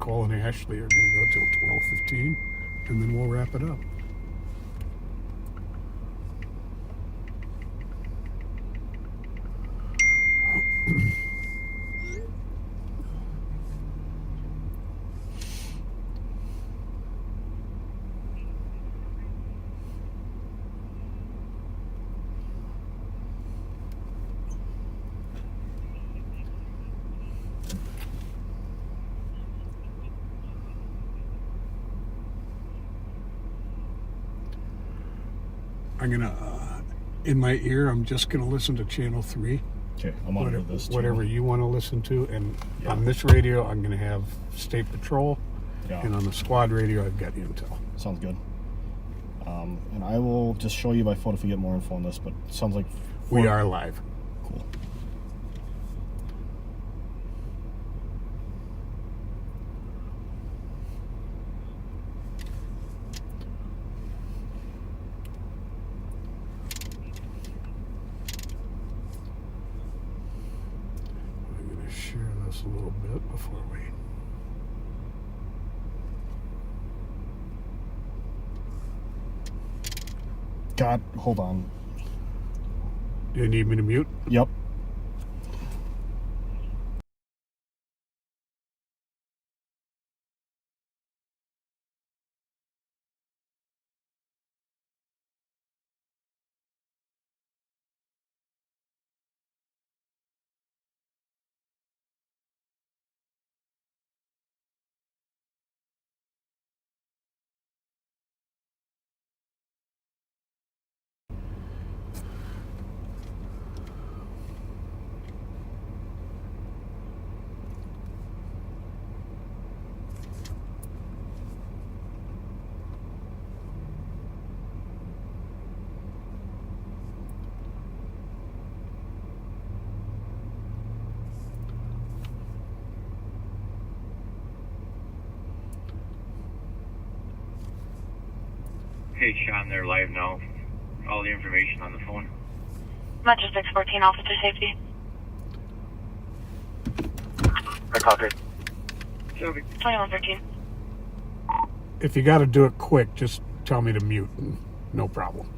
Nicole and Ashley are going to go till 12:15, and then we'll wrap it up. I'm going to, in my ear, I'm just going to listen to Channel 3. Okay, I'm on with this too. Whatever you want to listen to. And on this radio, I'm going to have State Patrol. Yeah. And on the squad radio, I've got Intel. Sounds good. And I will just show you by phone if we get more info on this, but it sounds like... We are live. Cool. Share this a little bit before we... God, hold on. Do you need me to mute? Yep. Hey, Sean, they're live now. All the information on the phone. Metro 614, officer safety. I copy. 2113. If you got to do it quick, just tell me to mute. No problem.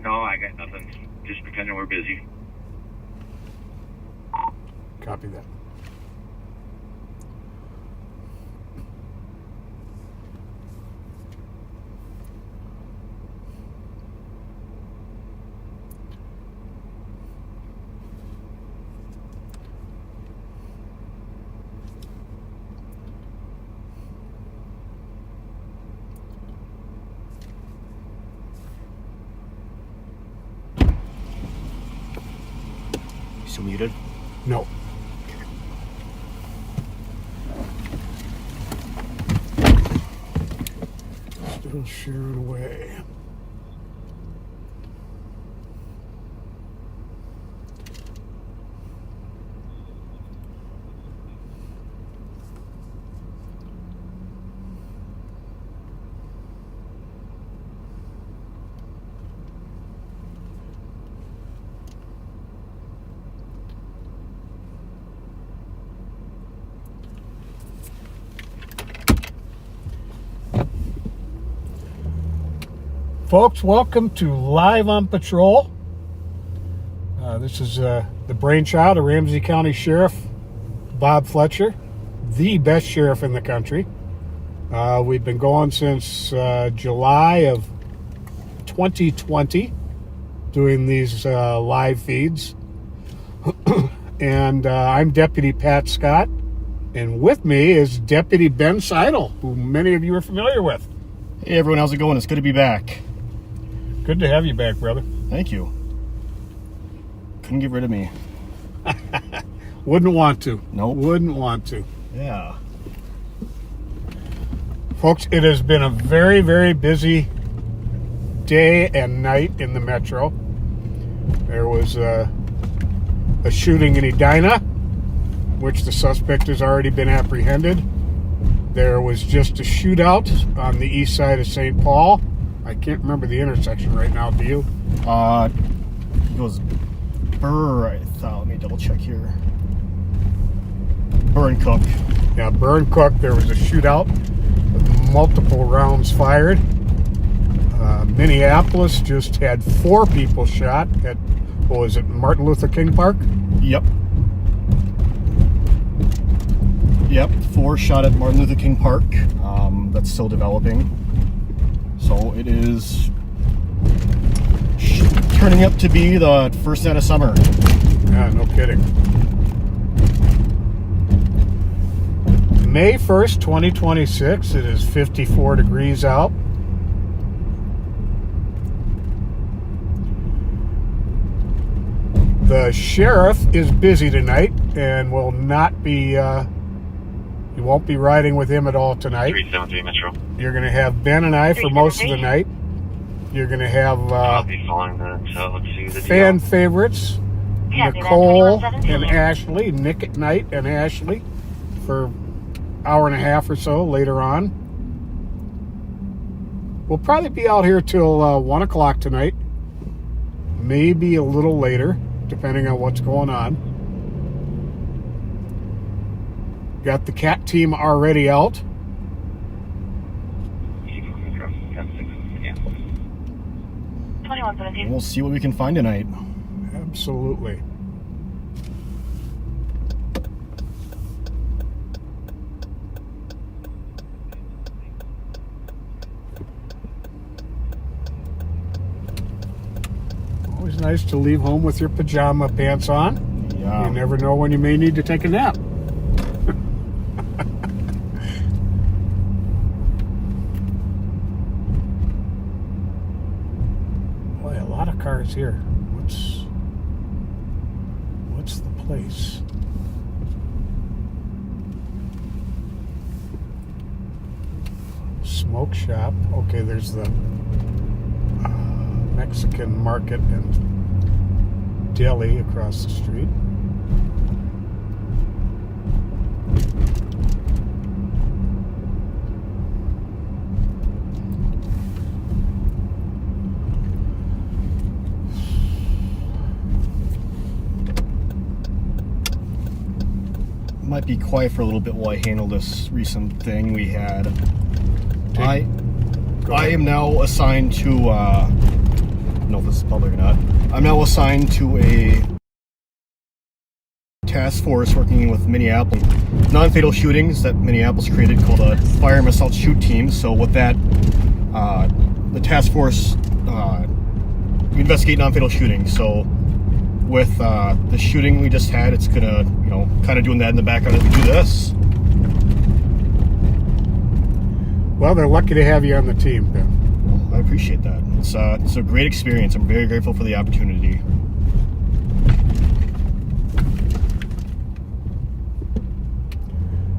No, I got nothing. Just pretending we're busy. Copy that. Still muted? No. Still sharing away. Folks, welcome to Live on Patrol. This is the brainchild of Ramsey County Sheriff Bob Fletcher, the best sheriff in the country. We've been going since July of 2020 doing these live feeds. And I'm Deputy Pat Scott, and with me is Deputy Ben Seidel, who many of you are familiar with. Hey everyone, how's it going? It's good to be back. Good to have you back, brother. Thank you. Couldn't get rid of me. Wouldn't want to. Nope. Wouldn't want to. Yeah. Folks, it has been a very, very busy day and night in the metro. There was a shooting in Edina, which the suspect has already been apprehended. There was just a shootout on the east side of St. Paul. I can't remember the intersection right now, do you? It goes Burr, I thought. Let me double check here. Burn Cook. Yeah, Burn Cook. There was a shootout with multiple rounds fired. Minneapolis just had 4 people shot at, what was it, Martin Luther King Park? Yep. 4 shot at Martin Luther King Park. That's still developing. So it is turning up to be the first night of summer. Yeah, no kidding. May 1st, 2026. It is 54 degrees out. The sheriff is busy tonight and will not be, you won't be riding with him at all tonight. 373 Metro. You're going to have Ben and I for most of the night. You're going to have I'll be following let's see the fan deal. favorites, Yeah, Nicole 2117. and Ashley, Nick at night and Ashley for hour and a half or so later on. We'll probably be out here till 1 o'clock tonight, maybe a little later, depending on what's going on. Got the cat team already out. Yeah. 2117. We'll see what we can find tonight. Absolutely. Always nice to leave home with your pajama pants on. Yeah. You never know when you may need to take a nap. Boy, a lot of cars here. What's the place? Smoke shop. Okay, there's the Mexican market and deli across the street. Might be quiet for a little bit while I handle this recent thing we had. I am now assigned to, I don't know if this is public or not. I'm now assigned to a task force working with Minneapolis. Non-fatal shootings that Minneapolis created called a Fire and Assault Shoot Team. So with that, the task force, we investigate non-fatal shootings. So with the shooting we just had, it's gonna, kind of doing that in the background as we do this. Well, they're lucky to have you on the team, Ben. I appreciate that. It's a great experience. I'm very grateful for the opportunity.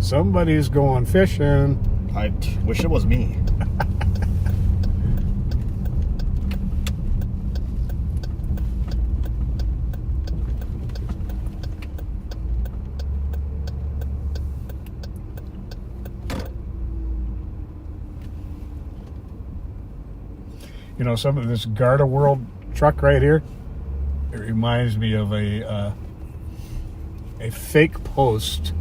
Somebody's going fishing. I wish it was me. Some of this Garda World truck right here, it reminds me of a fake post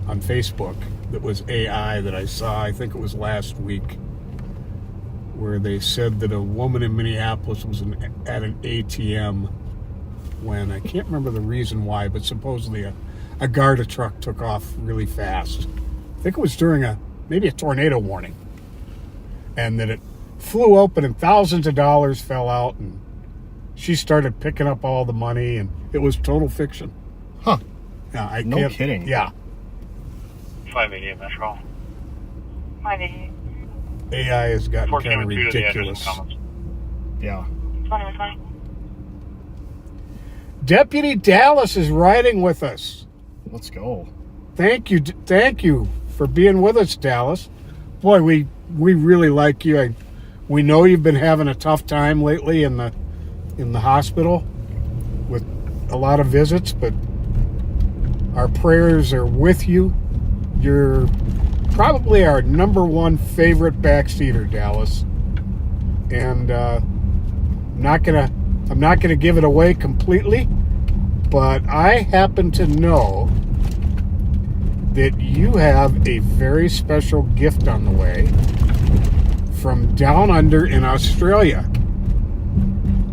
on Facebook that was AI that I saw, I think it was last week, where they said that a woman in Minneapolis was at an ATM when, I can't remember the reason why, but supposedly a Garda truck took off really fast. I think it was during maybe a tornado warning, and that it flew open and thousands of dollars fell out, and she started picking up all the money, and it was total fiction. Huh. Yeah, No kidding. Yeah. 580 Metro. 580. AI has gotten kind of 1402 to the address and ridiculous. comments. Yeah. 2120. Deputy Dallas is riding with us. Let's go. Thank you for being with us, Dallas. Boy, we really like you. We know you've been having a tough time lately in the hospital with a lot of visits, but our prayers are with you. You're probably our number one favorite backseater, Dallas. And I'm not gonna give it away completely, but I happen to know that you have a very special gift on the way from down under in Australia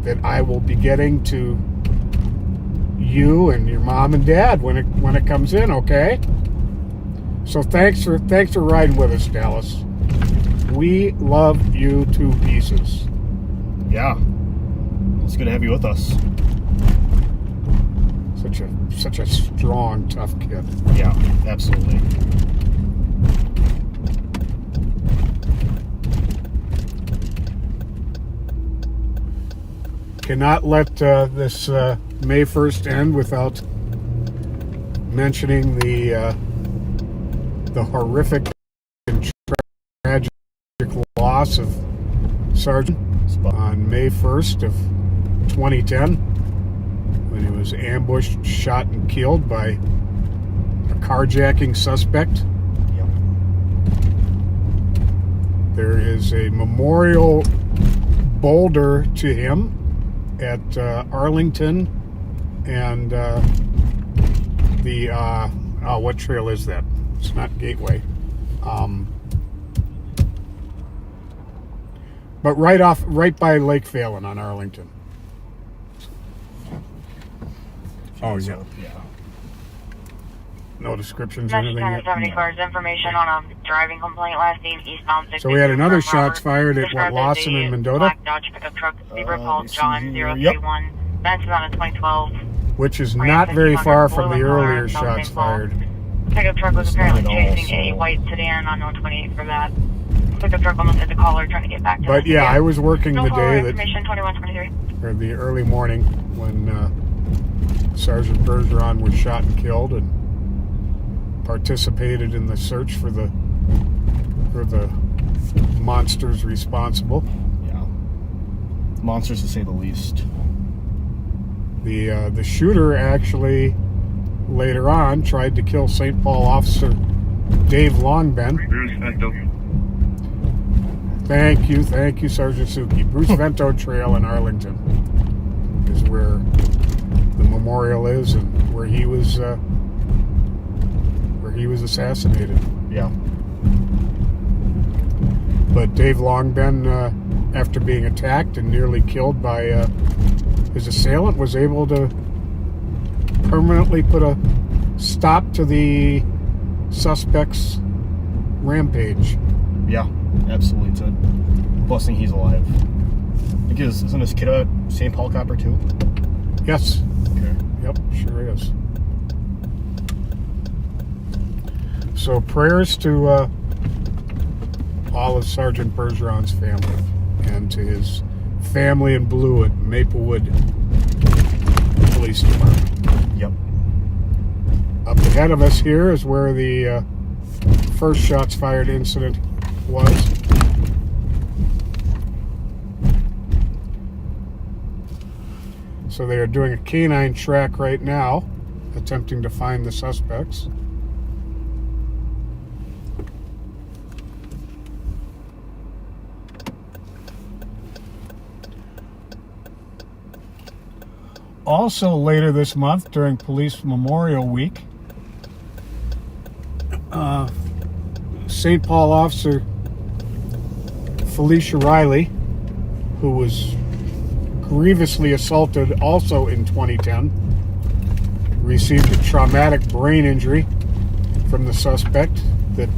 that I will be getting to you and your mom and dad when it comes in, okay? So thanks for riding with us, Dallas. We love you to pieces. Yeah. It's good to have you with us. Such a strong, tough kid. Yeah, absolutely. Cannot let this May 1st end without mentioning the horrific and tragic loss of Sergeant on May 1st of 2010 when he was ambushed, shot, and killed by a carjacking suspect. Yep. There is a memorial boulder to him at Arlington and what trail is that? It's not Gateway. But right by Lake Phelan on Arlington. Oh, yeah. Yeah. No descriptions or anything yet? 70 cars, information on a driving complaint last name eastbound 6. So we had another shots fired at Lawson and Mendota? Black Dodge pickup truck, Beaver Falls, John 031. Yep. That's on a 2012. Which is not very far from the earlier shots fired. Pickup truck was It's apparently not at all, chasing a so- white sedan on 128 for that. Pickup truck almost hit the caller trying to get back to But us. yeah, I was working No the caller day that, information 2123. or the early morning when Sergeant Bergeron was shot and killed, and participated in the search for the monsters responsible. Yeah. Monsters to say the least. The shooter actually later on tried to kill St. Paul officer Dave Longben. Bruce Vento. Thank you, Sergeant Suki. Bruce Vento Trail in Arlington is where the memorial is and where he was assassinated. Yeah. But Dave Longben, after being attacked and nearly killed by his assailant, was able to permanently put a stop to the suspect's rampage. Yeah, absolutely. It's a blessing he's alive. Because isn't this kid a St. Paul copper too? Yes. Okay. Yep, sure is. So prayers to all of Sergeant Bergeron's family and to his family in blue at Maplewood Police Department. Yep. Up ahead of us here is where the first shots fired incident was. So they are doing a canine track right now, attempting to find the suspects. Also later this month, during Police Memorial Week, St. Paul officer Felicia Riley, who was grievously assaulted also in 2010, received a traumatic brain injury from the suspect that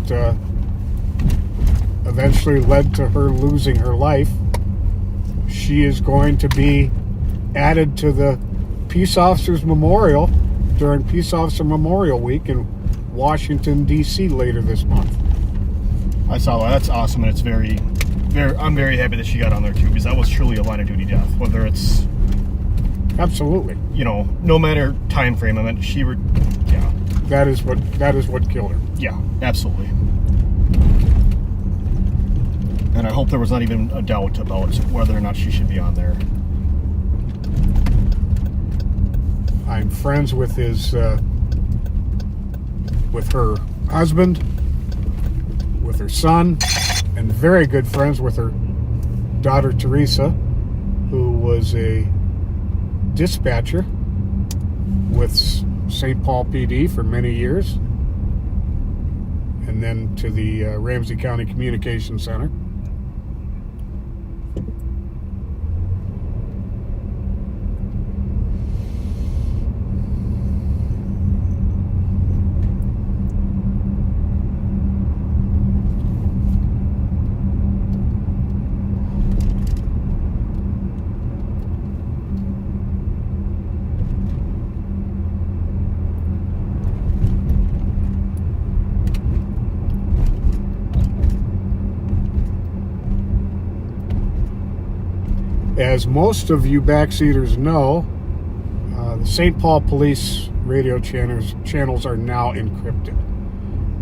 eventually led to her losing her life. She is going to be added to the Peace Officers Memorial during Peace Officer Memorial Week in Washington, D.C. later this month. I saw that. That's awesome, and it's I'm very happy that she got on there too, because that was truly a line of duty death. Whether it's, Absolutely. No matter time frame, I mean, yeah. That is what killed her. Yeah, absolutely. And I hope there was not even a doubt about whether or not she should be on there. I'm friends with with her husband, with her son, and very good friends with her daughter Teresa, who was a dispatcher with St. Paul PD for many years. and then to the Ramsey County Communications Center. As most of you backseaters know, the St. Paul Police radio channels are now encrypted.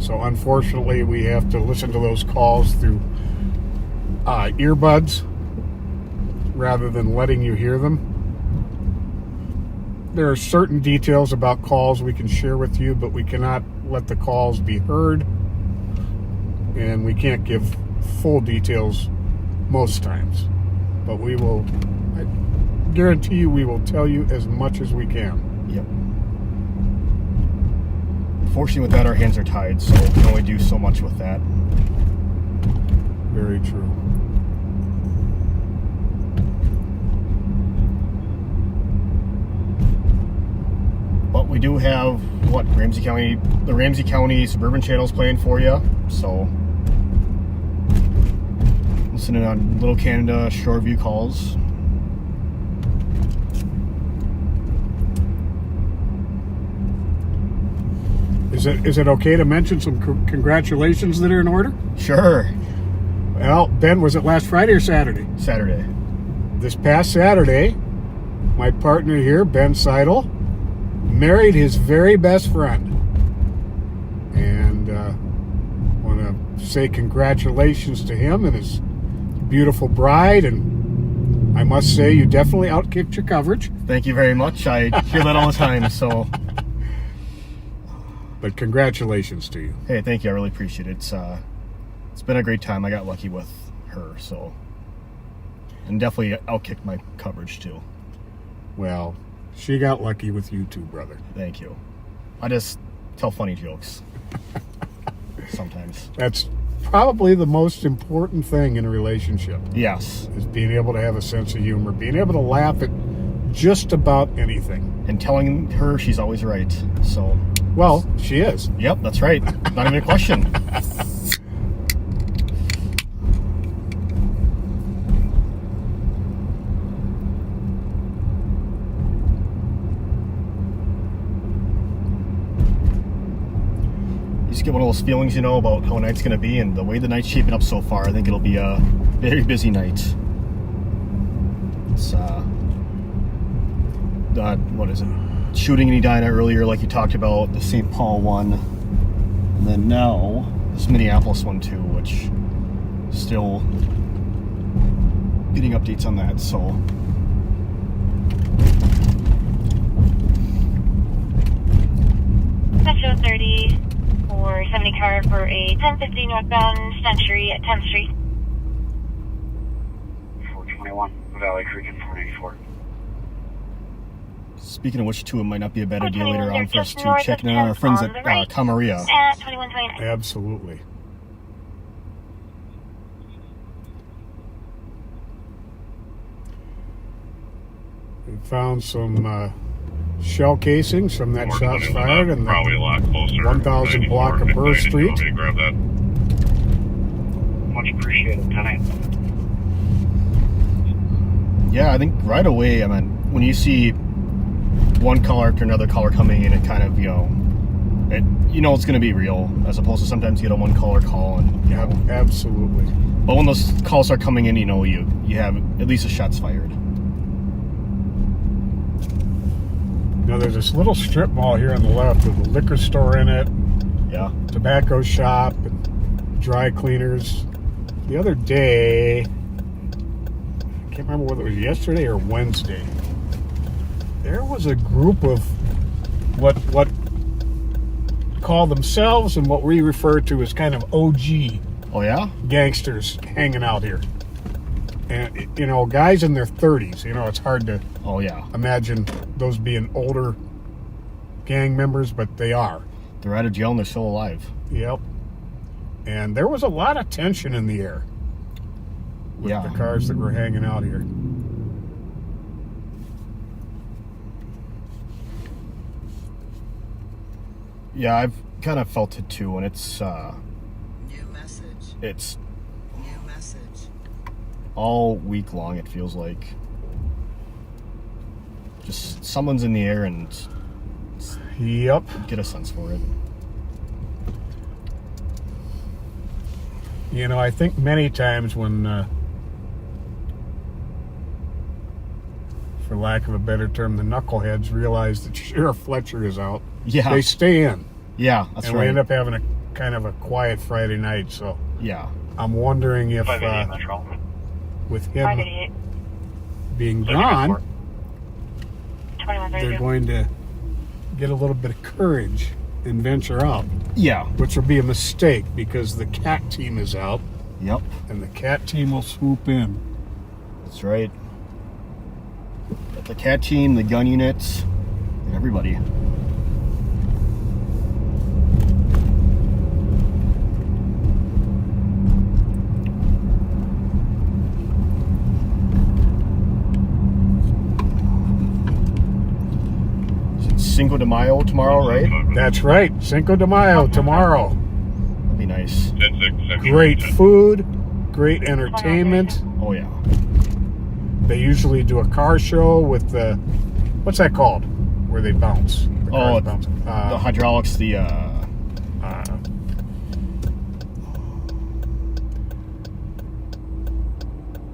So unfortunately, we have to listen to those calls through earbuds rather than letting you hear them. There are certain details about calls we can share with you, but we cannot let the calls be heard, and we can't give full details most times. But we will, I guarantee you, we will tell you as much as we can. Yep. Fortunately, with that, our hands are tied, so we can only do so much with that. Very true. But we do have, the Ramsey County Suburban channels playing for you, so listening on Little Canada Shoreview calls. Is it okay to mention some congratulations that are in order? Sure. Well, Ben, was it last Friday or Saturday? Saturday. This past Saturday, my partner here, Ben Seidel, married his very best friend. And I want to say congratulations to him and his beautiful bride. And I must say, you definitely outkicked your coverage. Thank you very much. I hear that all the time, so. But congratulations to you. Hey, thank you. I really appreciate it. It's been a great time. I got lucky with her, so. And definitely outkicked my coverage, too. Well, she got lucky with you too, brother. Thank you. I just tell funny jokes. Sometimes. That's probably the most important thing in a relationship. Yes. Is being able to have a sense of humor, being able to laugh at just about anything. And telling her she's always right, so. Well, she is. Yep, that's right. Not even a question. You just get one of those feelings, you know, about how a night's going to be, and the way the night's shaping up so far, I think it'll be a very busy night. It's, what is it? Shooting in Edina earlier, like you talked about, the St. Paul one, and then now this Minneapolis one too, which still getting updates on that. So Metro 30 or 70 car for a 1050 northbound Century at 10th Street. 421 Valley Creek and 484. speaking of which, too, it might not be a bad idea 21, later on for us just to north check of in on our 10th friends on at the right. Camaria. At 2129. Absolutely. We found some shell casings from that shots fired in the probably a lot closer. 1000 block of Burr Street. Want me to grab that? Much appreciated, Lieutenant. Yeah, I think right away, I mean, when you see one caller after another caller coming in, it kind of, you know it's going to be real, as opposed to sometimes you get a one caller call and, Yeah, absolutely. but when those calls start coming in, you know, you have at least a shots fired. Now there's this little strip mall here on the left with a liquor store in it, Yeah. tobacco shop, and dry cleaners. The other day, I can't remember whether it was yesterday or Wednesday, there was a group of what call themselves and what we refer to as kind of OG Oh, yeah? gangsters hanging out here. And, you know, guys in their 30s, you know, it's hard to Oh, yeah. imagine those being older gang members, but they are. They're out of jail and they're still alive. Yep. And there was a lot of tension in the air with Yeah. the cars that were hanging out here. Yeah, I've kind of felt it too, and it's New message. it's New message. all week long. It feels like just someone's in the air, and Yep. get a sense for it. You know, I think many times when, for lack of a better term, the knuckleheads realize that Sheriff Fletcher is out, Yeah, they stay in. yeah, that's And right. we end up having a kind of a quiet Friday night. So Yeah, I'm wondering if 588 Metro. with him 588, being gone, 2132. they're going to get a little bit of courage and venture out, yeah, which will be a mistake because the CAT team is out, yep, and the CAT team will swoop in. that's right. Got the CAT team, the gun units, and everybody. It's Cinco de Mayo tomorrow, right? That's right, Cinco de Mayo tomorrow. That'd be nice. Great food, great entertainment. Oh yeah. They usually do a car show with the, what's that called? Where they bounce. The cars Oh, bounce. The hydraulics, the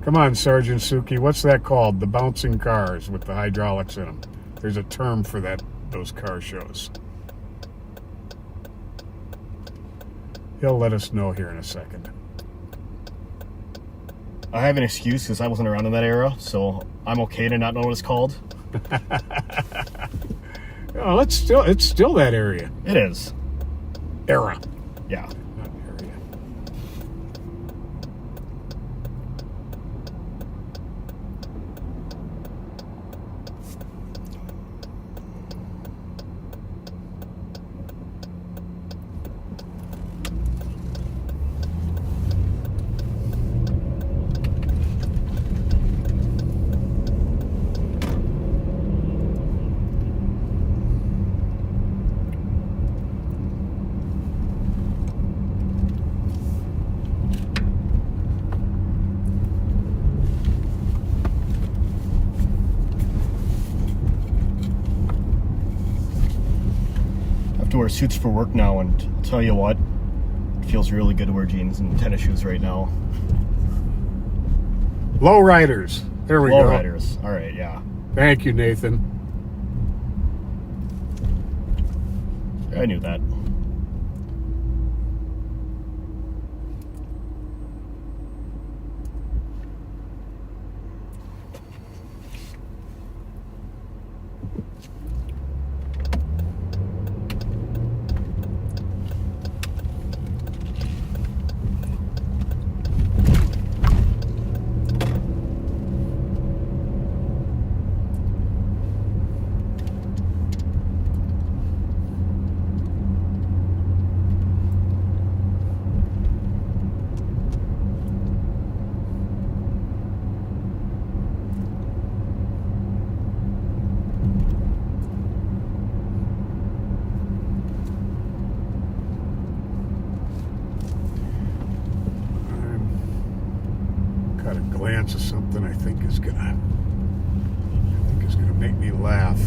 Come on, Sergeant Suki. What's that called? The bouncing cars with the hydraulics in them. There's a term for that. Those car shows. He'll let us know here in a second. I have an excuse because I wasn't around in that era, so I'm okay to not know what it's called. Oh, it's still that area. It is. Era. Yeah. Not area. I have to wear suits for work now, and I'll tell you what, it feels really good to wear jeans and tennis shoes right now. Lowriders. There we go. Lowriders. All right, yeah. Thank you, Nathan. I knew that. Caught a glance of something I think is gonna make me laugh,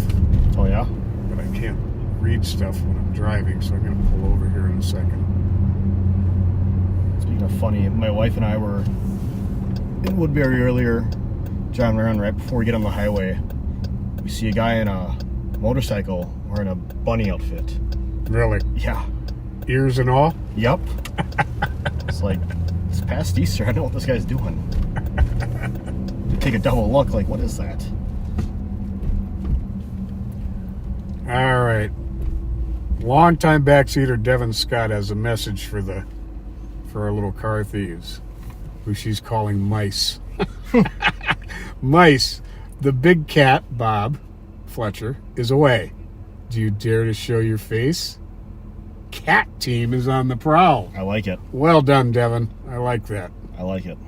Oh yeah? but I can't read stuff when I'm driving, so I'm gonna pull over here in a second. Speaking of funny, my wife and I were in Woodbury earlier, driving around right before we get on the highway. We see a guy in a motorcycle wearing a bunny outfit. Really, Yeah. ears and all. Yep. It's like, it's past Easter. I don't know what this guy's doing. Take a double look, like, what is that? All right. Longtime backseater Devin Scott has a message for our little car thieves, who she's calling mice. Mice. The big cat, Bob Fletcher, is away. Do you dare to show your face? cat team is on the prowl. I like it. Well done, Devin. I like that. I like it.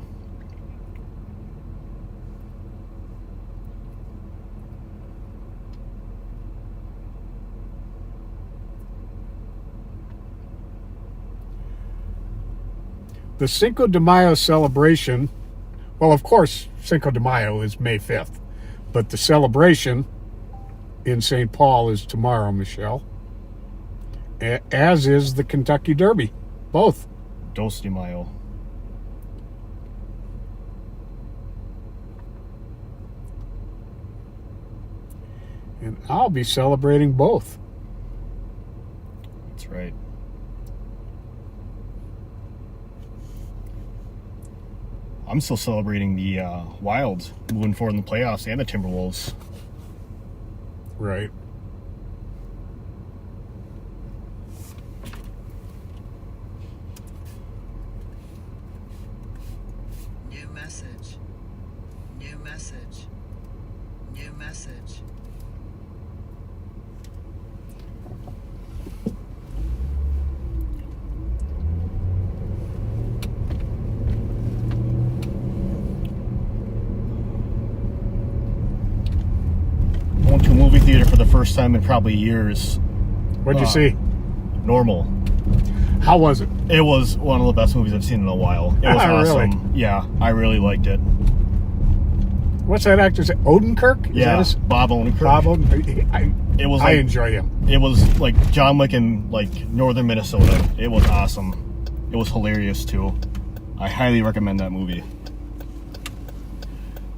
The Cinco de Mayo celebration, well, of course, Cinco de Mayo is May 5th, but the celebration in St. Paul is tomorrow, Michelle, as is the Kentucky Derby, both. Dos de Mayo. And I'll be celebrating both. That's right. I'm still celebrating the Wild moving forward in the playoffs and the Timberwolves. Right. New message. New message. New message. Went to a movie theater for the first time in probably years. What'd you see? Normal. How was it? It was one of the best movies I've seen in a while. It was awesome. Really? Yeah, I really liked it. What's that actor's name? Odenkirk? Is Yeah, that his? Bob Odenkirk. Bob Odenkirk. It was I like, enjoy him. it was like John Wick in like northern Minnesota. It was awesome. It was hilarious too. I highly recommend that movie.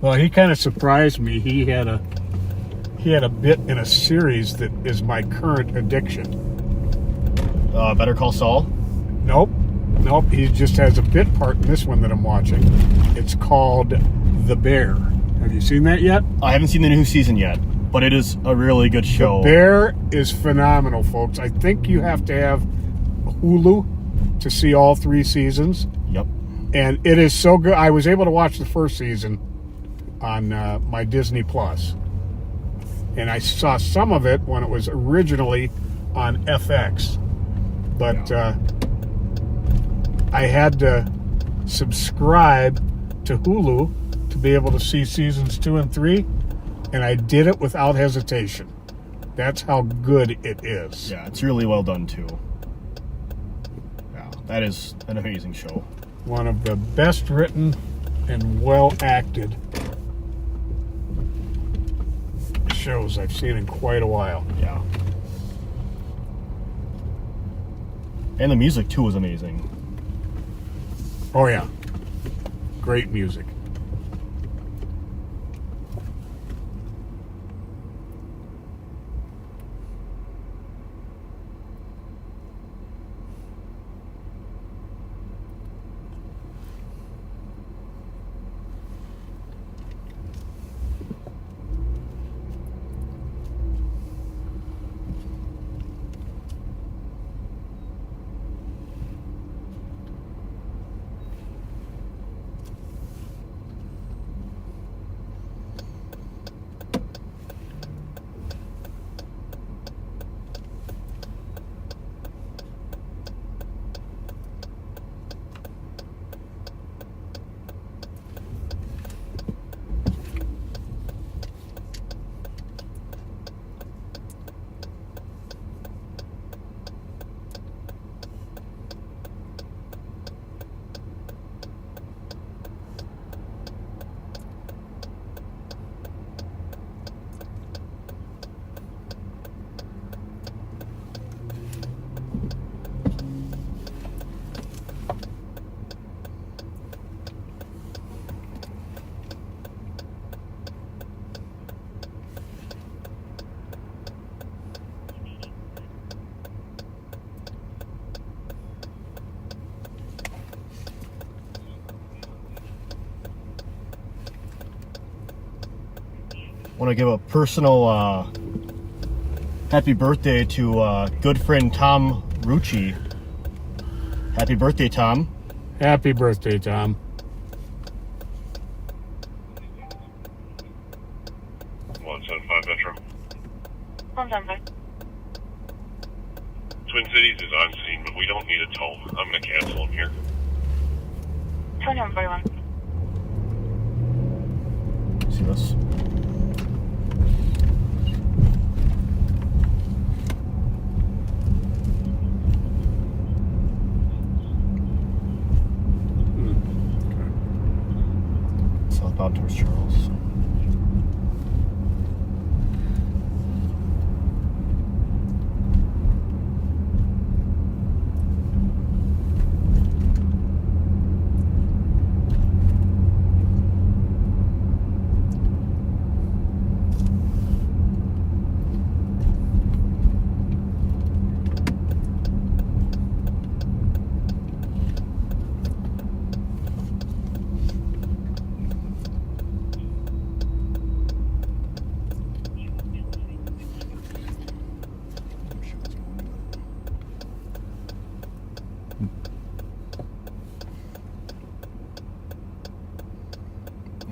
Well, he kind of surprised me. He had a bit in a series that is my current addiction. Better Call Saul. Nope. He just has a bit part in this one that I'm watching. It's called The Bear. Have you seen that yet? I haven't seen the new season yet, but it is a really good show. The Bear is phenomenal, folks. I think you have to have Hulu to see all 3 seasons. Yep. And it is so good. I was able to watch the first season on my Disney Plus. And I saw some of it when it was originally on FX. But I had to subscribe to Hulu to be able to see seasons 2 and 3. And I did it without hesitation. That's how good it is. Yeah, it's really well done too. Yeah, that is an amazing show. One of the best written and well acted shows I've seen in quite a while. Yeah. And the music too was amazing. Oh yeah. Great music. Want to give a personal happy birthday to good friend Tom Rucci. Happy birthday, Tom. Happy birthday, Tom. One 175 Metro. 175. Twin Cities is on scene, but we don't need a tow. I'm going to cancel him here. 2141. See this? Southbound towards Charles.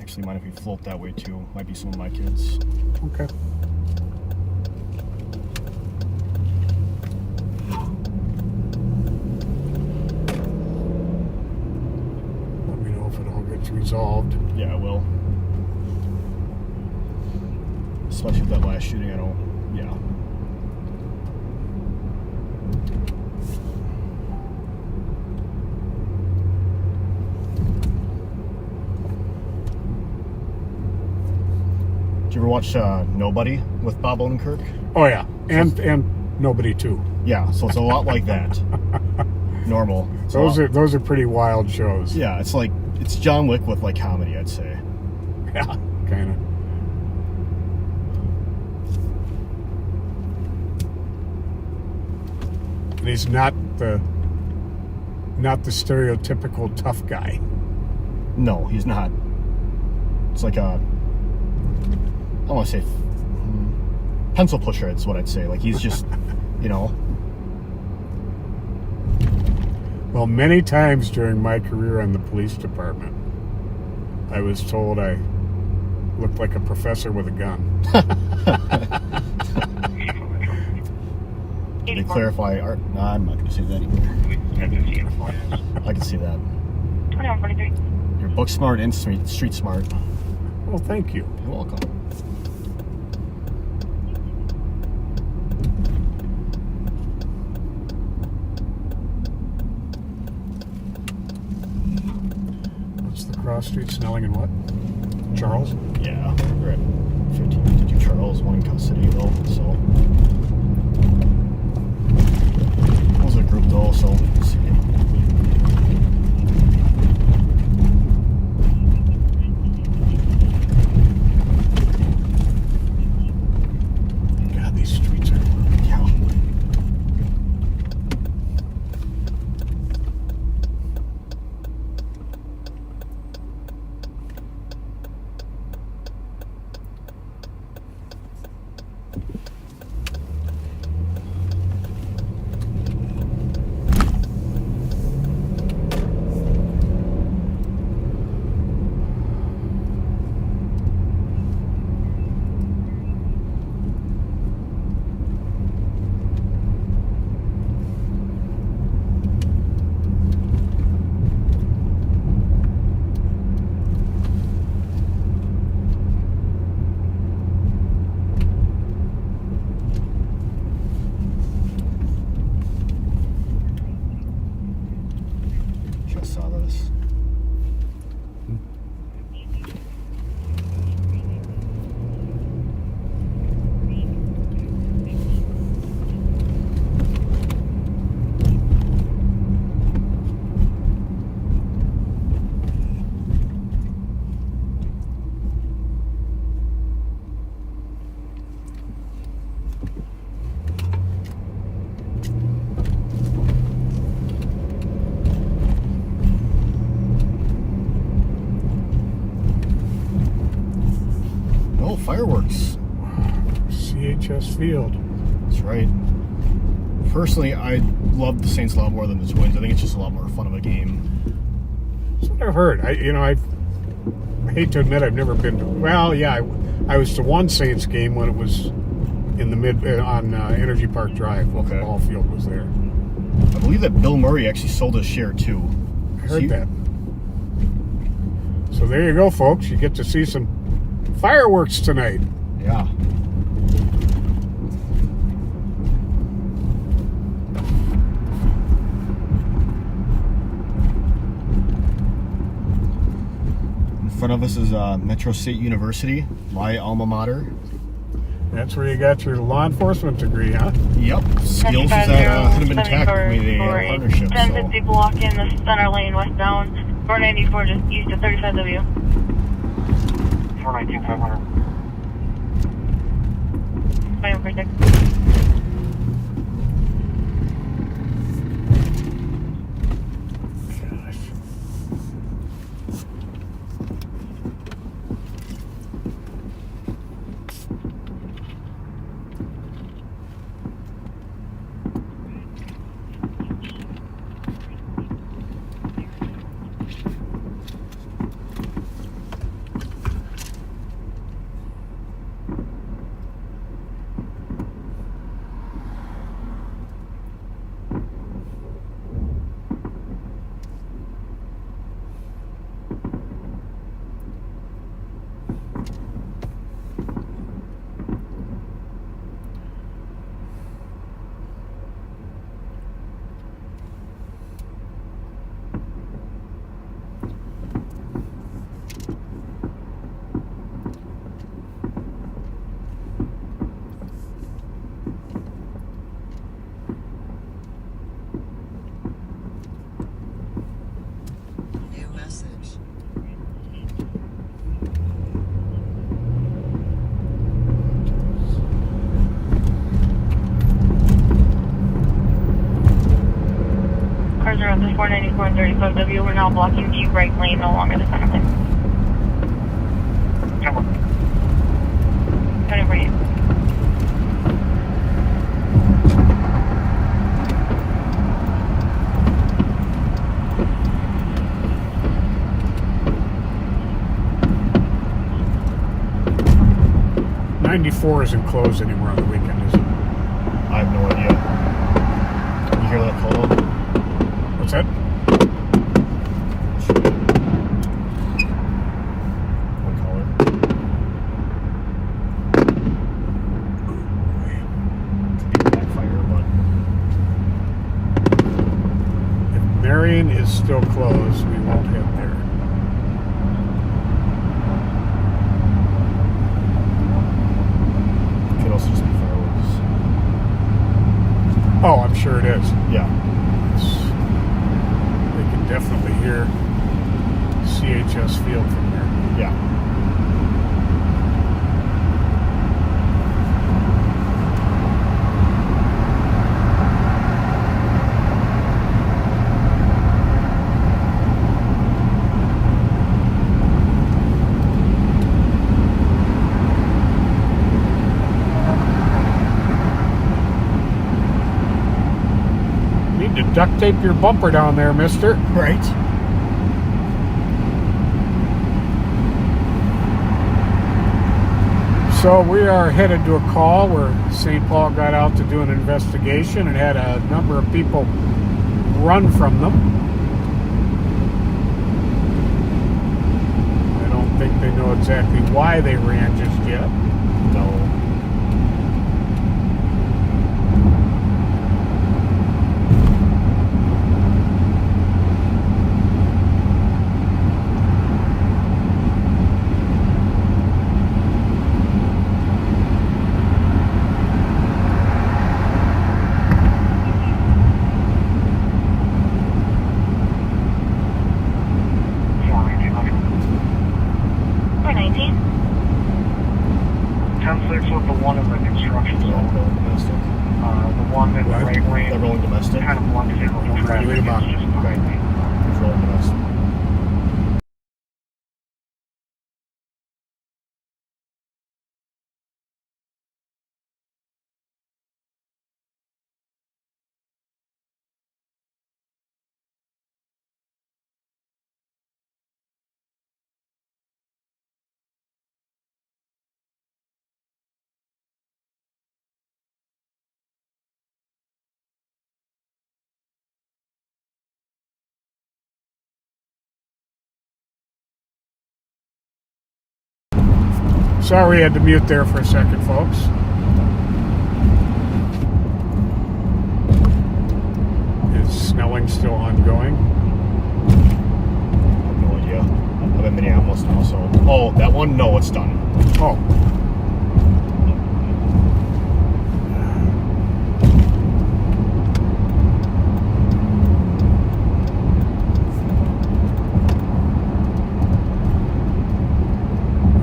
Actually, mind if we float that way too? Might be some of my kids. Okay. Let me know if it all gets resolved. Yeah, I will. Especially with that last shooting, I don't. Yeah. Did you ever watch Nobody with Bob Odenkirk? Oh yeah, and Nobody too. Yeah, so it's a lot like that. Normal. So, Those are pretty wild shows. yeah, it's like it's John Wick with like comedy, I'd say. Yeah, kind of. And he's not the stereotypical tough guy. No, he's not. It's like a, I don't want to say pencil pusher. It's what I'd say. Like he's just, you know. Well, many times during my career in the police department, I was told I looked like a professor with a gun. They clarify art. Nah, I'm not going to say that anymore. I can see that. 2143. You're book smart and street smart. Well, thank you. You're welcome. What's the cross street? Snelling and what? Charles? Yeah, we're at 1552 Charles, one in custody though, so. It was a group though, so let's see. God, these streets are... Yeah. Just saw this. Oh, fireworks. CHS Field. That's right. Personally, I love the Saints a lot more than the Twins. I think it's just a lot more fun of a game. That's what I've heard. I hate to admit I've never been to... Well, yeah, I was to one Saints game when it was in the on Energy Park Drive. When Okay. the ball field was there. believe that Bill Murray actually sold his share too. I heard that. So there you go, folks. You get to see some fireworks tonight. Yeah. In front of us is Metro State University, my alma mater. That's where you got your law enforcement degree, huh? Yep. Skills is at Hennepin Tech. We have a partnership. 1050 block in the center lane westbound. 494 just east of 35W. 419 500. Fine, protect. Gosh. New message. Cars are at the 494 and 35W. We're now blocking the right lane, no longer the center lane. Come on. Ready for you. '94 isn't closed anymore on the weekend, is it? I have no idea. You hear that call? What's that? One caller. Could be backfire, but If Marion is still closed, we won't head there. it could also just be fireworks. Oh, I'm sure it is. Yeah. They can definitely hear CHS Field from there. Yeah. Need to duct tape your bumper down there, mister. Right. So we are headed to a call where St. Paul got out to do an investigation and had a number of people run from them. I don't think they know exactly why they ran just yet. No. With the one in the construction They're all zone. rolling domestic. The one in the What? right lane. They're rolling domestic. Kind of blended in with the traffic. Wait about It's just behind me. They're rolling domestic. Sorry we had to mute there for a second, folks. Is snowing still ongoing? I have no idea. I'm in Minneapolis now, so. Oh, that one? No, it's done. Oh.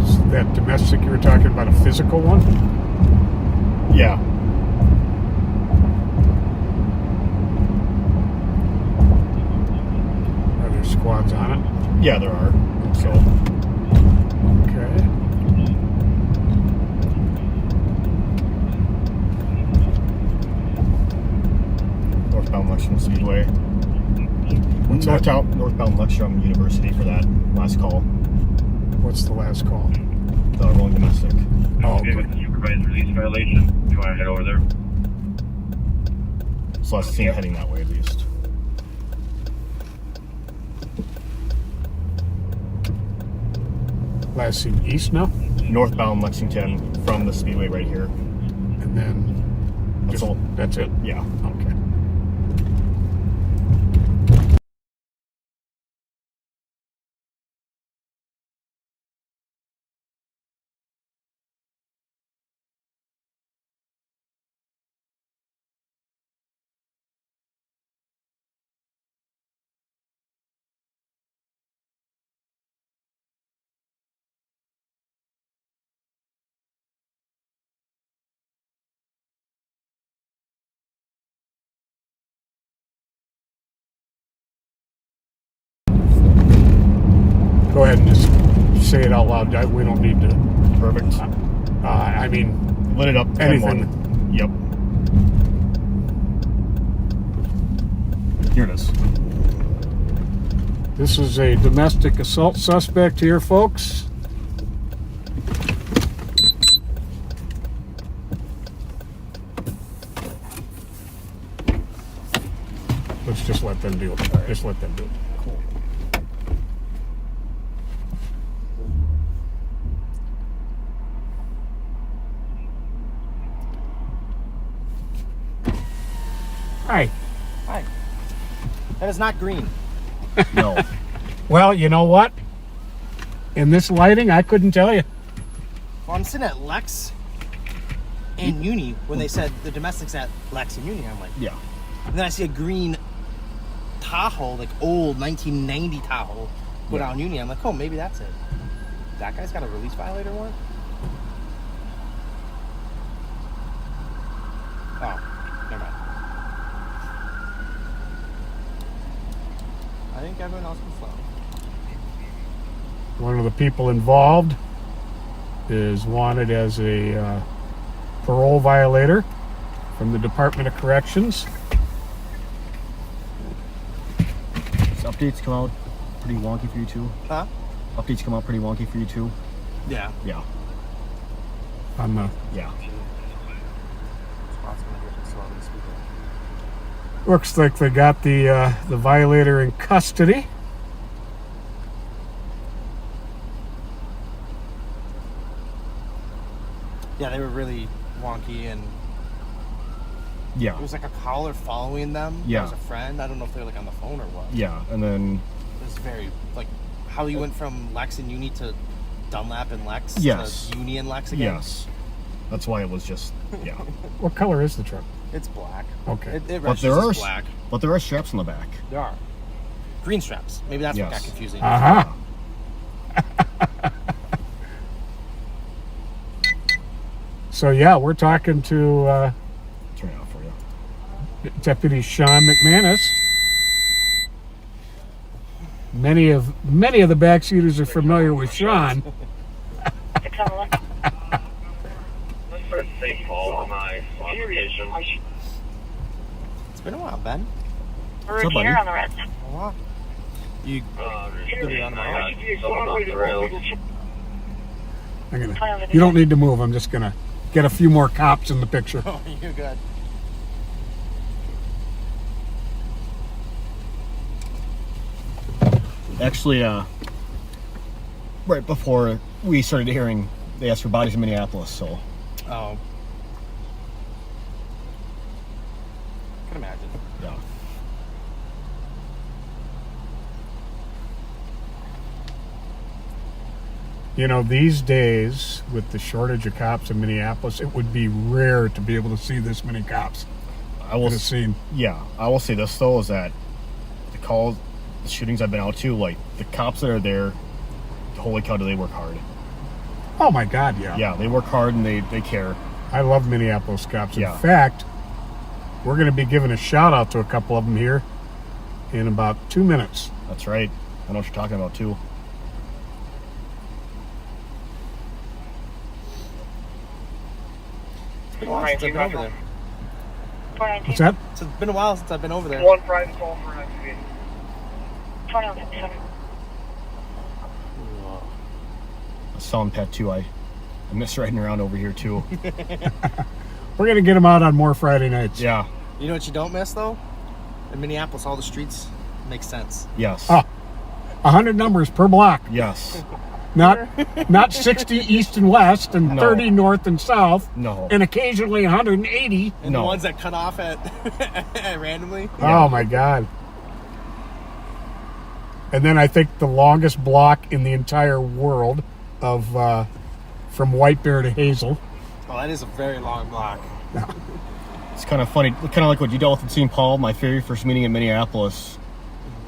Is that domestic you were talking about a physical one? Yeah. Are there squads on it? Yeah, there are. So. Okay. Northbound Lexington Speedway. What's that? Northbound Lexington University for that last call. What's the last call? The rolling domestic. Oh, Okay, with the supervised release violation. Do you want to head over there? So I see it heading that way at least. last seen east now? Northbound Lexington from the speedway right here. And then That's all. that's it? Yeah. Okay. Go ahead and just say it out loud. We don't need to. Perfect. I mean, Lit it up. 10-1. Anything. Yep. Here it is. this is a domestic assault suspect here, folks. Let's just let them do it. Just let them do it. Cool. Hi. Hi. That is not green. No. Well, you know what? In this lighting, I couldn't tell you. Well, I'm sitting at Lex and Uni when they said the domestics at Lex and Uni. I'm like, Yeah. and then I see a green Tahoe, like old 1990 Tahoe, go down Uni. I'm like, oh, maybe that's it. That guy's got a release violator warrant? Oh, never mind. I think everyone else can flow. One of the people involved is wanted as a parole violator from the Department of Corrections. So updates come out pretty wonky for you too. Huh? Updates come out pretty wonky for you too. Yeah. Yeah. On the Yeah. looks like they got the violator in custody. Yeah, they were really wonky, and Yeah. it was like a caller following them. Yeah. That was a friend. I don't know if they're like on the phone or what. Yeah. And then It was very like how you went from Lex and Uni to Dunlap and Lex Yes. to Uni and Lex again. yes. That's why it was just yeah. What color is the truck? It's black. Okay. It But there are registers as black. but there are straps on the back. There are green straps. Maybe that's what Yes. got confusing. Uh-huh. So yeah, we're talking to Turn it off for you. Deputy Sean McManus. Many of the backseaters are familiar with Sean. For a safe call on my application. It's been a while, Ben. We're up, buddy? here on the red. A while. You Gonna be on the road? someone off the rails. You don't need to move. I'm just gonna get a few more cops in the picture. Oh, you're good. Actually, right before we started hearing they asked for bodies in Minneapolis. So Oh. Can imagine. yeah. You know, these days, with the shortage of cops in Minneapolis, it would be rare to be able to see this many cops I will in a scene. Yeah, I will say this though, is that the shootings I've been out to, like the cops that are there, holy cow, do they work hard. Oh my God, yeah. Yeah, they work hard and they care. I love Minneapolis cops. In Yeah. fact, we're going to be giving a shout out to a couple of them here in about 2 minutes. That's right. I know what you're talking about too. It's been a while since I've been over there. 419. What's that? It's been a while since I've been over there. One private call for activity. 2157. I saw him pet too. I miss riding around over here too. We're going to get them out on more Friday nights. Yeah. You know what you don't miss though? In Minneapolis, all the streets make sense. Yes. Oh. 100 numbers per block. Yes. Not 60 east and west and No. 30 north and south. No. And occasionally 180. And No. the ones that cut off at randomly. Oh my God. And then I think the longest block in the entire world of from White Bear to Hazel. Oh, that is a very long block. It's kind of funny, kind of like what you dealt with in St. Paul. My very first meeting in Minneapolis,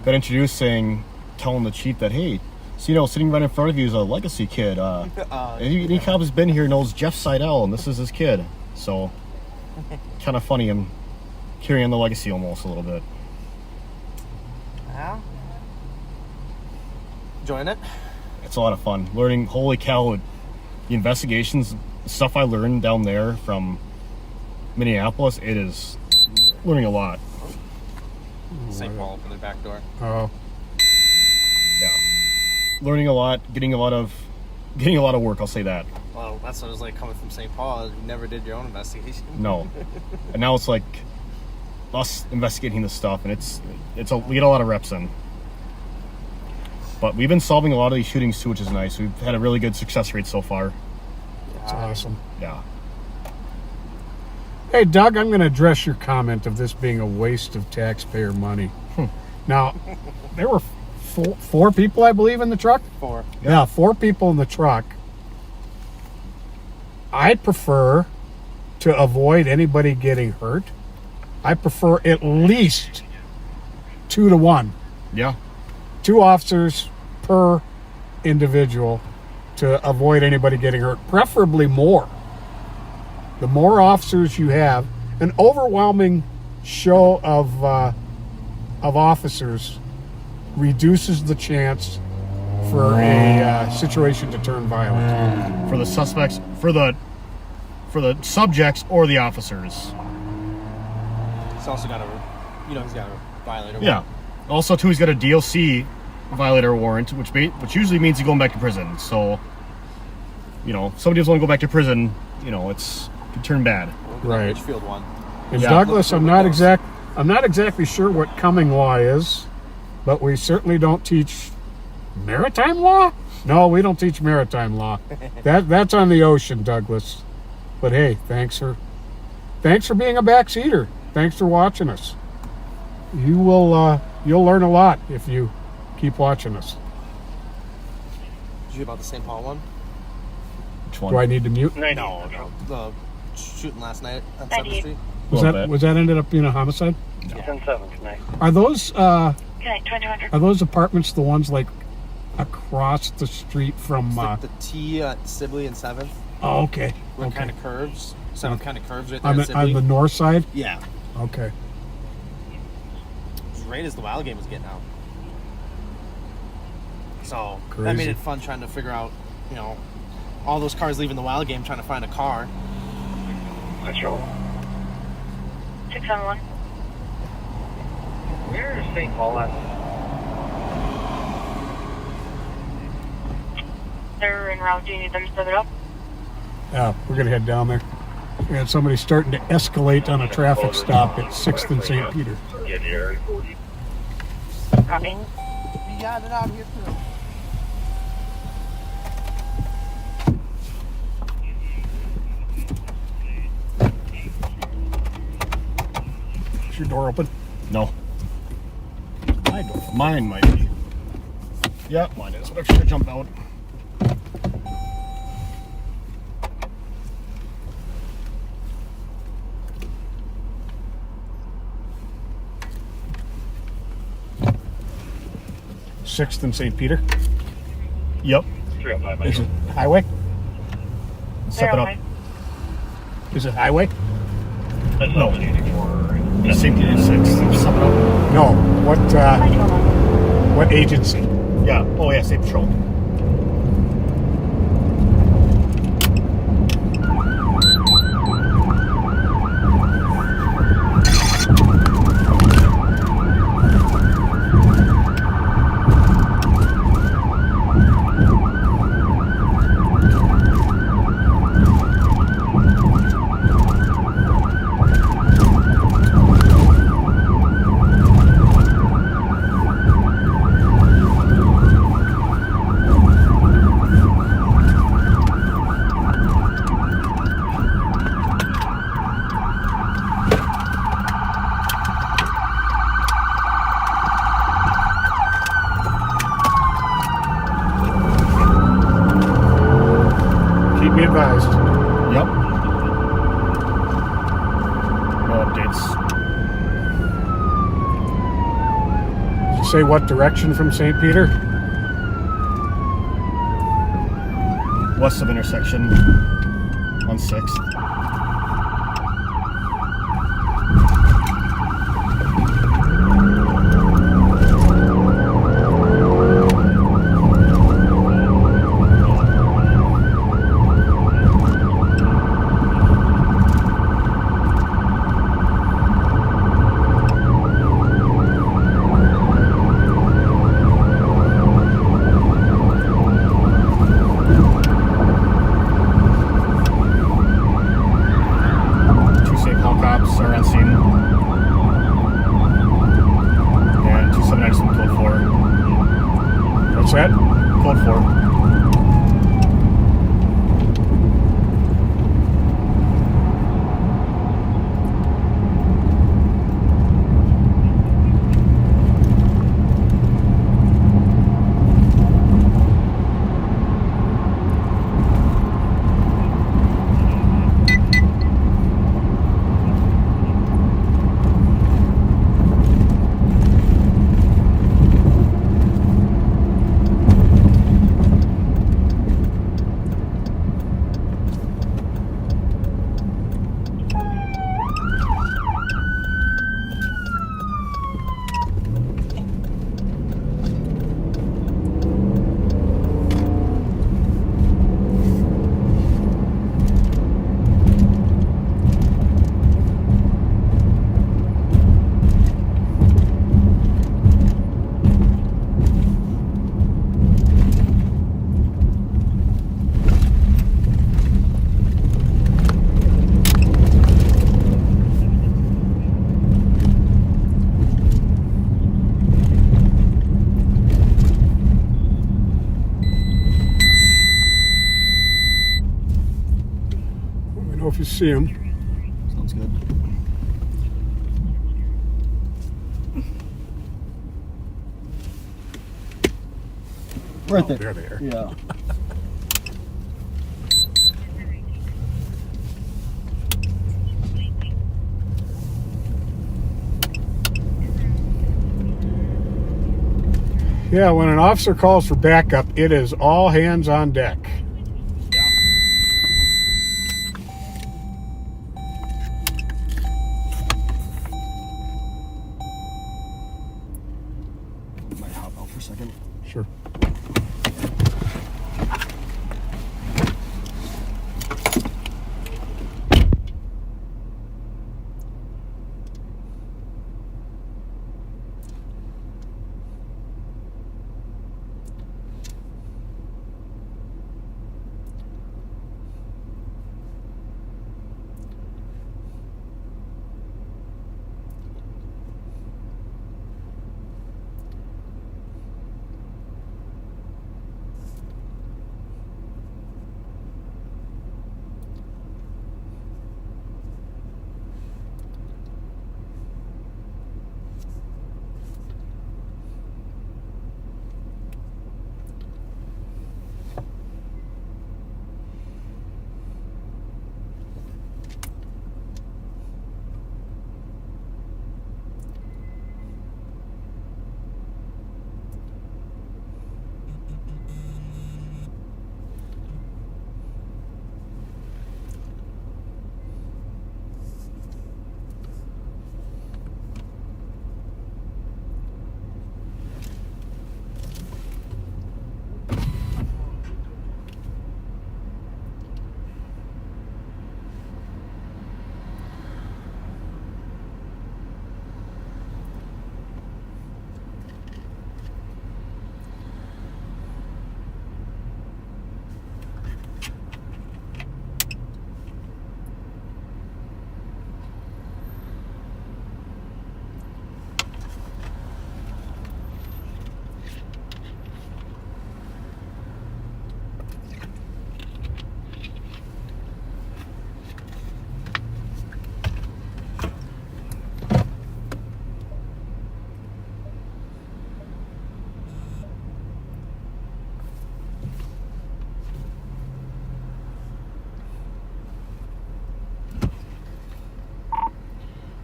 got introduced telling the chief that, hey, so, you know, sitting right in front of you is a legacy kid. Any cop who's been here knows Jeff Seidel, and this is his kid. So, kind of funny him carrying on the legacy almost a little bit. Yeah. Enjoying it? It's a lot of fun. Learning, holy cow, the investigations, stuff I learned down there from Minneapolis, it is learning a lot. St. Paul opened their back door. Oh, Yeah. Learning a lot, getting a lot of work, I'll say that. Well, that's what it was like coming from St. Paul. You never did your own investigation. No. And now it's like us investigating this stuff, and we get a lot of reps in. But we've been solving a lot of these shootings too, which is nice. We've had a really good success rate so far. that's awesome. Yeah. Hey, Doug, I'm going to address your comment of this being a waste of taxpayer money. Now, there were four people, I believe, in the truck? 4. Yeah, 4 people in the truck. I prefer to avoid anybody getting hurt. I prefer at least 2 to 1. Yeah. 2 officers per individual to avoid anybody getting hurt, preferably more. The more officers you have, an overwhelming show of officers reduces the chance for a situation to turn violent. For the suspects, for the subjects or the officers. He's also got he's got a violator. Yeah. Also, too, he's got a DOC violator warrant, which usually means he's going back to prison. So, you know, if somebody doesn't want to go back to prison, you know, it can turn bad. Right. Richfield one. And Yeah. Douglas, I'm not exactly sure what coming law is, but we certainly don't teach maritime law. No, we don't teach maritime law. That's on the ocean, Douglas. But hey, thanks for being a backseater. Thanks for watching us. You'll learn a lot if you keep watching us. Did you hear about the St. Paul one? Which one? Do I need to mute? No. The shooting last night on 7th Street. Was that ended up being a homicide? 10-7 tonight. Are those Good night, 2200. are those apartments the ones like across the street from? It's like the T at Sibley and 7th. Oh, okay. Where it Okay. kind of curves. 7th kind of curves right there On at the, Sibley. on the north side. Yeah. Okay. As great as the Wild game was getting out. So that Crazy. made it fun trying to figure out, you know, all those cars leaving the Wild game trying to find a car. Let's roll. 611. Where is St. Paul at? They're en route. Do you need them set it up? Yeah, we're gonna head down there. We had somebody starting to escalate on a traffic stop at 6th and St. Peter. Get here. Copy. We got it out here too. Is your door open? No. My door. Mine might be. Yeah, mine is. But I should jump out. Sixth and St. Peter. Yep. 305 Is it highway? Step it up. Is it highway? That's No. 84. St. Peter 6. Step it up. No. What agency? Yeah. Oh, yeah. State Patrol. Keep me advised. Yep. No updates. Did you say what direction from St. Peter? West of intersection on 6th. Two St. Paul cops are on scene. And 2797 code 4. What's that? Code 4. Let me know if you see him. Sounds good. Right Oh, there they are. Yeah. Yeah, when an officer calls for backup, it is all hands on deck. Yeah. Might hop out for a second. Sure.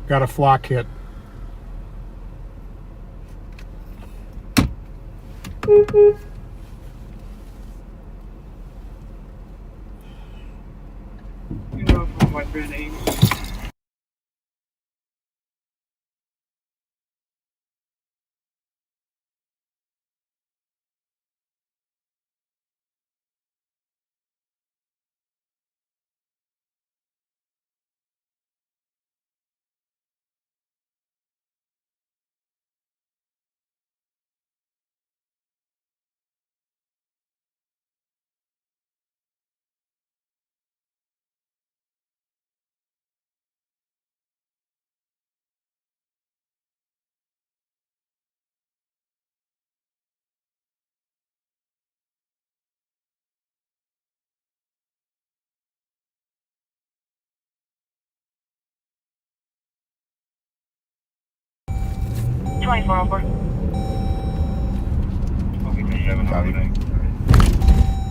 Got a flock hit. You know, from my name. Twenty-four over. Okay, 7 Copy. overnight.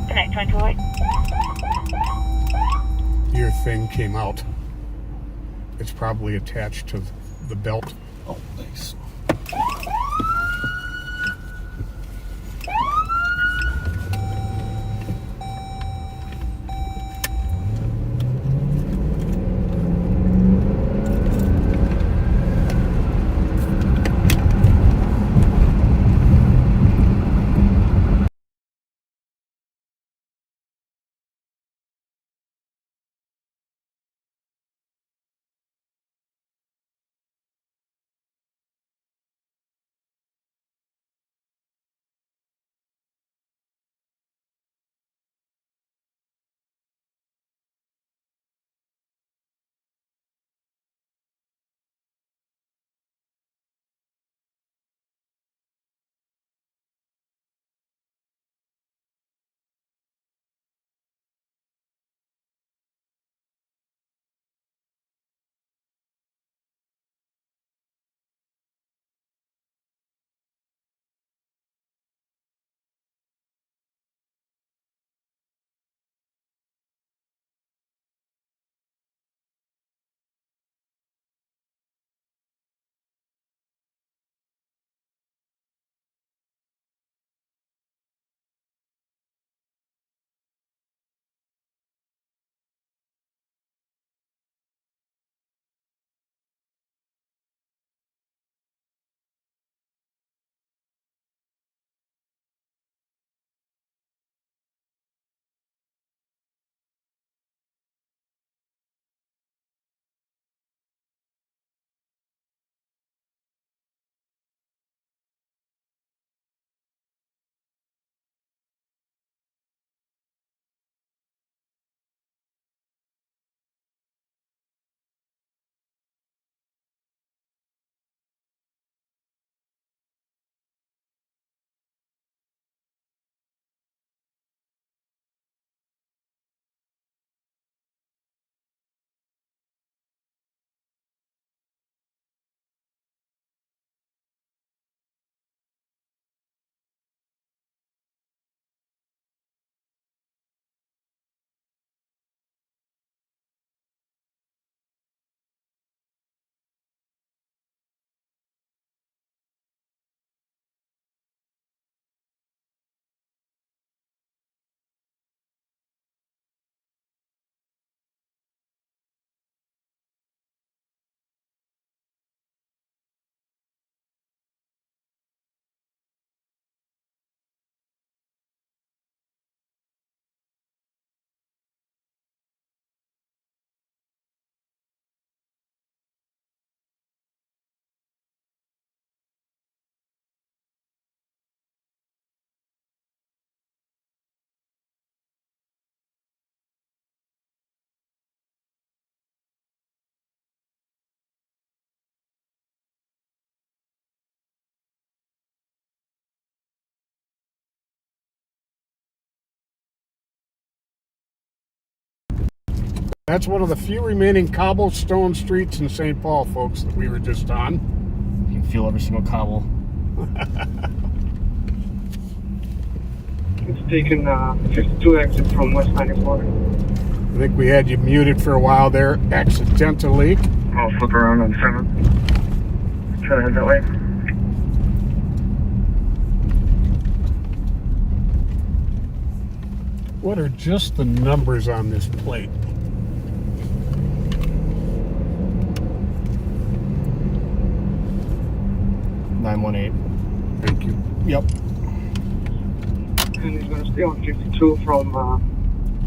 Connect 2208. Your thing came out. It's probably attached to the belt. Oh, thanks. That's one of the few remaining cobblestone streets in St. Paul, folks, that we were just on. You can feel every single cobble. It's taken 52 exit from West 94. I think we had you muted for a while there, accidentally. I'll flip around on 7. Try to head that way. What are just the numbers on this plate? Thank you. Yep. And he's going to stay on 52 from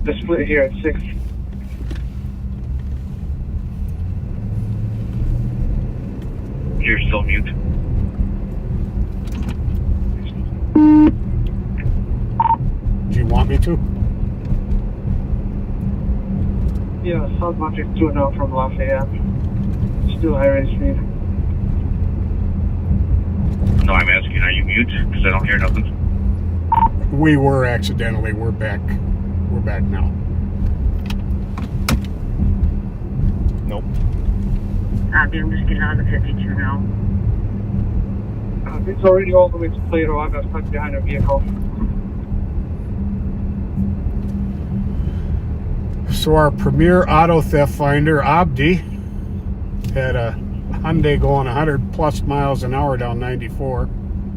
the split here at 6. You're still mute. Do you want me to? Yeah, southbound 52 now from Lafayette. Still high rate speed. No, I'm asking, are you mute? Because I don't hear nothing. We were accidentally. We're back. We're back now. Nope. I'm just getting on the 52 now. It's already all the way to Plato. I got stuck behind a vehicle. So our premier auto theft finder, Abdi, had a Hyundai going 100 plus miles an hour down 94.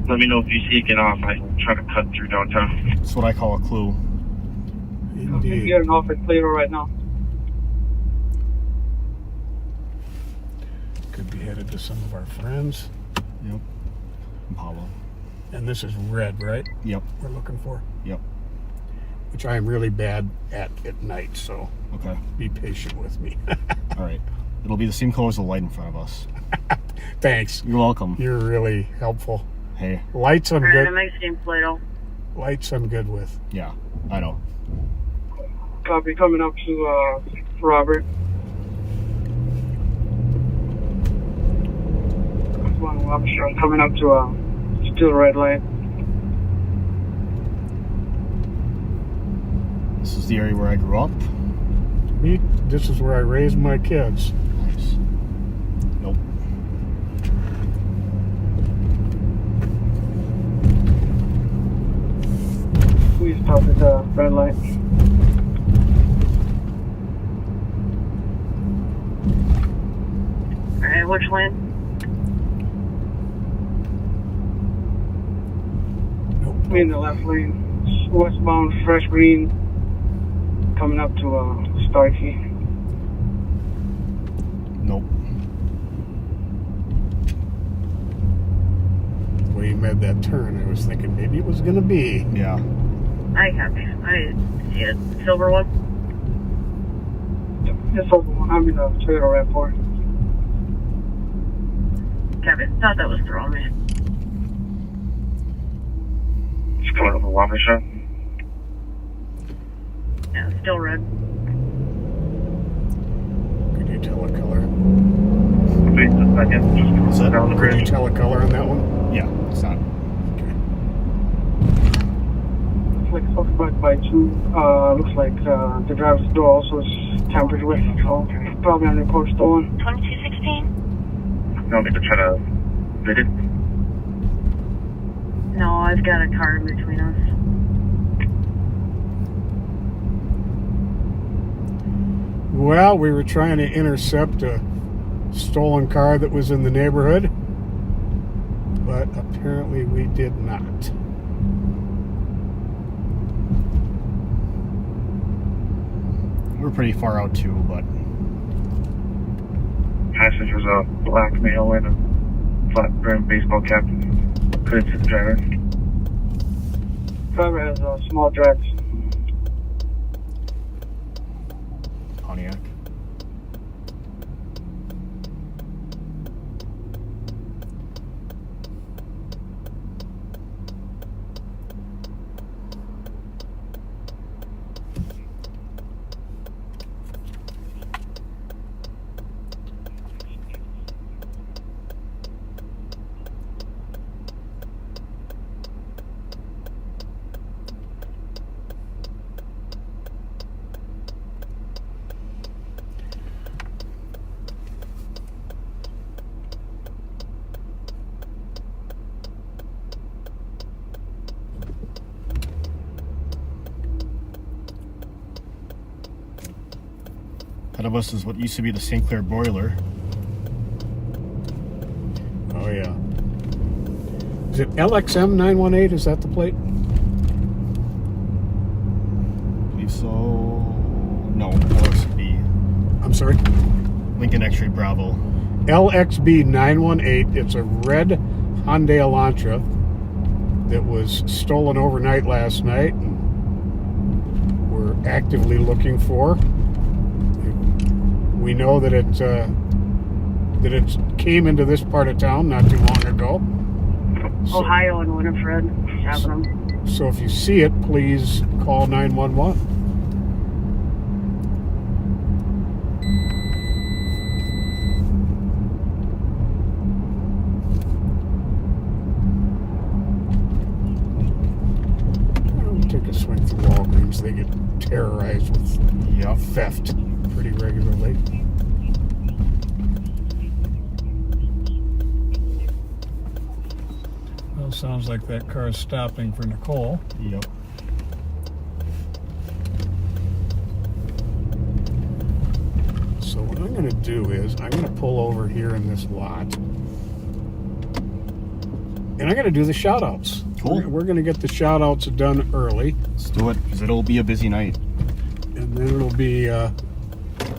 Let me know if you see it get off. I try to cut through downtown. That's what I call a clue. I'm Indeed. getting off at Plato right now. Could be headed to some of our friends. Yep. Apollo. And this is red, right? Yep. We're looking for. Yep. Which I am really bad at night, so Okay. be patient with me. All right. It'll be the same color as the light in front of us. Thanks. You're welcome. You're really helpful. Hey. Lights I'm Alright, good. I'm exiting Plato. Lights I'm good with. Yeah. I know. Copy, coming up to Robert. I'm coming up to still red light. This is the area where I grew up. Me, this is where I raised my kids. Nice. Nope. Please stop at the red light. Alright, which lane? Me in the left lane. Westbound, fresh green. Coming up to Starkey. Nope. When you made that turn, I was thinking maybe it was going to be. Yeah. I copy. I see it. Silver one? It's over one. I'm in the Toyota RAV4. Copy. Thought that was throwing me. It's coming up a waffle shop. Yeah, still red. Could you tell a color? Wait a second. Just Is that down the Could you bridge. tell a color on that one? Yeah. It's not. Looks like it's occupied by 2. Looks like the driver's door also is tampered with. So probably on the report stolen. 2216? No, they could try to bid it. No, I've got a car in between us. Well, we were trying to intercept a stolen car that was in the neighborhood, but apparently we did not. We're pretty far out too, but Passage was a black male in a flat brim baseball cap. Couldn't see the driver. Driver has a small drag. Pontiac. Ahead of us is what used to be the St. Clair boiler. Is it LXM 918? Is that the plate? I believe so. No, LXB. I'm sorry? Lincoln X-ray Bravo. LXB 918. It's a red Hyundai Elantra that was stolen overnight last night, and we're actively looking for. We know that it came into this part of town not too long ago. Ohio and Winifred having them. So if you see it, please call 911. Take a swing through Walgreens. They get terrorized with theft pretty regularly. Well, sounds like that car is stopping for Nicole. Yep. So what I'm going to do is I'm going to pull over here in this lot. And I'm going to do the shout-outs. Cool. We're going to get the shout-outs done early. Let's do it, because it'll be a busy night. And then it'll be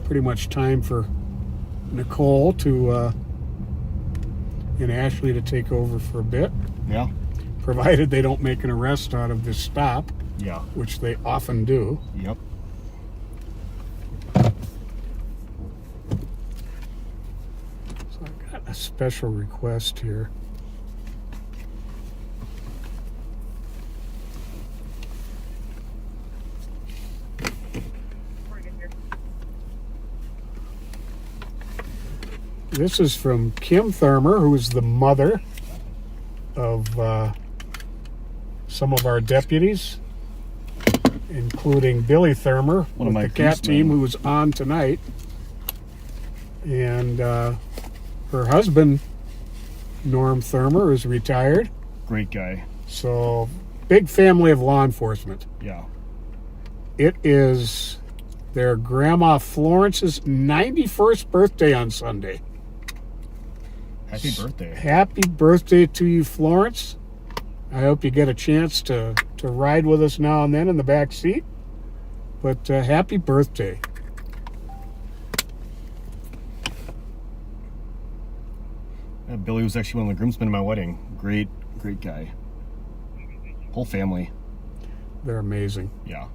pretty much time for Nicole to and Ashley to take over for a bit. Yeah. Provided they don't make an arrest out of this stop. Yeah. Which they often do. Yep. So I've got a special request here. This is from Kim Thurmer, who is the mother of some of our deputies, including Billy Thurmer with the CAT team, who was on tonight. And her husband, Norm Thurmer, is retired. Great guy. So, big family of law enforcement. Yeah. It is their grandma Florence's 91st birthday on Sunday. Happy birthday. Happy birthday to you, Florence. I hope you get a chance to ride with us now and then in the back seat. But happy birthday. Yeah, Billy was actually one of the groomsmen at my wedding. Great guy. Whole family. They're amazing. Yeah.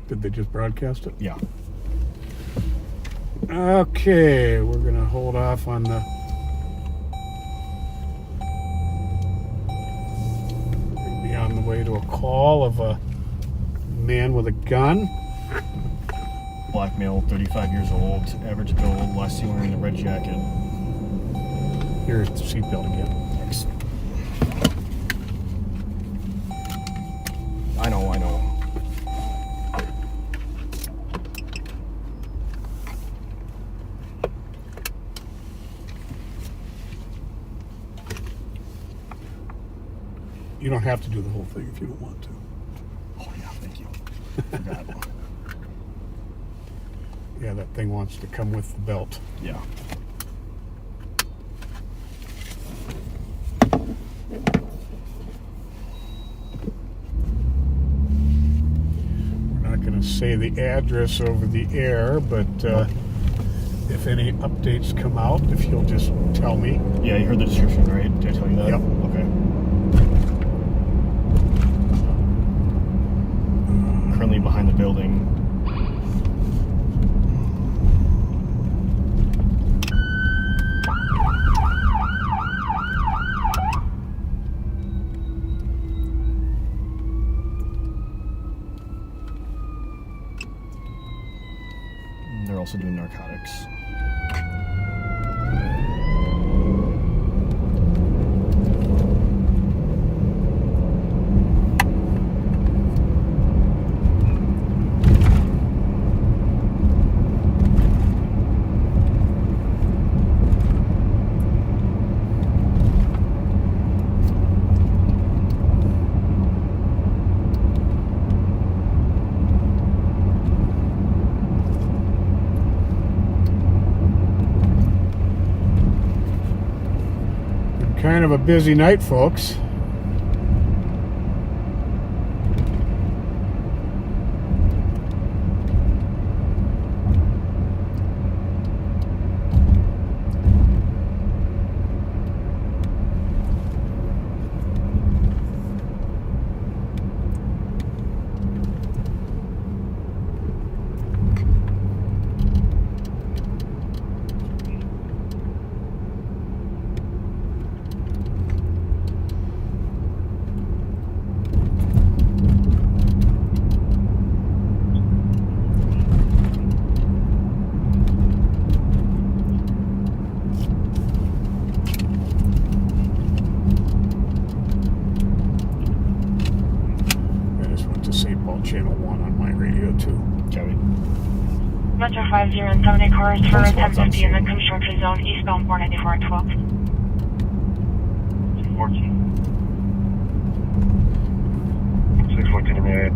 Did they just broadcast it? Yeah. Okay, we're going to hold off on the... We'll be on the way to a call of a man with a gun. Black male, 35 years old, average build, last seen wearing the red jacket. Here's the seatbelt again. Thanks. I know. You don't have to do the whole thing if you don't want to. Oh, yeah, thank you. Forgot. Yeah, that thing wants to come with the belt. Yeah. We're not going to say the address over the air, but if any updates come out, if you'll just tell me. Yeah, you heard the description, right? Did I tell you that? Yep. Okay. Currently behind the building. They're also doing narcotics. Kind of a busy night, folks. Channel 1 on my radio too. Copy. Metro 50 and 70 cars for One spot's on 1050 and then scene. construction zone eastbound 494 at 12. 14. 614 in the area.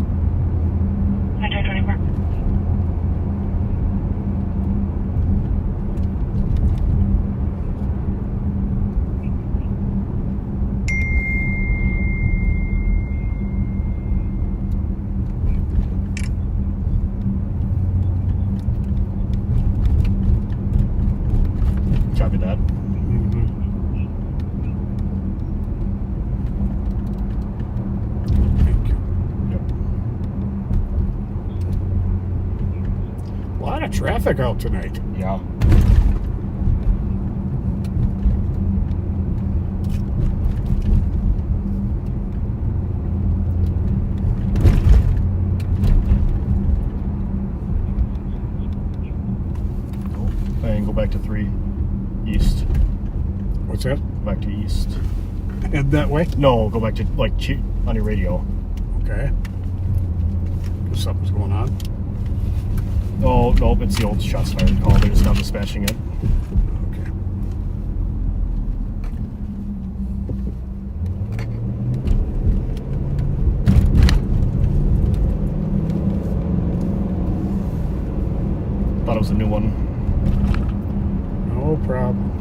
924. Copy that. Thank you. Yep. A lot of traffic out tonight. Yeah. And go back to 3 east. What's that? Go back to east. Head that way? No, go back to like on your radio. Okay. Something's going on. Oh, no, it's the old shots fired call. They're just now dispatching it. Okay. Thought it was a new one. No problem.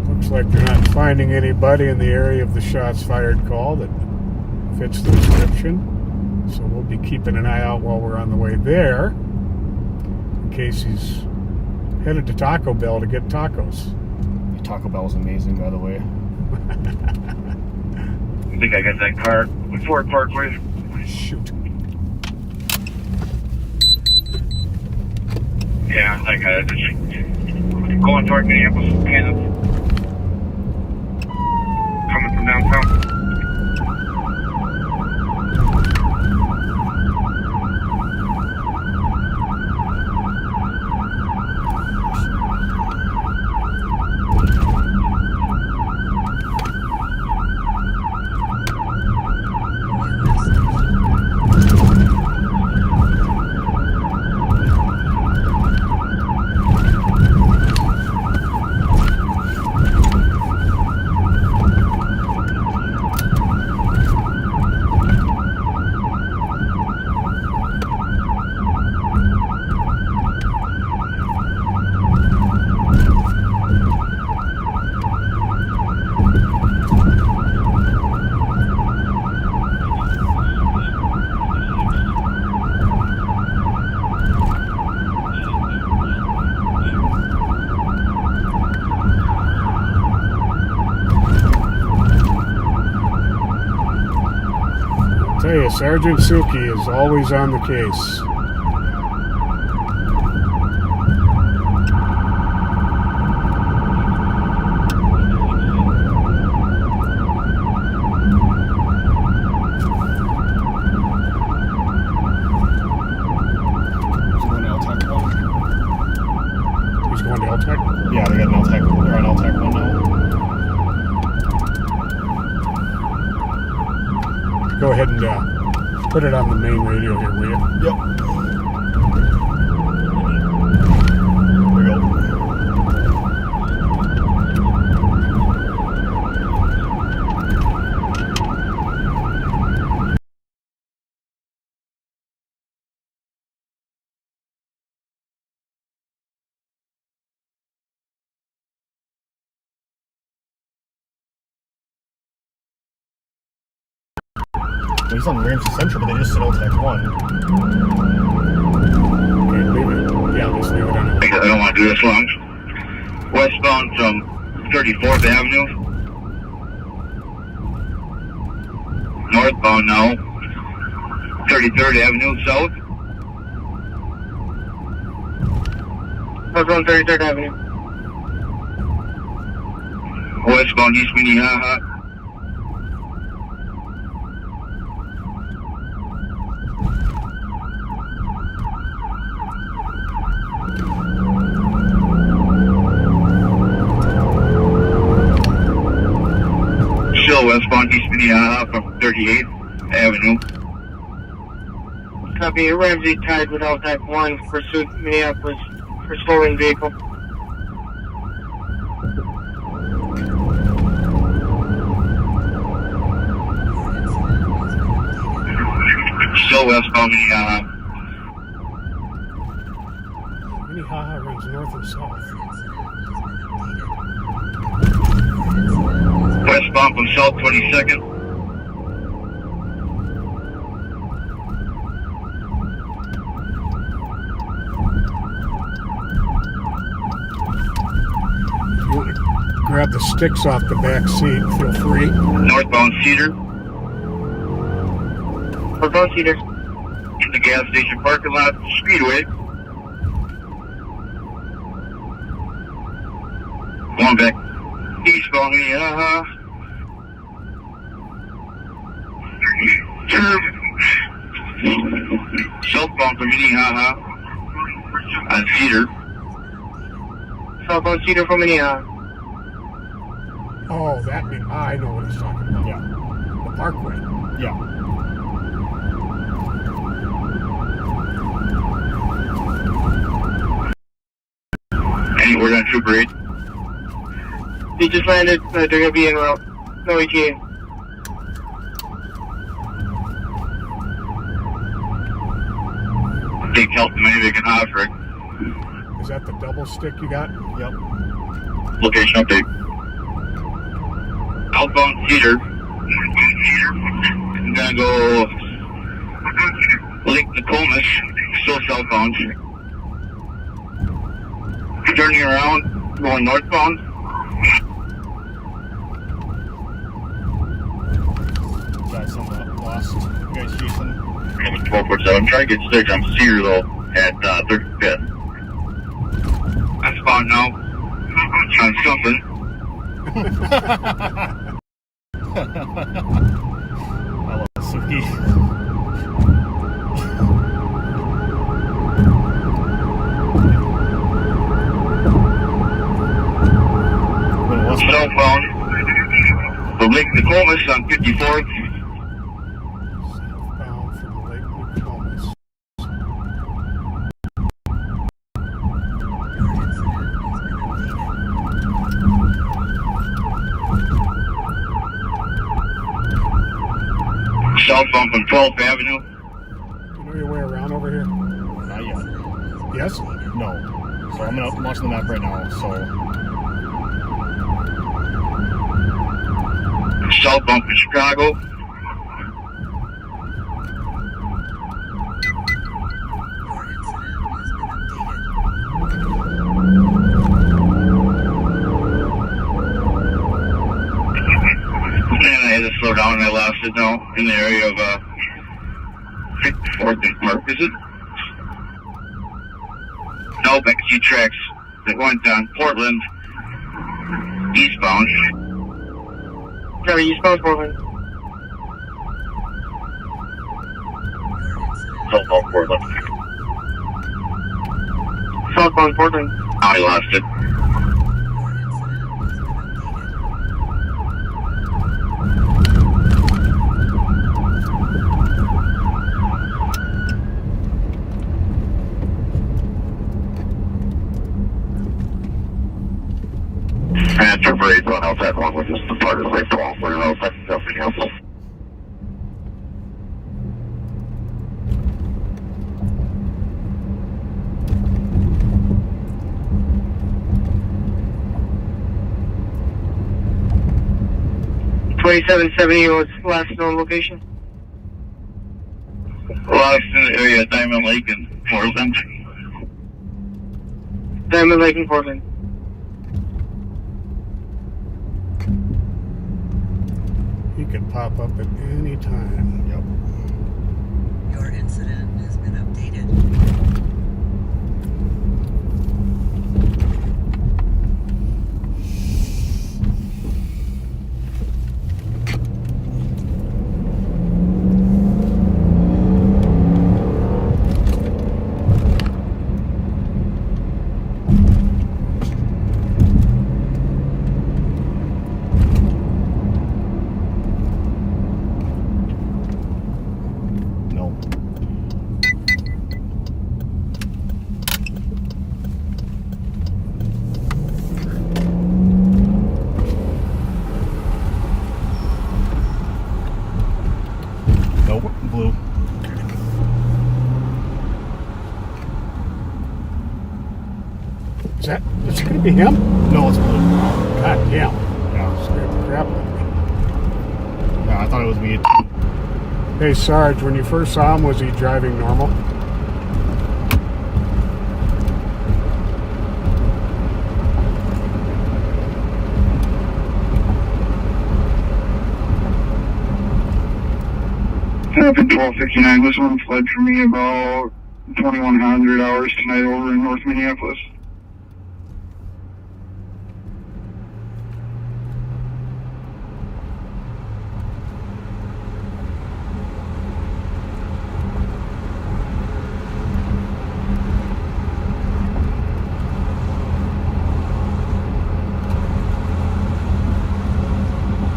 Looks like they're not finding anybody in the area of the shots fired call that fits the description. So we'll be keeping an eye out while we're on the way there, in case he's headed to Taco Bell to get tacos. Taco Bell is amazing, by the way. I think I got that car before Parkway. Shoot. Yeah, I got it. Just going toward Minneapolis, Kansas. Coming from downtown. Tell you, Sergeant Suki is always on the case. He's going to LTEC? Yeah, they got an LTEC. They're on LTEC 1 now. Go ahead and put it on the main radio here, will you? Yep. There we go. Well, he's on Ramsey Central, but they just sent out that one. Okay, leave it. Yeah, just leave it on. I don't want to do this long. Westbound from 34th Avenue. Northbound now. 33rd Avenue South. Westbound 33rd Avenue. Westbound East Minnehaha. Still westbound East Minnehaha from 38th Avenue. Copy. Ramsey tied without that one. Pursuit Minneapolis for slowing vehicle. Still westbound Minnehaha. Minnehaha runs north and south. Westbound from South 22nd. You want to grab the sticks off the back seat, feel free. Northbound Cedar. Westbound Cedar. In the gas station parking lot. Speedway. Going back eastbound Minnehaha. Southbound from Minnehaha on Cedar. Southbound Cedar from Minnehaha. Oh, that means I know what he's talking about. Yeah. The Parkway. Yeah. Any word on Trooper 8? They just landed. They're going to be en route. No ETA. Take help from any vacant house, Rick. Is that the double stick you got? Yep. Location update. Outbound Cedar. I'm gonna go Lake Nokomis, still southbound. Turning around, going northbound. Got some lost. You guys chasing? Coming 1247. I'm trying to get six. I'm Cedar though at 35th. I'm spawned now. On something. I love Suki. Southbound from Lake Nokomis on 54th. Southbound from Lake Nokomis. Southbound from 12th Avenue. You know your way around over here? Not yet. Yes? No. So I'm watching the map right now. So Southbound from Chicago. And I had to slow down and I lost it now in the area of 54th and Park, is it? No, I can see tracks that went down Portland eastbound. Sorry, eastbound Portland. Southbound Portland. Southbound Portland. I lost it. Transfer for 8 on outside one, which is the part of the 12. We're going to definitely helpful. $2770 was last known location. Lost in the area of Diamond Lake and Portland. Diamond Lake and Portland. He could pop up at any time. Yep. Your incident has been updated. No. Nope. Blue. Is it going to be him? No, it's blue. God damn. Yeah. Scared the crap out of me. Yeah, I thought it was me. Hey, Sarge, when you first saw him, was he driving normal? Happened 12:59. This one fled for me about 2100 hours tonight over in North Minneapolis.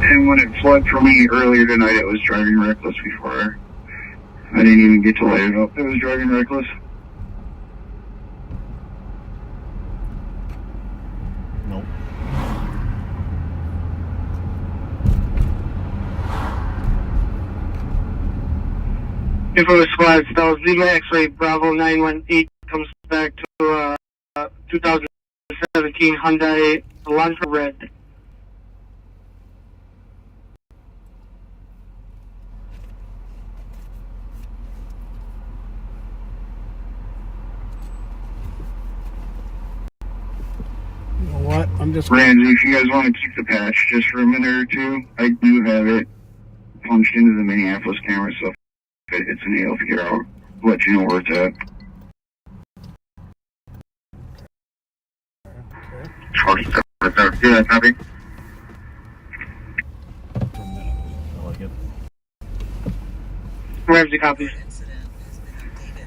And when it fled for me earlier tonight, it was driving reckless before I didn't even get to light it up. It was driving reckless. Nope. Info squad, spells Lima X-ray Bravo 918 comes back to 2017 Hyundai Elantra Red. You know what? I'm just Ramsey, if you guys want to keep the patch just for a minute or two, I do have it punched into the Minneapolis camera, so if it hits an ALP, I'll let you know where it's at. okay. 47, yeah, copy. I like it. Ramsey copies. Your incident has been updated.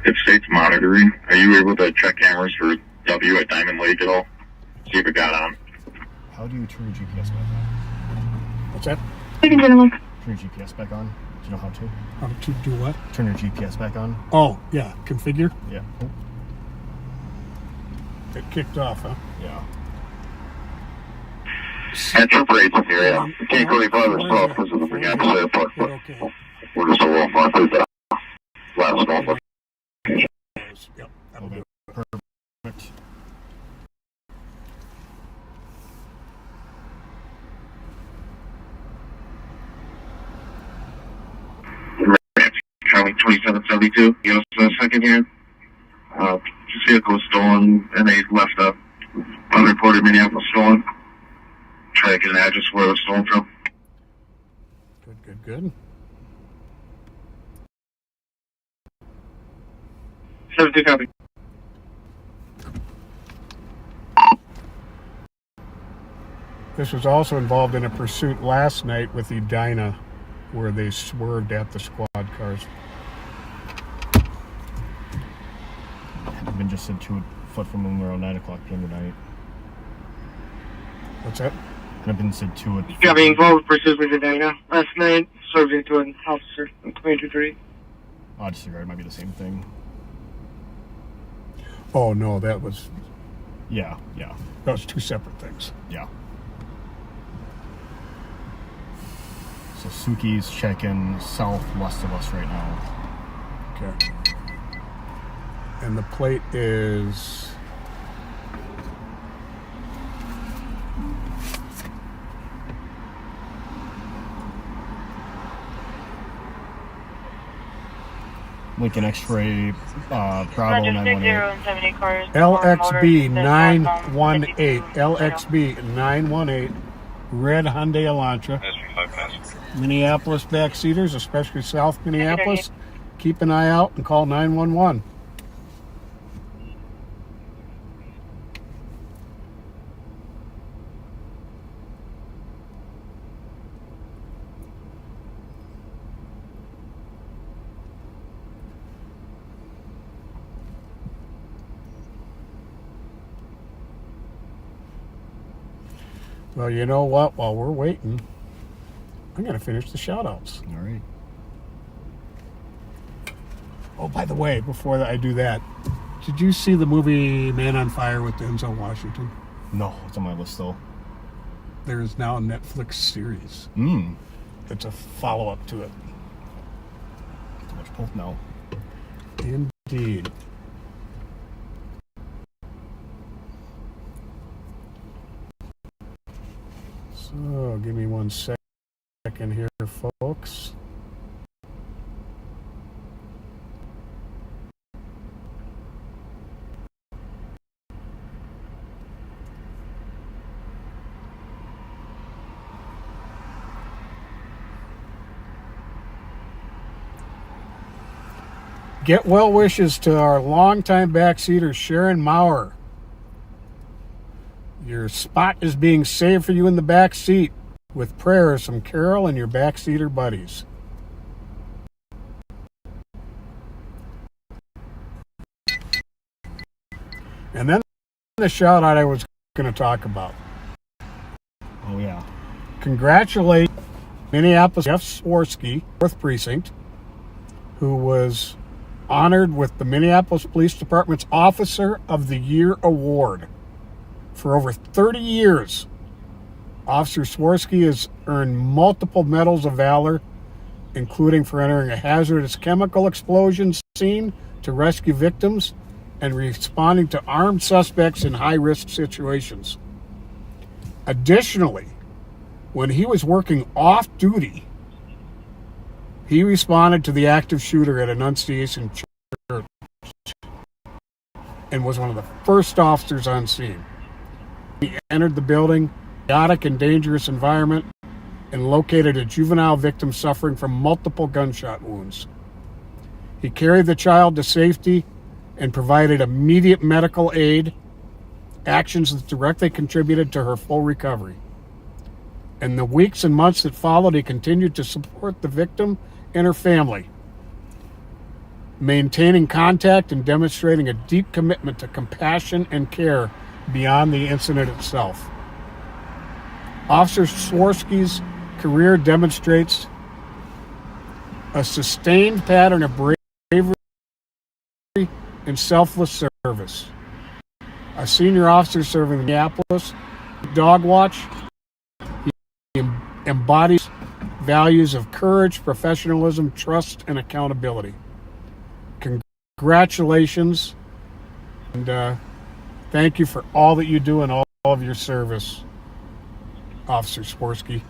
If state's monitoring, are you able to check cameras for W at Diamond Lake at all? See if it got on. How do you turn your GPS back on? What's that? Ladies and gentlemen. Turn your GPS back on? Do you know how to? How to do what? Turn your GPS back on? Oh, yeah. Configure. Yeah. Oh, It kicked off, huh? yeah. At your rates here, yeah. We can't go any farther south because of the Minneapolis airport, but Okay. we're just a little north of the last one. Yep. That'll do. Okay. Perfect. Charlie 2772, give us a second here. This vehicle was stolen and they left a unreported Minneapolis stolen. Try to get an address where it was stolen from. Good. 72 copy. This was also involved in a pursuit last night with the Dyna, where they swerved at the squad cars. I've been just sent 2 foot from them around 9 o'clock p.m. tonight. What's that? And I've been sent to it. Got me involved with pursuit with the Dana last night. Served into an officer on 22-3. I disregard. It might be the same thing. Oh no, that was Yeah. two separate things. Yeah. So Suki's checking southwest of us right now. Okay. And the plate is Lincoln X-ray, Bravo Roger, 918. 60 and 70 cars. LXB 918. LXB 918. Red Hyundai Elantra. Mystery 5 passengers. Minneapolis backseaters, especially South Minneapolis. Keep an eye out and call 911. Well, you know what? While we're waiting, I'm going to finish the shout-outs. All right. Oh, by the way, before I do that, did you see the movie Man on Fire with Denzel Washington? No, it's on my list, though. There is now a Netflix series. It's a follow-up to it. To watch both now. Indeed. So, give me 1 second here, folks. Get well wishes to our longtime backseater, Sharon Maurer. Your spot is being saved for you in the back seat with prayers from Carol and your backseater buddies. And then the shout out I was going to talk about. Oh, yeah. Congratulate Minneapolis Jeff Swirsky, 4th Precinct, who was honored with the Minneapolis Police Department's Officer of the Year Award. For over 30 years, Officer Swirsky has earned multiple medals of valor, including for entering a hazardous chemical explosion scene to rescue victims and responding to armed suspects in high-risk situations. Additionally, when he was working off-duty, he responded to the active shooter at Annunciation Church and was one of the first officers on scene. He entered the building, chaotic and dangerous environment, and located a juvenile victim suffering from multiple gunshot wounds. He carried the child to safety and provided immediate medical aid, actions that directly contributed to her full recovery. In the weeks and months that followed, he continued to support the victim and her family, maintaining contact and demonstrating a deep commitment to compassion and care beyond the incident itself. Officer Swirsky's career demonstrates a sustained pattern of bravery and selfless service. A senior officer serving in Minneapolis Dog Watch, he embodies values of courage, professionalism, trust, and accountability. Congratulations, and thank you for all that you do and all of your service, Officer Swirsky.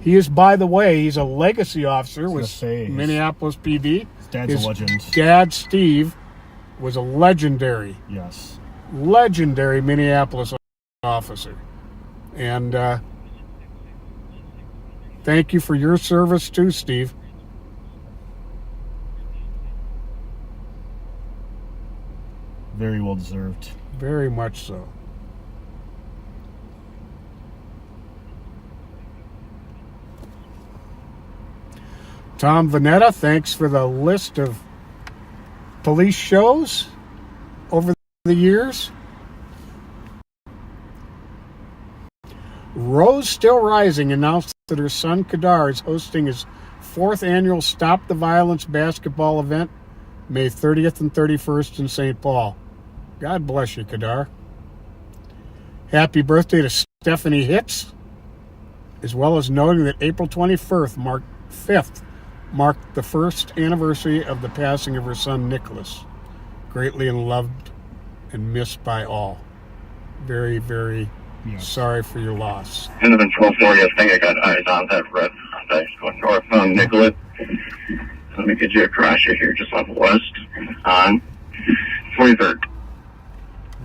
He is, by the way, he's a legacy officer with Minneapolis PD. His dad's a legend. Dad, Steve, was a legendary Minneapolis officer. And thank you for your service too, Steve. Very well deserved. Very much so. Tom Vanetta, thanks for the list of police shows over the years. Rose Still Rising announced that her son Kadar is hosting his 4th annual Stop the Violence basketball event May 30th and 31st in St. Paul. God bless you, Kadar. Happy birthday to Stephanie Hitz, as well as noting that April 25th marked the first anniversary of the passing of her son Nicholas, greatly loved and missed by all. Very, very sorry for your loss. End of 1240, I think I got eyes on that red Hyundai going north on Nicollet. Let me get you a crash here just off west on 43rd.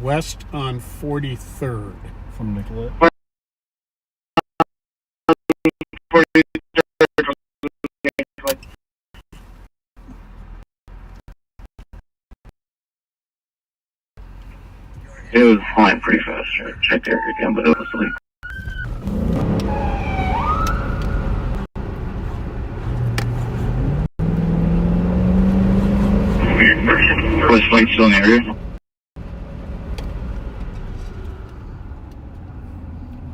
West on 43rd. From Nicollet. It was flying pretty fast. Check there again, but it was like. Was flight still in the area?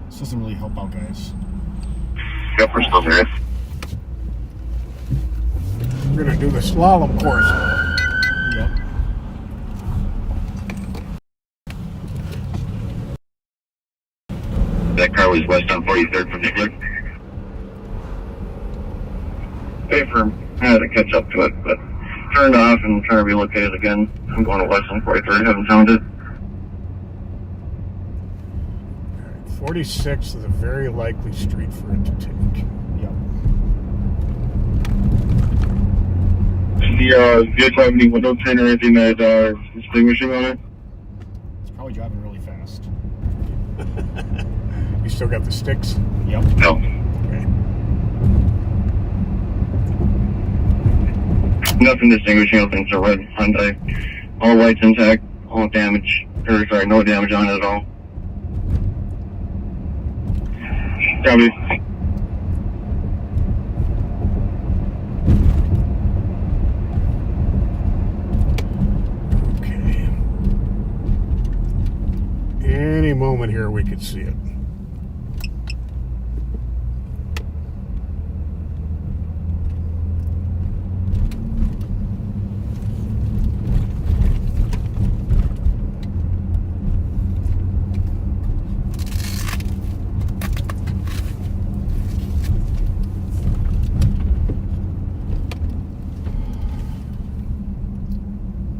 This doesn't really help out, guys. Yep, we're still there. We're going to do the slalom course. Yep. That car was west on 43rd from Nicollet. Wait for him. I had to catch up to it, but turned off and trying to relocate it again. I'm going to west on 43rd, haven't found it. 46 is a very likely street for it to take. Yep. Do you guys have any window tint or anything that is distinguishing on it? It's probably driving really fast. You still got the sticks? Yep. No. Okay. Nothing distinguishing, everything's a red Hyundai. All lights intact, all damage, or sorry, no damage on it at all. Copy. Okay. Any moment here we could see it.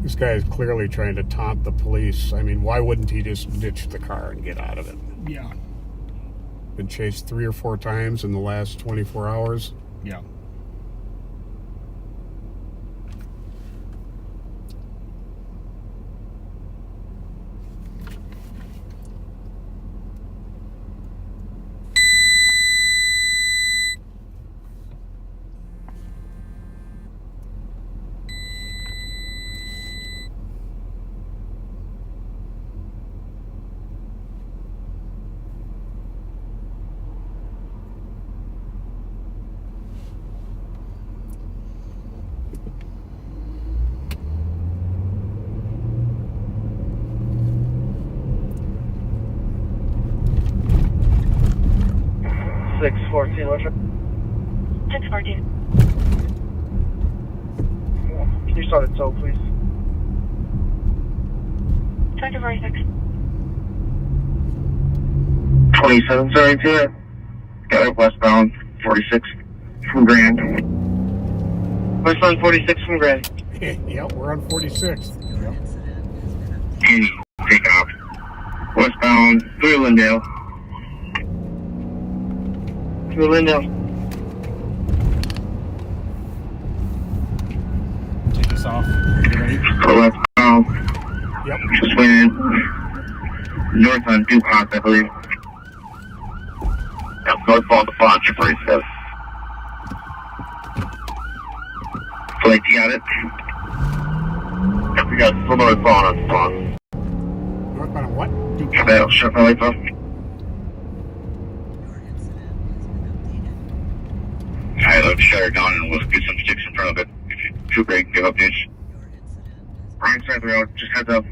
This guy is clearly trying to taunt the police. I mean, why wouldn't he just ditch the car and get out of it? Yeah. Been chased 3 or 4 times in the last 24 hours. Yeah. Six 14, what's your 614. Can you start it tow, please? Sector 46. 27, sorry, to got it westbound 46 from Grand. Westbound 46 from Grand. Yeah, we're on 46th. Your incident has been updated. And take off. Westbound through Lindale. Through Lindale. Take this off. You ready? Go westbound. Yep. Just went north on DuPont, I believe. Yep, northbound to Font, 47. Blake, you got it? Yep, we got full northbound on Font. Northbound on what? Shut that, shut my lights off. Your incident has been updated. Alright, let's shut her down and we'll get some sticks in front of it. If you too big, give up, bitch. Your incident has Right side of the road, just head up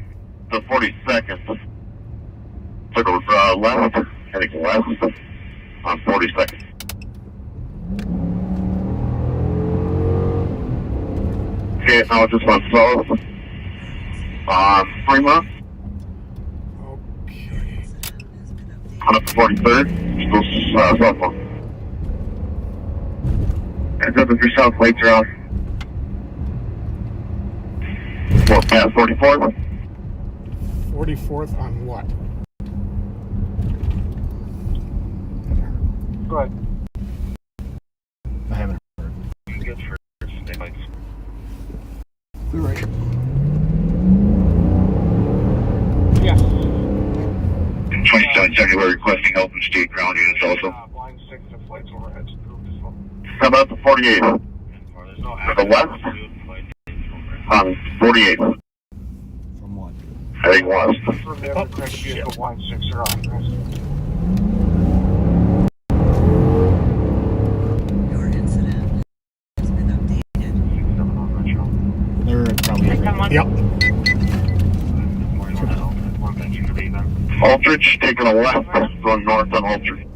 the 42nd. So it goes left, heading west on 42nd. Okay, now just one south on Fremont, Okay. has been updated. on up to 43rd, still southbound. Heads up if your south lights are off. Well, past 44th. 44th on what? Go ahead. I haven't heard. Good for state lights. 770, we're requesting help from state ground units also. Line 6 and flights overhead approved as well. How about the 48? To the west? 48. From what? Heading west. From there, request vehicle line 6 are on. Your incident has been updated. They're probably. Yep. Aldrich, taking a left, going north on Aldrich.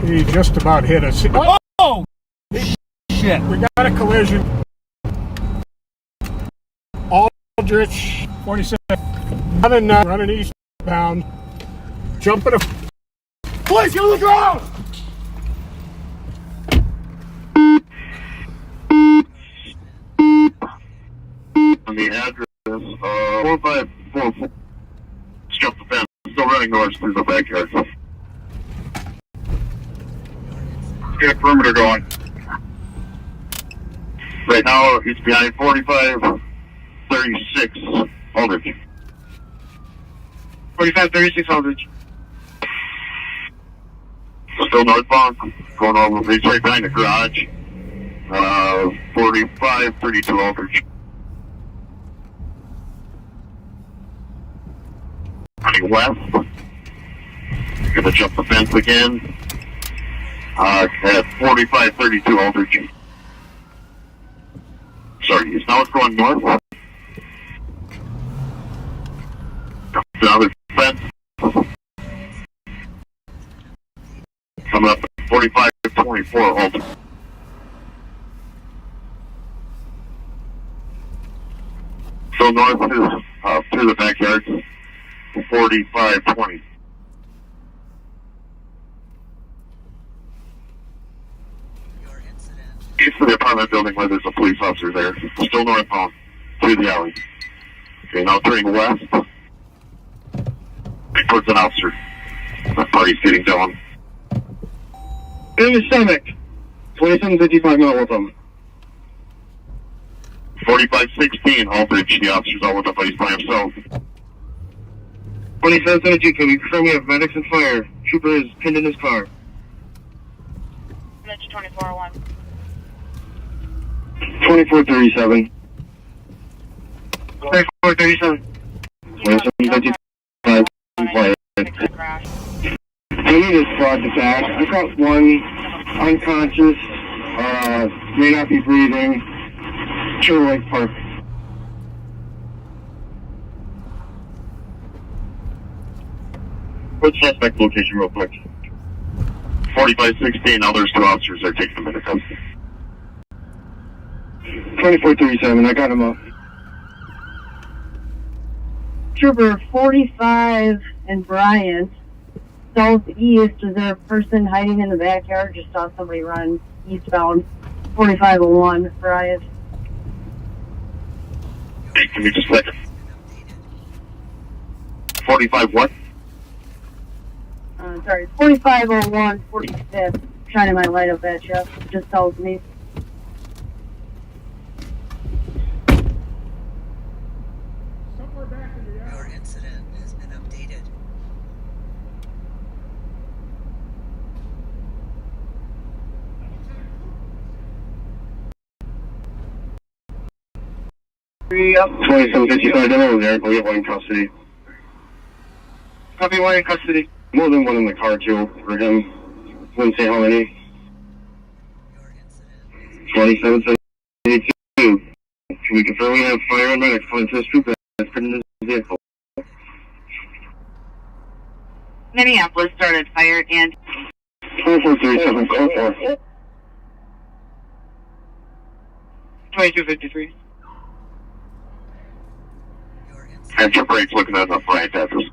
He just about hit us. Oh! Shit. We got a collision. Aldrich, 47. Running eastbound. Jumping a. Boys, get on the ground! On the address, 4544. Let's jump the fence. Still running north through the backyard. Let's get a perimeter going. Right now, it's behind 4536 Aldrich. 4536 Aldrich. Still northbound. Going over, he's right behind the garage. 4532 Aldrich. Running west. Gonna jump the fence again. At 4532 Aldrich. Sorry, now it's going north. Another fence. Coming up at 4524 Aldrich. So north to the backyard. 4520. Your incident. East of the apartment building where there's a police officer there. Still northbound through the alley. Okay, now turning west. Towards an officer. The party's getting down. In the stomach. 2755 mile with them. 4516 Aldrich. The officer's all with the buddies by himself. 2772, can we confirm we have medics and fire? Trooper is pinned in his car. Mitch 2401. 2437. 2437. 2755 fire. Crash. I need a squad to back. I've got one unconscious, may not be breathing. Sure Lake Park. What's suspect location real quick? 4516, now there's two officers there taking them into custody. 2437, I got him up. Trooper 45 and Bryant, southeast. Is there a person hiding in the backyard? Just saw somebody run eastbound. 4501, Bryant. Hey, give me just a second. 45 what? Sorry, 4501, 45th. Shining my light up at you. Just tells me. Your incident has been updated. Up. 2755, demo there. We have one in custody. Copy, one in custody. More than one in the car, too, for him. Wouldn't say how many. Your incident 2772. Can we confirm we have fire and medics calling to this trooper that's been in this vehicle? Minneapolis started fire and 2437, call for. 2253. Your incident. And your brakes looking at the Bryant address.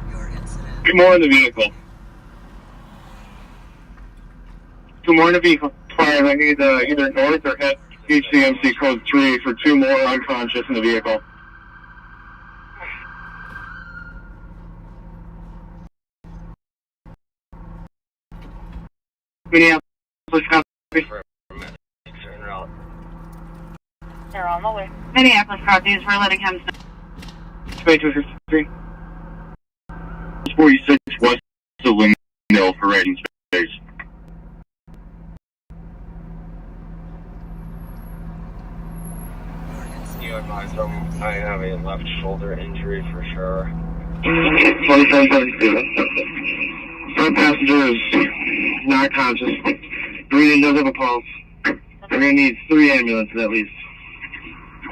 Your incident. Two more in the vehicle. Two more in the vehicle. 12 5, I need either north or head HCMC code 3 for 2 more unconscious in the vehicle. Minneapolis, copy. They're on the way. Minneapolis copies, we're letting him know. Space 253. 46 west of Windmill for rating space. You advise them I have a left shoulder injury for sure. 2772. Front passenger is not conscious. Breathing, does have a pulse. We're going to need 3 ambulances at least.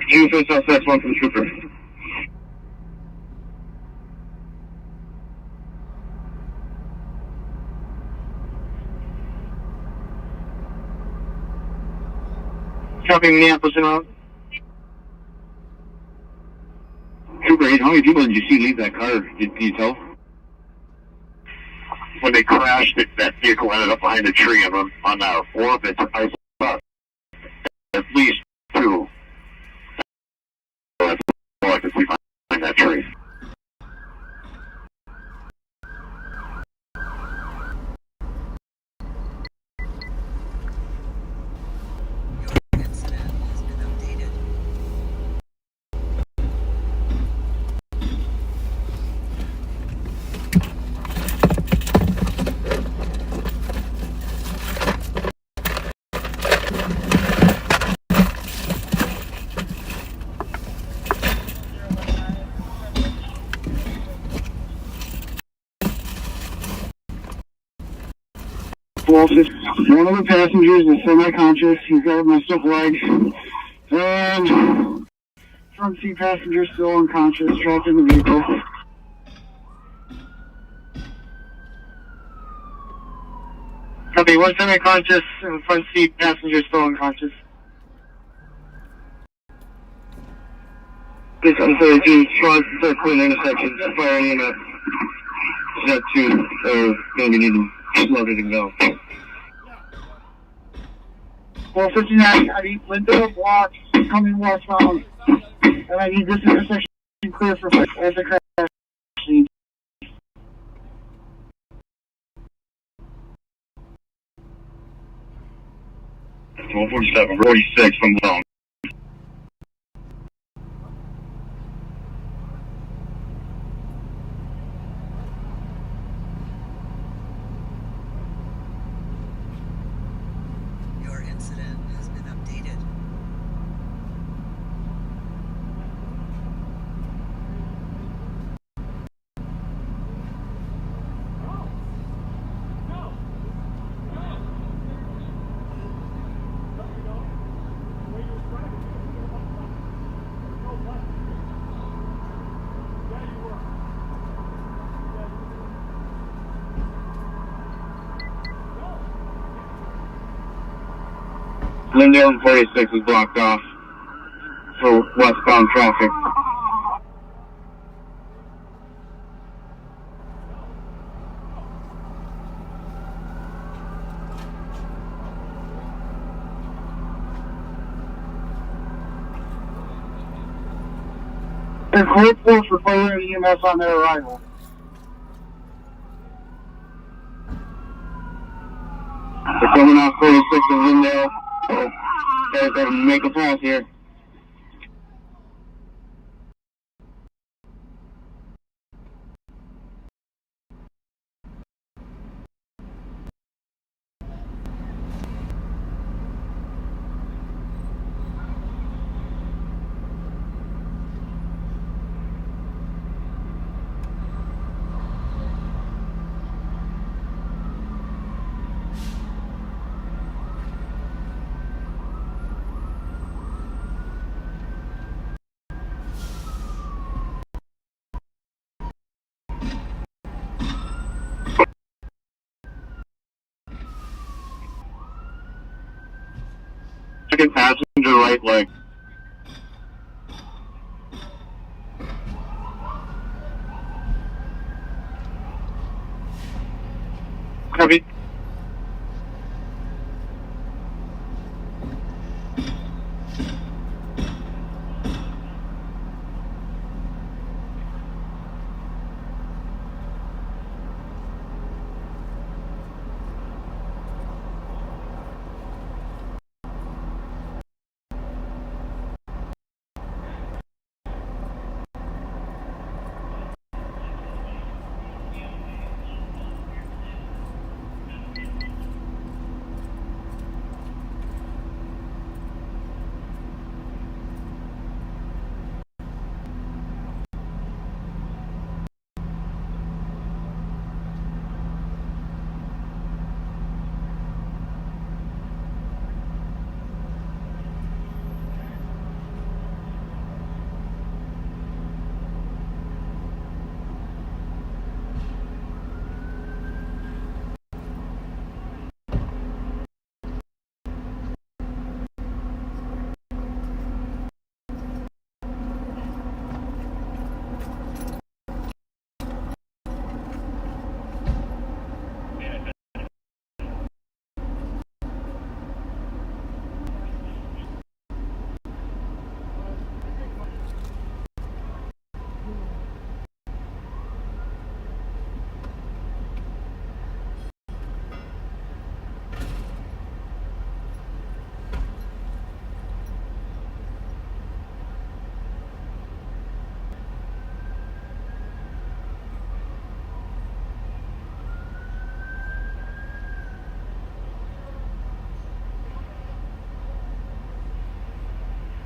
2 for suspects, 1 for the trooper. Copy Minneapolis and out. Trooper 8, how many people did you see leave that car? Can you tell? When they crashed, that vehicle ended up behind a tree on our 4th. I saw at least 2. That's all I could see behind that tree. Your incident has been updated. One of the passengers is semi-conscious. He's got a messed up leg. And front seat passenger still unconscious, trapped in the vehicle. Copy, 1 semi-conscious and front seat passenger still unconscious. This on 32, start clear intersections, fire EMS. Jet 2, they're going to be needing loaded and go. 459, I need Linda blocks coming westbound. And I need this intersection clear for as a crash scene. It's 1247, 46 from the zone. Your incident has been updated. Glendale and 46 is blocked off for westbound traffic. They're code 4 for fire and EMS on their arrival. They're coming off 46 in Glendale. So, guys gotta make a pass here. Second passenger right leg. Copy.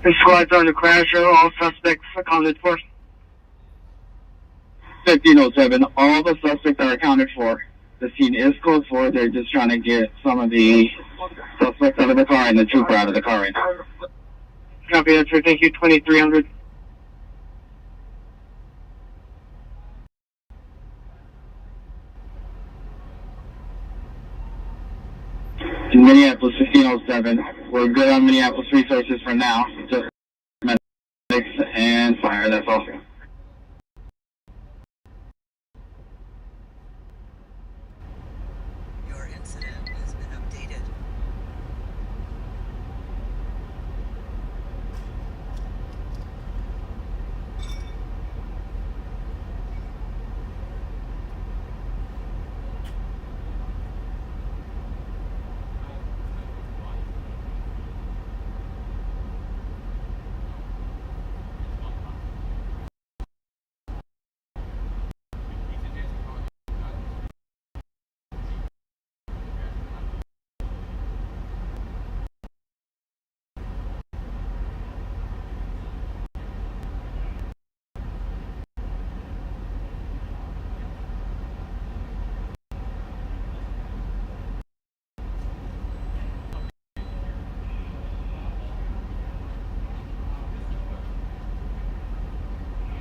The squad's on the crasher. All suspects accounted for. 1507. All the suspects are accounted for. The scene is closed for. They're just trying to get some of the suspects out of the car and the trooper out of the car right now. Copy that, sir. Thank you. 2300. In Minneapolis, 1507. We're good on Minneapolis resources for now. Just medics and fire. That's all. Your incident has been updated.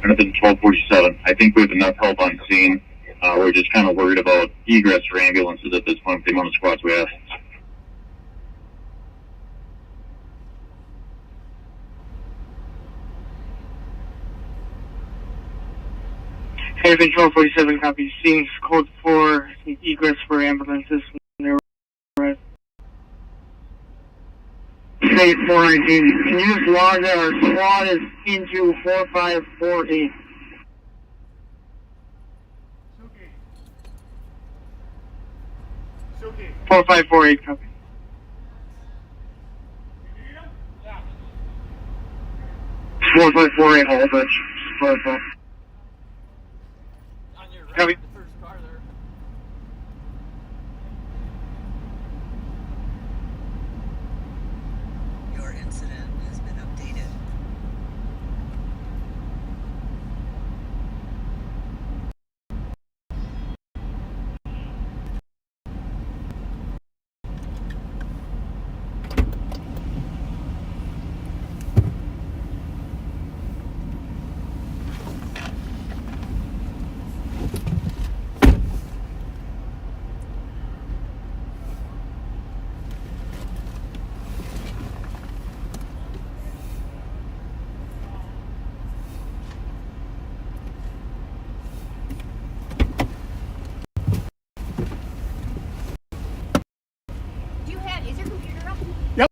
Anything 1247. I think we have enough help on scene. We're just kind of worried about egress for ambulances at this point with the amount of squads we have. Anything 1247. Copy. Scene's code 4. Egress for ambulances. When they're arrived. State 419. Can you just log that our squad is into 4548? 4548, copy. It's 4548, Aldrich. Copy. Your incident has been updated. Is your computer up? Yep.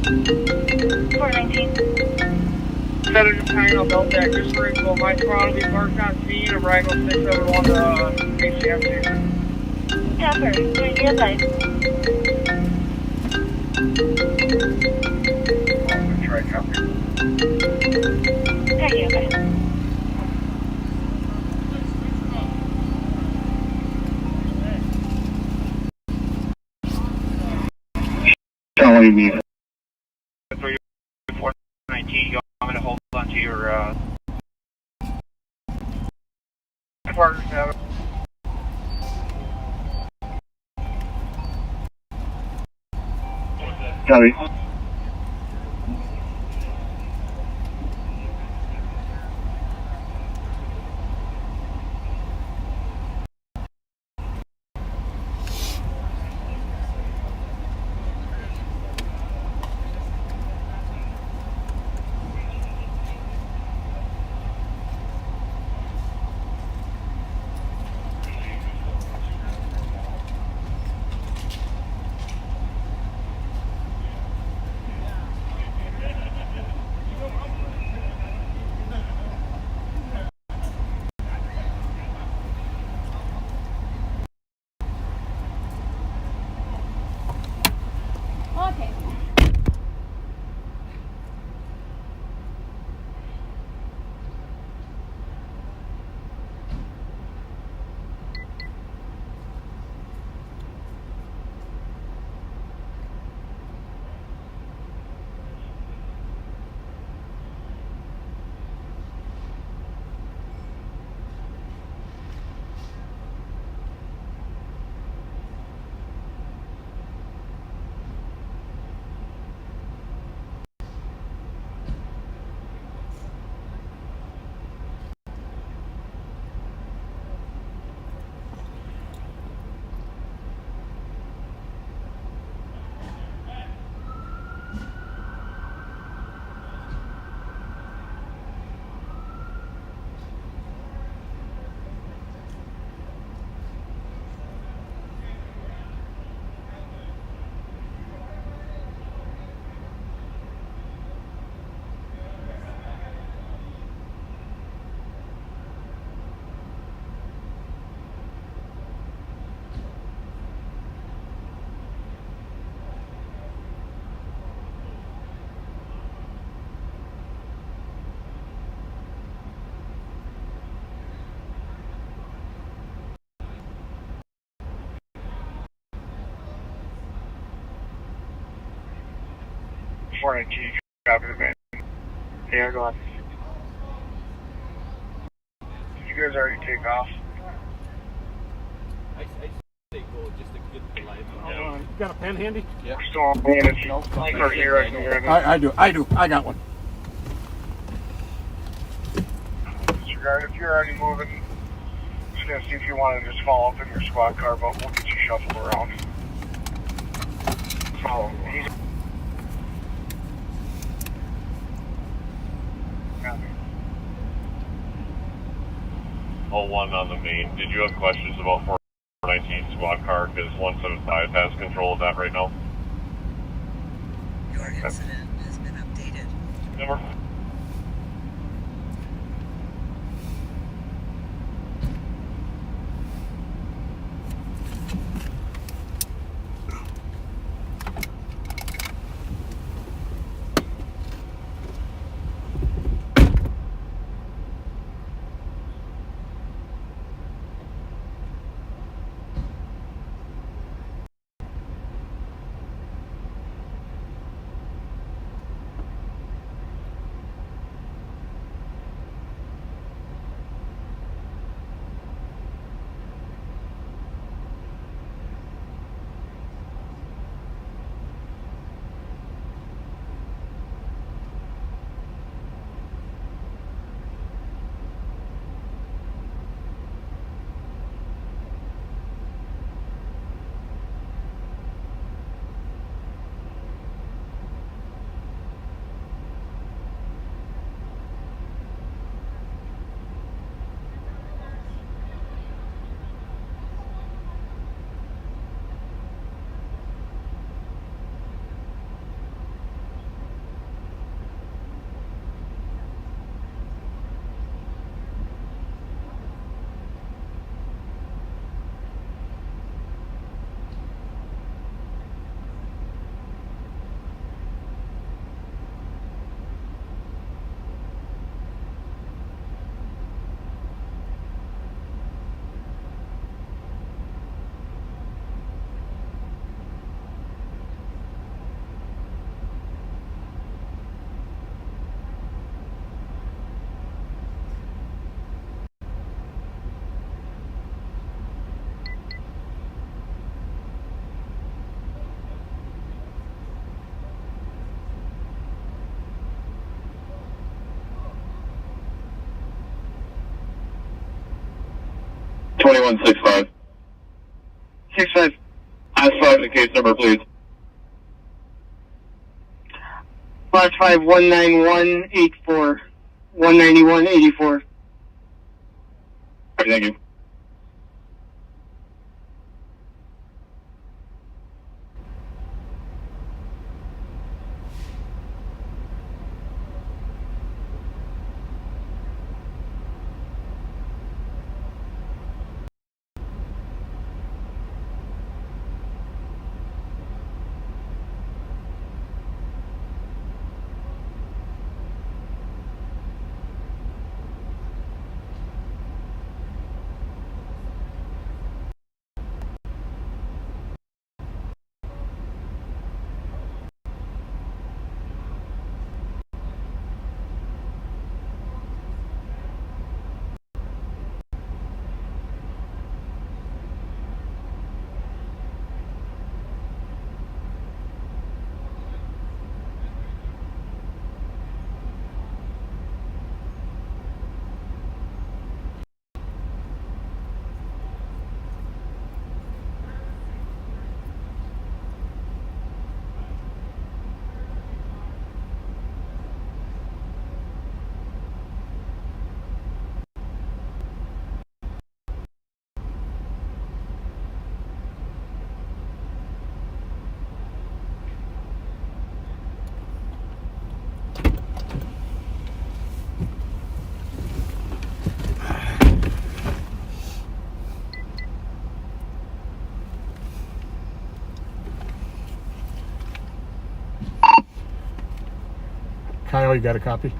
419. Senator Pine, I'll belt back just for info. My squad will be parked on scene. Arrival 671 to ACM. Topper, 305. Try copy. 305. Tell what you need. 419, you want me to hold on to your partners have it. Copy. Okay. Copy the man. Yeah, go on. Did you guys already take off? I say go just to get the light on. You got a pen handy? Yeah. Still on manage. For here, I can grab it. I do. I got one. Disregard. If you're already moving, just gonna see if you want to just follow up in your squad car, but we'll get you shuffled around. So, he's... Oh, one on the main. Did you have questions about 419 squad car? Because 175 has control of that right now. Your incident has been updated. Number. 2165. 65. Ask 5 the case number, please. Class 5 19184. 19184. Thank you. Kyle, you got a copy?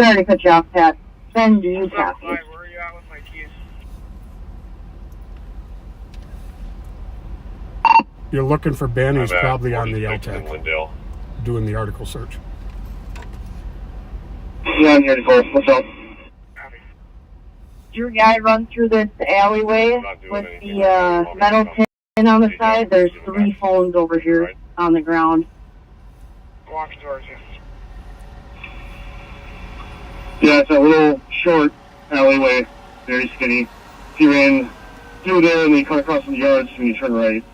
Sorry to cut you off, Pat. Ben, do you copy? Where are you at with my keys? You're looking for Ben. He's I'm at probably on the 46 in LTAC Lindale. doing the article search. Yeah, I'm here to go. What's up? Your guy run through this alleyway with the metal pin on the side. There's 3 phones over here on the ground. Walking towards you. Yeah, it's a little short alleyway, very skinny. If you ran through there and then you cut across the yards and you turn right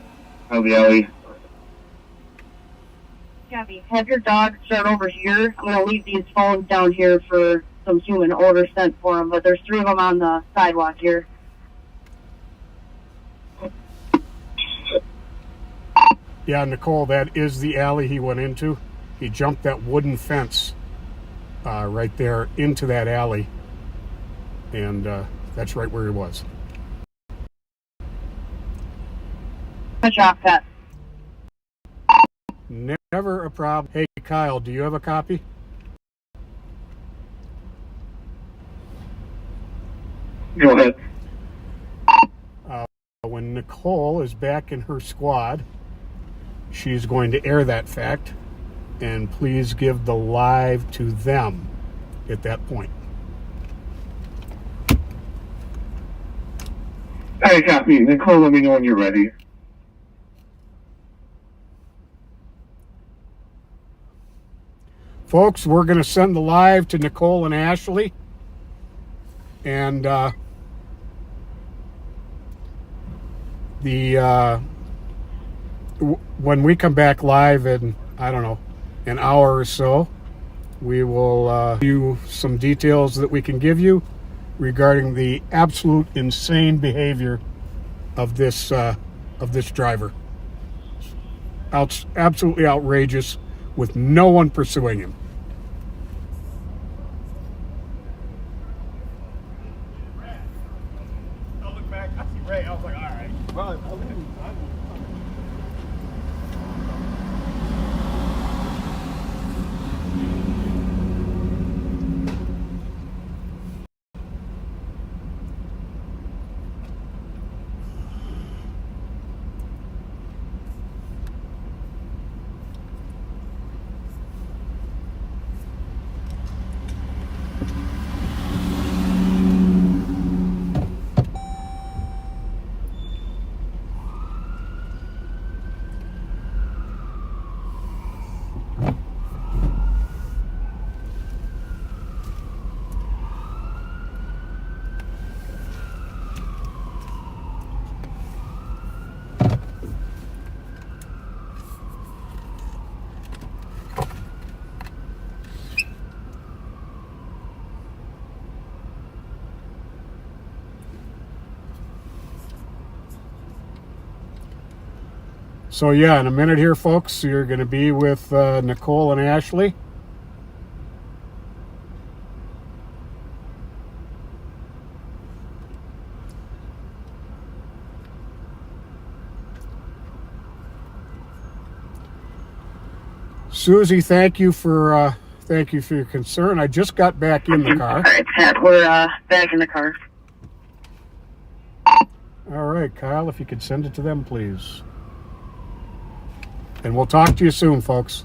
out of the alley. Copy. Have your dog start over here. I'm going to leave these phones down here for some human odor scent for them, but there's 3 of them on the sidewalk here. Yeah, Nicole, that is the alley he went into. He jumped that wooden fence right there into that alley, and that's right where he was. Good job, Pat. Never a problem. Hey, Kyle, do you have a copy? Go ahead. When Nicole is back in her squad, she's going to air that fact, and please give the live to them at that point. Hey, copy. Nicole, let me know when you're ready. Folks, we're going to send the live to Nicole and Ashley, and when we come back live in, I don't know, an hour or so, we will give you some details that we can give you regarding the absolute insane behavior of this driver. Absolutely outrageous, with no one pursuing him. I look back, I see Ray. I was like, all right. Well, So yeah, in a minute here, folks, you're going to be with Nicole and Ashley. Susie, thank you for your concern. I just got back in the car. All right, Pat, we're back in the car. All right, Kyle, if you could send it to them, please. And we'll talk to you soon, folks.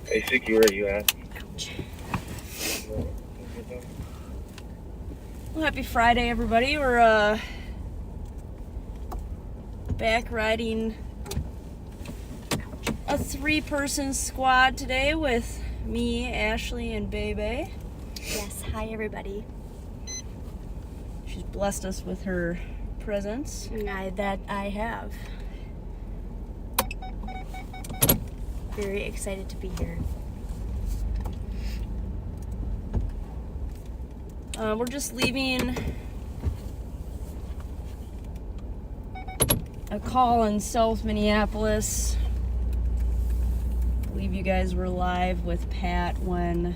Hey, Suki, where are you at? Well, happy Friday, everybody. We're back riding a 3-person squad today with me, Ashley, and Bebe. Yes, hi everybody. She's blessed us with her presence. That I have. Very excited to be here. We're just leaving a call in South Minneapolis. I believe you guys were live with Pat when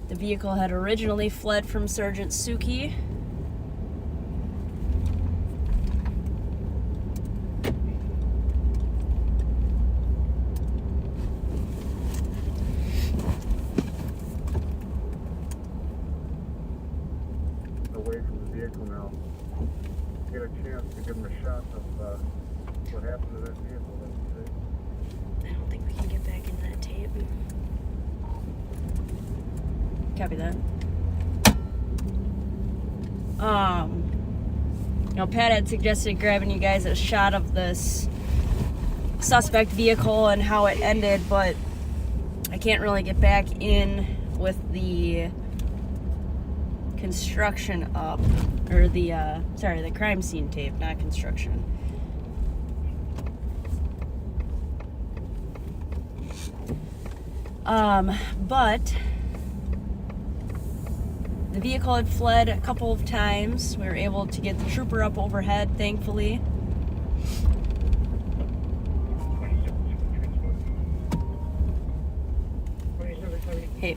the vehicle had originally fled from Sergeant Suki. Away from the vehicle now. Get a chance to give them a shot of what happened to that vehicle. I don't think we can get back into that tape. Copy that. Pat had suggested grabbing you guys a shot of this suspect vehicle and how it ended, but I can't really get back in with the construction up, or the crime scene tape, not construction. But the vehicle had fled a couple of times. We were able to get the trooper up overhead, thankfully. Hey.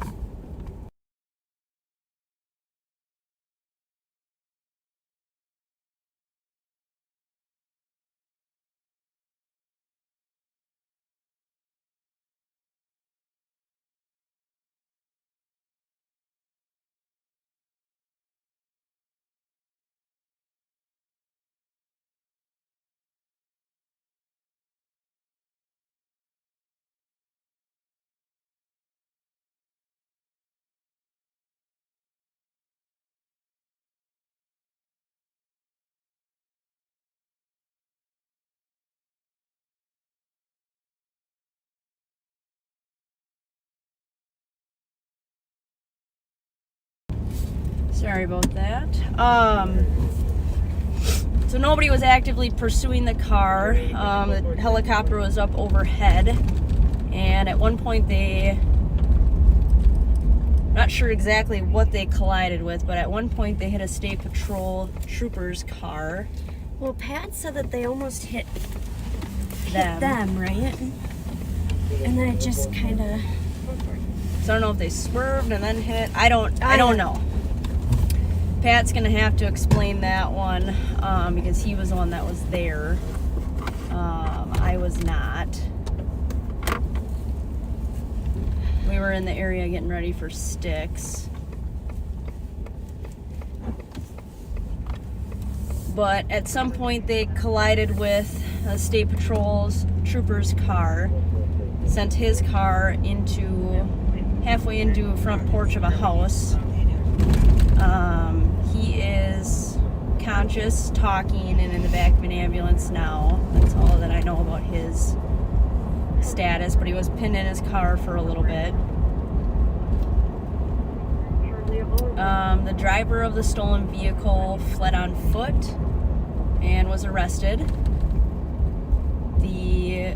Sorry about that. So nobody was actively pursuing the car. The helicopter was up overhead, and at one point not sure exactly what they collided with, but at one point they hit a state patrol trooper's car. Well, Pat said that they almost hit them, right? And then it just kind of... So I don't know if they swerved and then hit. I don't know. Pat's gonna have to explain that one because he was the one that was there. I was not. We were in the area getting ready for sticks. But at some point they collided with a state patrol's trooper's car, sent his car halfway into a front porch of a house. He is conscious, talking, and in the back of an ambulance now. That's all that I know about his status, but he was pinned in his car for a little bit. The driver of the stolen vehicle fled on foot. and was arrested. The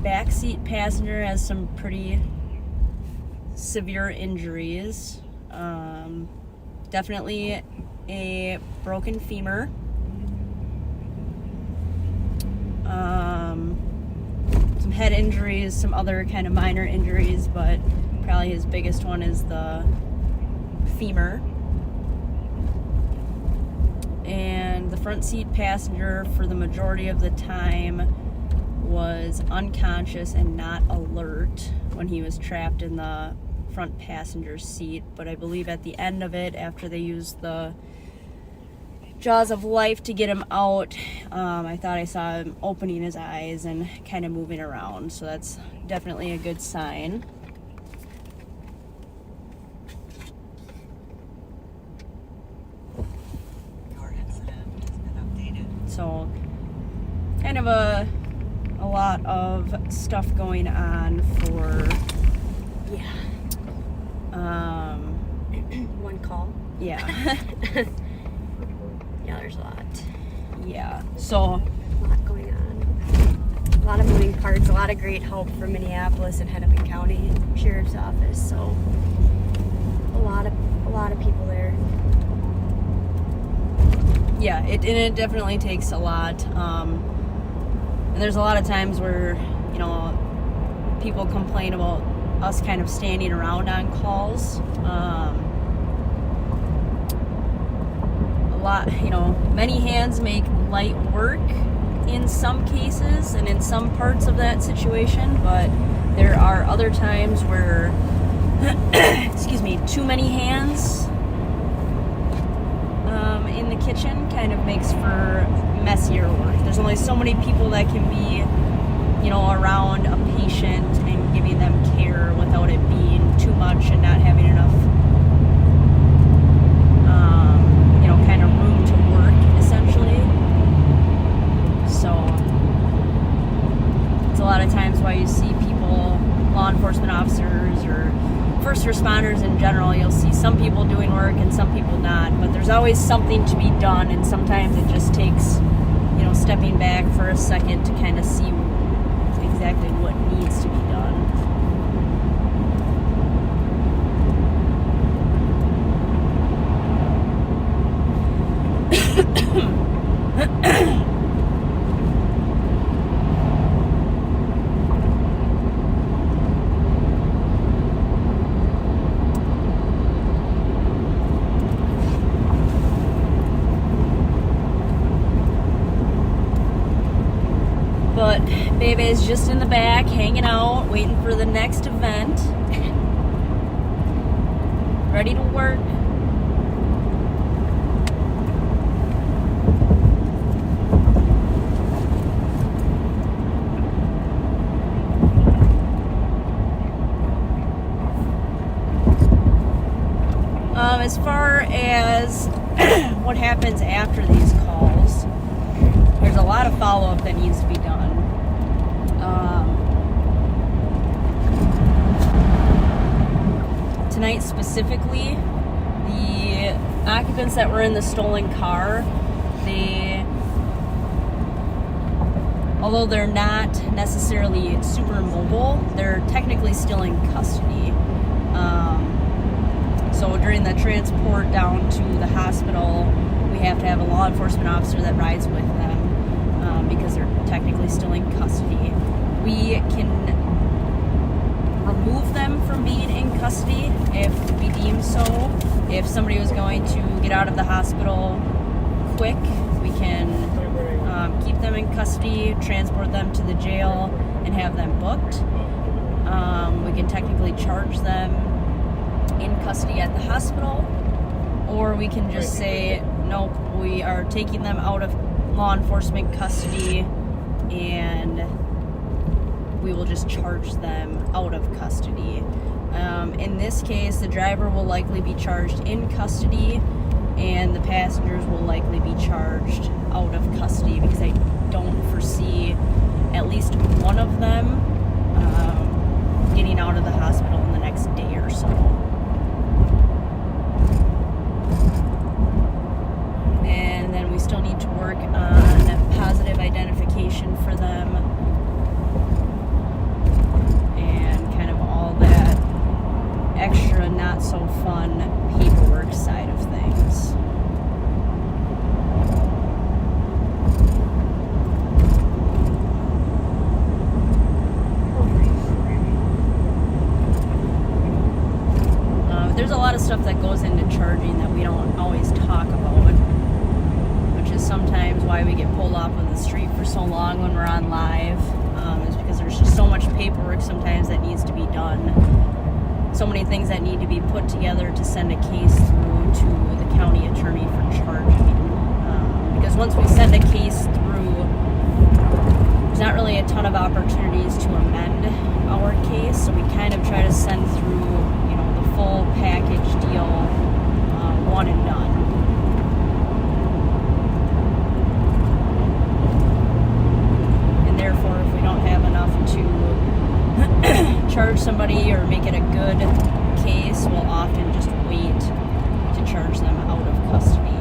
backseat passenger has some pretty severe injuries. Definitely a broken femur. Some head injuries, some other kind of minor injuries, but probably his biggest one is the femur. And the front seat passenger for the majority of the time was unconscious and not alert when he was trapped in the front passenger seat. But I believe at the end of it, after they used the jaws of life to get him out, I thought I saw him opening his eyes and kind of moving around, so that's definitely a good sign. Your incident has been updated. So kind of a lot of stuff going on for One call. yeah. Yeah, there's a lot. Yeah, so A lot going on. A lot of moving parts, a lot of great help from Minneapolis and Hennepin County Sheriff's Office. So a lot of people there. yeah, it definitely takes a lot. And there's a lot of times where, you know, people complain about us kind of standing around on calls. A lot, you know, many hands make light work in some cases and in some parts of that situation, but there are other times where excuse me, too many hands in the kitchen kind of makes for messier work. There's only so many people that can be, you know, around a patient and giving them care without it being too much and not having enough you know, kind of room to work essentially. So it's a lot of times why you see people, law enforcement officers or first responders in general, you'll see some people doing work and some people not, but there's always something to be done, and sometimes it just takes, you know, stepping back for a second to kind of see exactly what needs to be done. But Bebe's just in the back, hanging out, waiting for the next event. Ready to work. As far as what happens after these calls, there's a lot of follow-up that needs to be done. Tonight specifically, the occupants that were in the stolen car, although they're not necessarily super mobile, they're technically still in custody. So during the transport down to the hospital, we have to have a law enforcement officer that rides with them because they're technically still in custody. We can remove them from being in custody if we deem so. If somebody was going to get out of the hospital quick, we can keep them in custody, transport them to the jail, and have them booked. We can technically charge them in custody at the hospital, or we can just say, nope, we are taking them out of law enforcement custody and we will just charge them out of custody. In this case, the driver will likely be charged in custody and the passengers will likely be charged out of custody, because I don't foresee at least one of them getting out of the hospital in the next day or so. And then we still need to work charging that we don't always talk about, which is sometimes why we get pulled off of the street for so long when we're on live, is because there's just so much paperwork sometimes that needs to be done. So many things that need to be put together to send a case through to the county attorney for charging. Because once we send a case through, there's not really a ton of opportunities to amend our case, so we kind of try to send through, the full package deal, one and done. And therefore, if we don't have enough to charge somebody or make it a good case, we'll often just wait to charge them out of custody.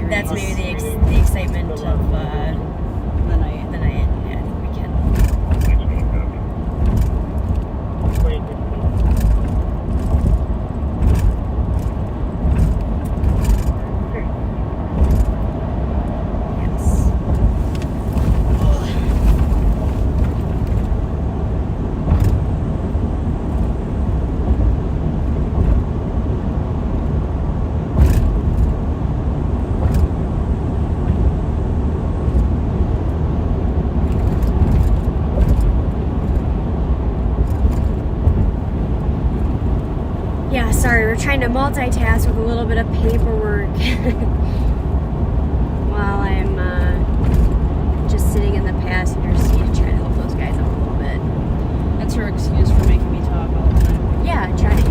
That's maybe the excitement of the night. Yeah, we can. Sorry, we're trying to multitask with a little bit of paperwork while I'm just sitting in the passenger seat and trying to help those guys out a little bit. That's her excuse for making me talk all the time. Yeah, trying.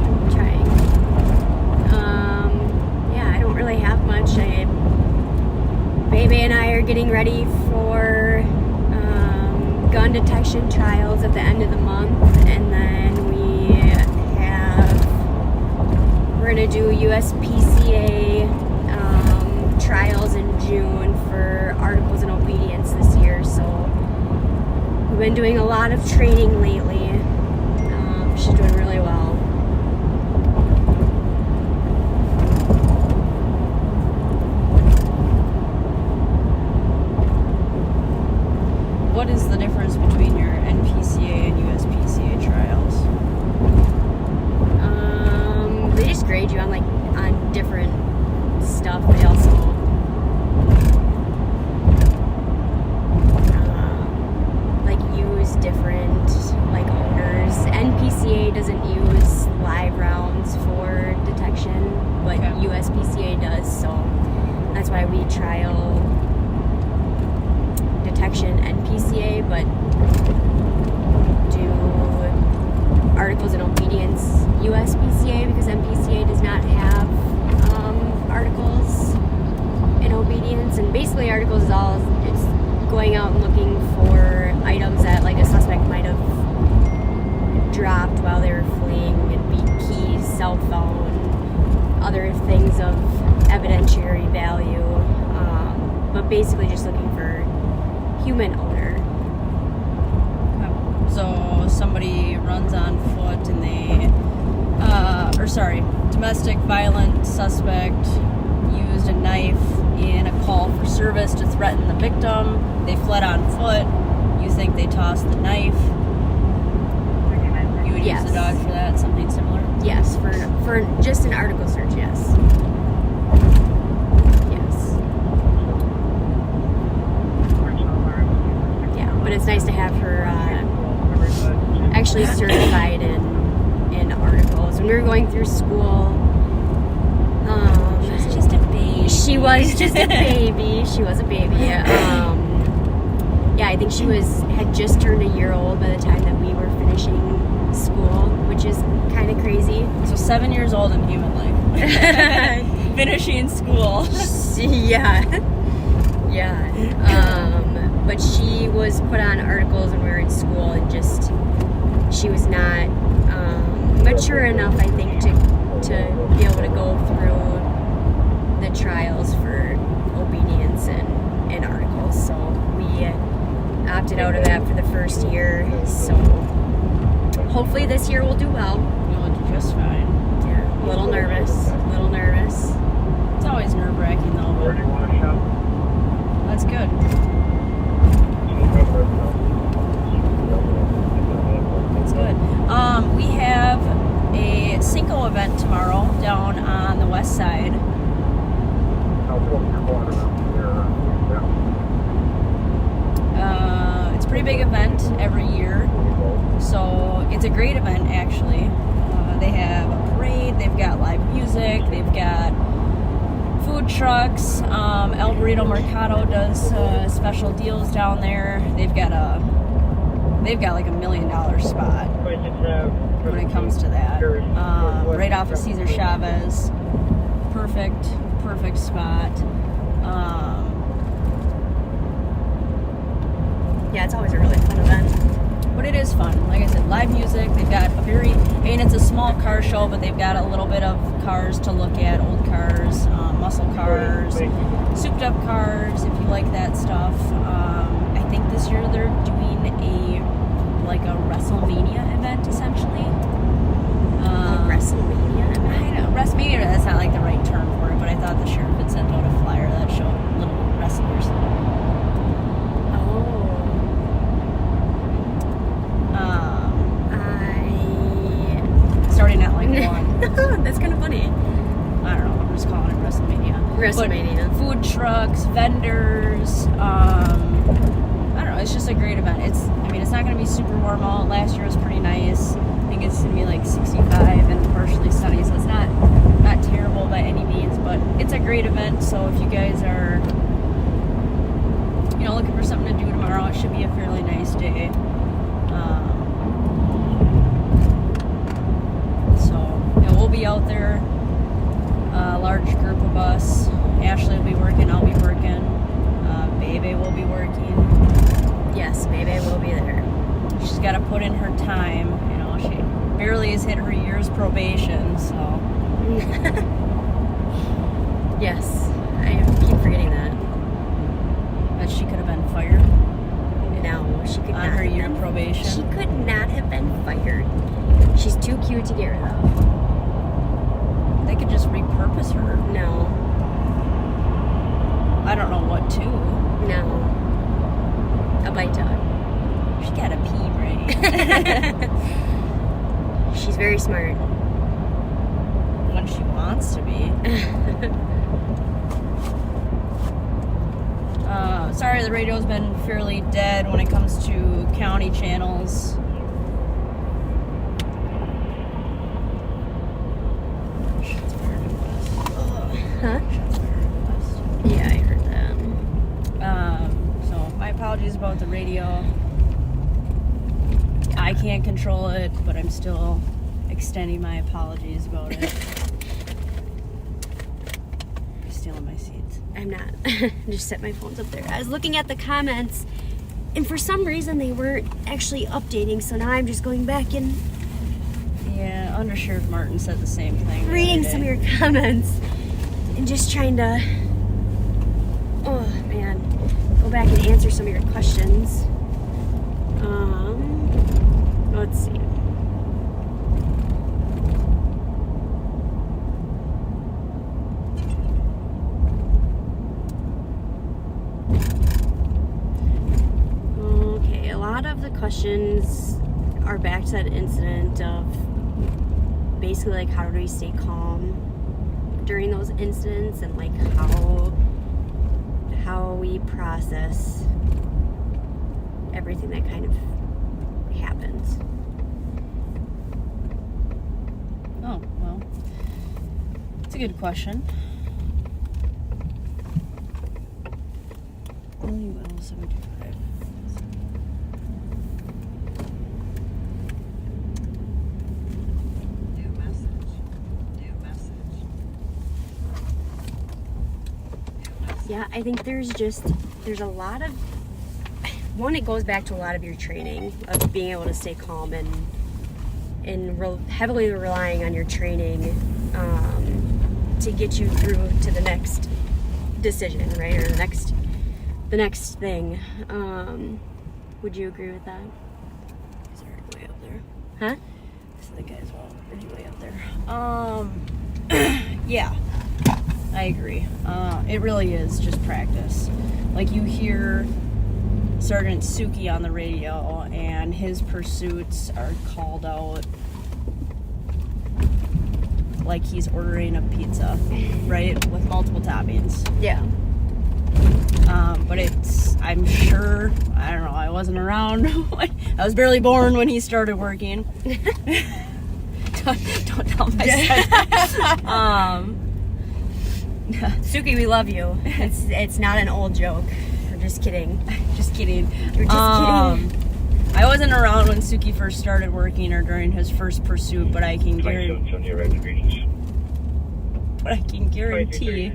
Yeah, I don't really have much. Baby and I are getting ready for gun detection trials at the end of the month, and then we're going to do USPCA trials in June for articles in obedience this year. So we've been doing a lot of training lately. She's doing really well. What is the difference between your NPCA and USPCA trials? They just grade you on different stuff. They also use different owners. NPCA doesn't use live rounds for detection, but USPCA does. So that's why we trial detection NPCA, but do articles in obedience USPCA, because MPCA does not have articles in obedience. And basically articles is all, it's going out and looking for items that a suspect might have dropped while they were fleeing. It'd be keys, cell phone, other things of evidentiary value, but basically just looking for human owner. So somebody runs on foot and domestic violent suspect used a knife in a call for service to threaten the victim. They fled on foot. You think they tossed the knife? You would use the dog for that, something similar? Yes, for just an article search, yes. Yeah, but it's nice to have her actually certified in articles. When we were going through school, she was just a baby. She was just a baby. She was a baby. Yeah, I think she had just turned a year old by the time that we were finishing school, which is kind of crazy. So 7 years old in human life. Finishing school. Yeah. But she was put on articles when we were in school, and just she was not mature enough, I think, to be able to go through the trials for obedience and articles. So we opted out of that for the first year. So hopefully this year we'll do well. You'll do just fine. Yeah, a little nervous. It's always nerve-wracking though. Where do you want to shop? That's good. That's good. We have a Cinco event tomorrow down on the west side. It's a pretty big event every year, so it's a great event actually. They have a parade, they've got live music, they've got food trucks. El Burrito Mercado does special deals down there. They've got like $1 million spot when it comes to that. Right off of Cesar Chavez. Perfect spot. Yeah, it's always a really fun event. But it is fun. Like I said, live music. They've got it's a small car show, but they've got a little bit of cars to look at, old cars, muscle cars, souped up cars, if you like that stuff. I think this year they're doing a WrestleMania event, essentially. WrestleMania event? I know, WrestleMania, that's not like the right term for it, but I thought the sheriff had sent out a flyer that showed little wrestlers. Starting at like 1. That's kind of funny. I don't know, I'm just calling it WrestleMania. WrestleMania. But food trucks, vendors, I don't know, it's just a great event. It's not going to be super warm out. Last year was pretty nice. I think it's going to be like 65 and partially sunny, so it's not terrible by any means, but it's a great event. So if you guys are looking for something to do tomorrow, it should be a fairly nice day. We'll be out there, a large group of us. Ashley will be working, I'll be working, Bebe will be working. Yes, Bebe will be there. She's got to put in her time. She barely has hit her year's probation, so. Yes, I keep forgetting that. But she could have been fired. No, she could not. On her year probation. She could not have been fired. She's too cute to get rid of. They could just repurpose her. No. I don't know what to. No. A bite dog. She got a pee brain. She's very smart. When she wants to be. Sorry, the radio's been fairly dead when it comes to county channels. Huh? Yeah, I heard that. So my apologies about the radio. I can't control it, but I'm still extending my apologies about it. You're stealing my seats. I'm not. Just set my phones up there. I was looking at the comments, and for some reason they weren't actually updating, so now I'm just going back and Yeah, Under Sheriff Martin said the same thing. reading some of your comments. and just trying to, oh man, go back and answer some of your questions. Let's see. Okay, a lot of the questions are back to that incident of basically like how do we stay calm during those incidents, and like how we process everything that kind of happens. Oh, well, it's a good question. L75. New message. Yeah, I think there's a lot of, one, it goes back to a lot of your training of being able to stay calm and heavily relying on your training to get you through to the next decision, right? Or the next thing. Would you agree with that? He's already way up there. Huh? So the guy's already way up there. Yeah, I agree. It really is just practice. Like, you hear Sergeant Suki on the radio, and his pursuits are called out like he's ordering a pizza, right? With multiple toppings. Yeah. But I'm sure, I don't know, I wasn't around. I was barely born when he started working. don't tell my son. Suki, we love you. It's not an old joke. We're just kidding. Just kidding. We're just kidding. I wasn't around when Suki first started working or during his first pursuit, but I can guarantee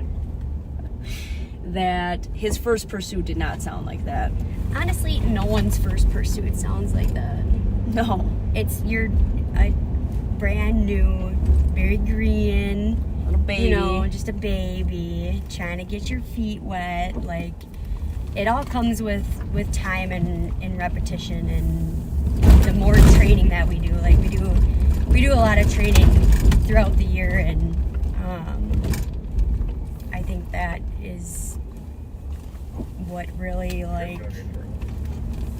that his first pursuit did not sound like that. Honestly, no one's first pursuit sounds like that. No. You're a brand new, very green little baby. You know, just a baby trying to get your feet wet. Like, it all comes with time and repetition, and the more training that we do. Like, we do a lot of training throughout the year, and I think that is what really, like,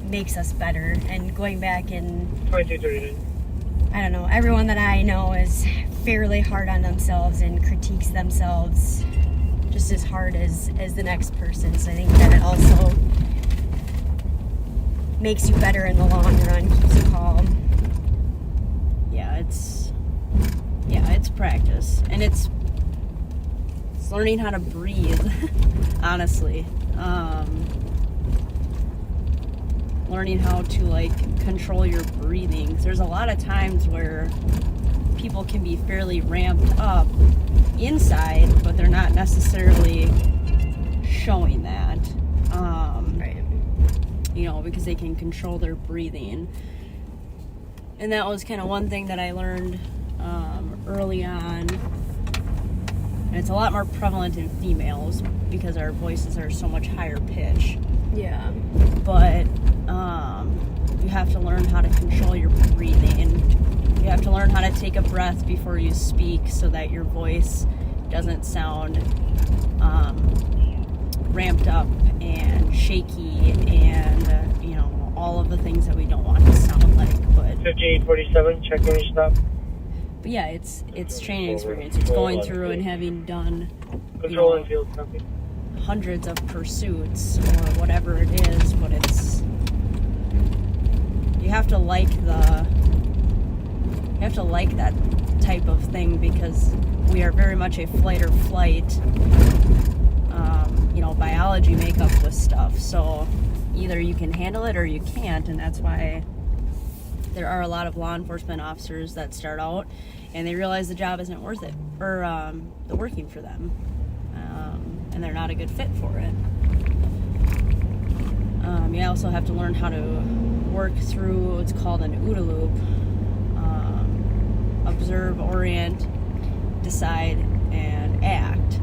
makes us better. And going back and, I don't know, everyone that I know is fairly hard on themselves and critiques themselves just as hard as the next person. So I think that it also makes you better in the long run, keeps you calm. Yeah, it's practice, and it's learning how to breathe. Honestly, learning how to, like, control your breathing. There's a lot of times where people can be fairly ramped up inside, but they're not necessarily showing that. Right. You know, because they can control their breathing. And that was kind of one thing that I learned early on. And it's a lot more prevalent in females because our voices are so much higher pitch. Yeah. But you have to learn how to control your breathing. You have to learn how to take a breath before you speak so that your voice doesn't sound ramped up and shaky and, you know, all of the things that we don't want to sound like. But 5847, check range stop. But yeah, it's training experience. It's going through and having done, Control and field copy. Hundreds of pursuits or whatever it is, but you have to like that type of thing, because we are very much a flight or flight, you know, biology makeup with stuff. So either you can handle it or you can't, and that's why there are a lot of law enforcement officers that start out and they realize the job isn't worth it, or the working for them, and they're not a good fit for it. You also have to learn how to work through what's called an OODA loop. Observe, orient, decide, and act.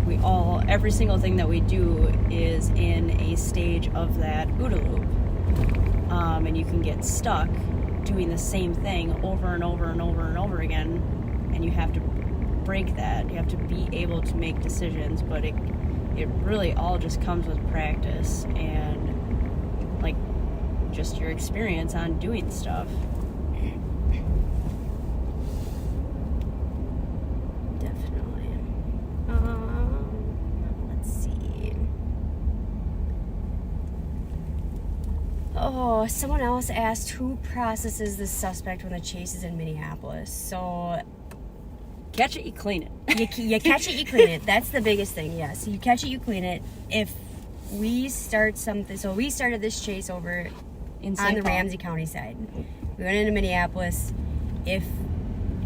Like every single thing that we do is in a stage of that OODA loop. And you can get stuck doing the same thing over and over and over and over again, and you have to break that. You have to be able to make decisions, but it really all just comes with practice and like just your experience on doing stuff. Definitely. Let's see. Oh, someone else asked who processes the suspect when the chase is in Minneapolis. So, catch it, you clean it. You catch it, you clean it. That's the biggest thing, yeah. So you catch it, you clean it. If we start something, so we started this chase over on the Ramsey County side. We went into Minneapolis. If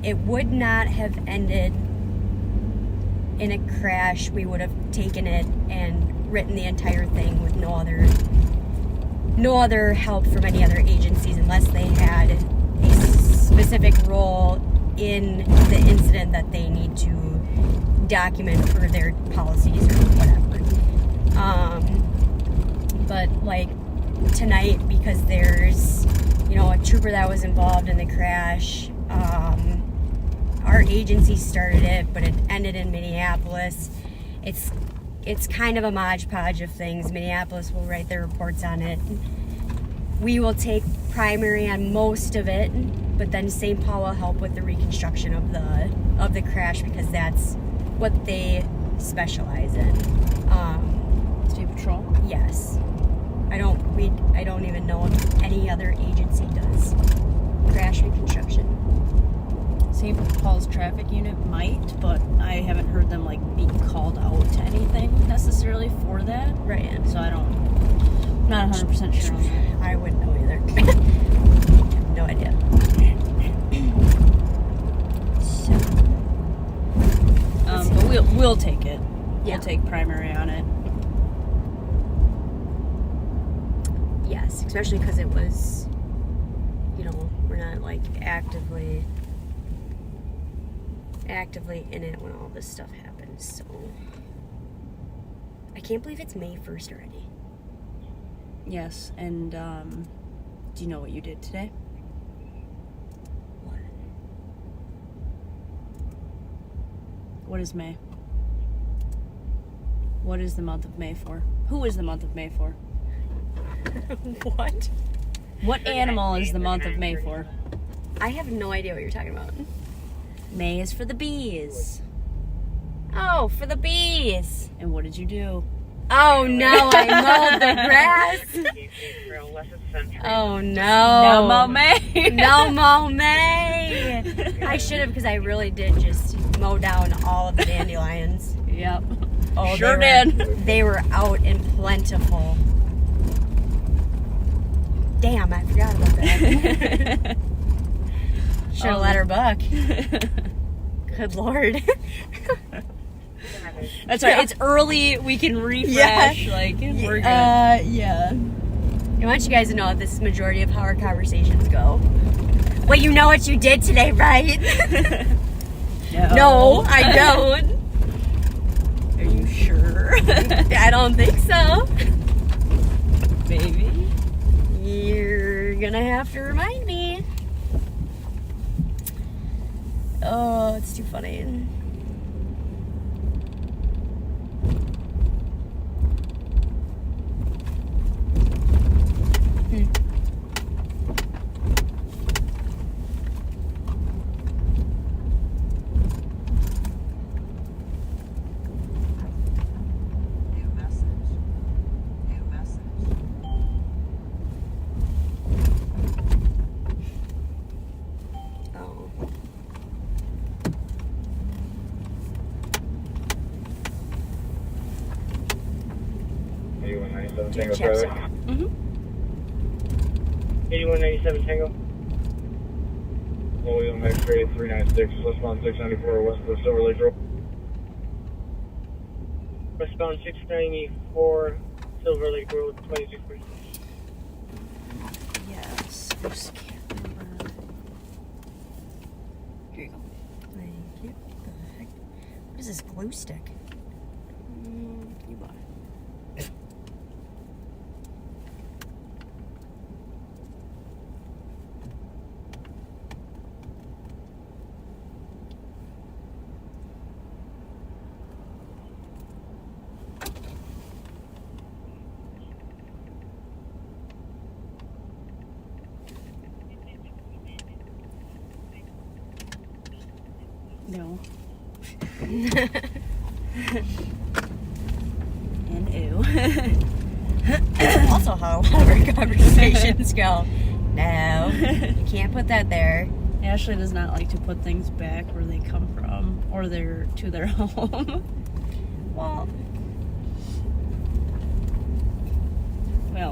it would not have ended in a crash, we would have taken it and written the entire thing with no other help from any other agencies unless they had a specific role in the incident that they need to document for their policies or whatever. But like tonight, because there's a trooper that was involved in the crash, our agency started it, but it ended in Minneapolis. It's kind of a modge podge of things. Minneapolis will write their reports on it. We will take primary on most of it, but then St. Paul will help with the reconstruction of the crash because that's what they specialize in. State Patrol? Yes. I don't even know if any other agency does crash reconstruction. St. Paul's traffic unit might, but I haven't heard them like being called out to anything necessarily for that. Right. So I'm not 100% sure on that. I wouldn't know either. No idea. So, but we'll take it. Yeah. We'll take primary on it. Yes, especially because it was, we're not like actively in it when all this stuff happens. So I can't believe it's May 1st already. Yes, and do you know what you did today? What? What is May? What is the month of May for? Who is the month of May for? What? What animal is the month of May for? I have no idea what you're talking about. May is for the bees. Oh, for the bees. And what did you do? Oh no, I mowed the grass. Oh no. No mo May. No mo May. I should have, because I really did just mow down all of the dandelions. Yep. Oh, sure did. They were out and plentiful. Damn, I forgot about that. Should have let her buck. Good Lord. That's right. It's early. We can refresh. Yeah. Like we're good. Yeah. I want you guys to know that this is the majority of how our conversations go. Well, you know what you did today, right? No, I don't. Are you sure? I don't think so. Maybe. You're gonna have to remind me. Oh, it's too funny. Tango traffic. 8197 Tango. William X-ray 396, westbound 694 west of the Silver Lake Road. Westbound 694 Silver Lake Road, 26%. Yes, I just can't remember. Here you go. Thank you. What the heck? What is this glue stick? You bought it. No. And ew. That's also how a lot of our conversations go. No, you can't put that there. Ashley does not like to put things back where they come from or to their home. Well,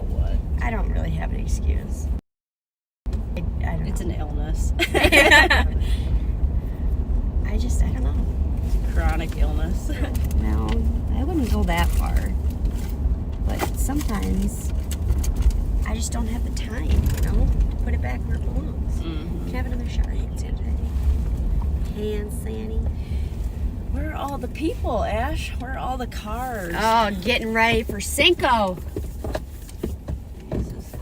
what? I don't really have an excuse. I don't It's know. an illness. I don't know. Chronic illness. Well, I wouldn't go that far. But sometimes I just don't have the time, to put it back where it belongs. Can I have another shower hand sanitizer? Hand sanny. Where are all the people, Ash? Where are all the cars? Oh, getting ready for Cinco. Jesus.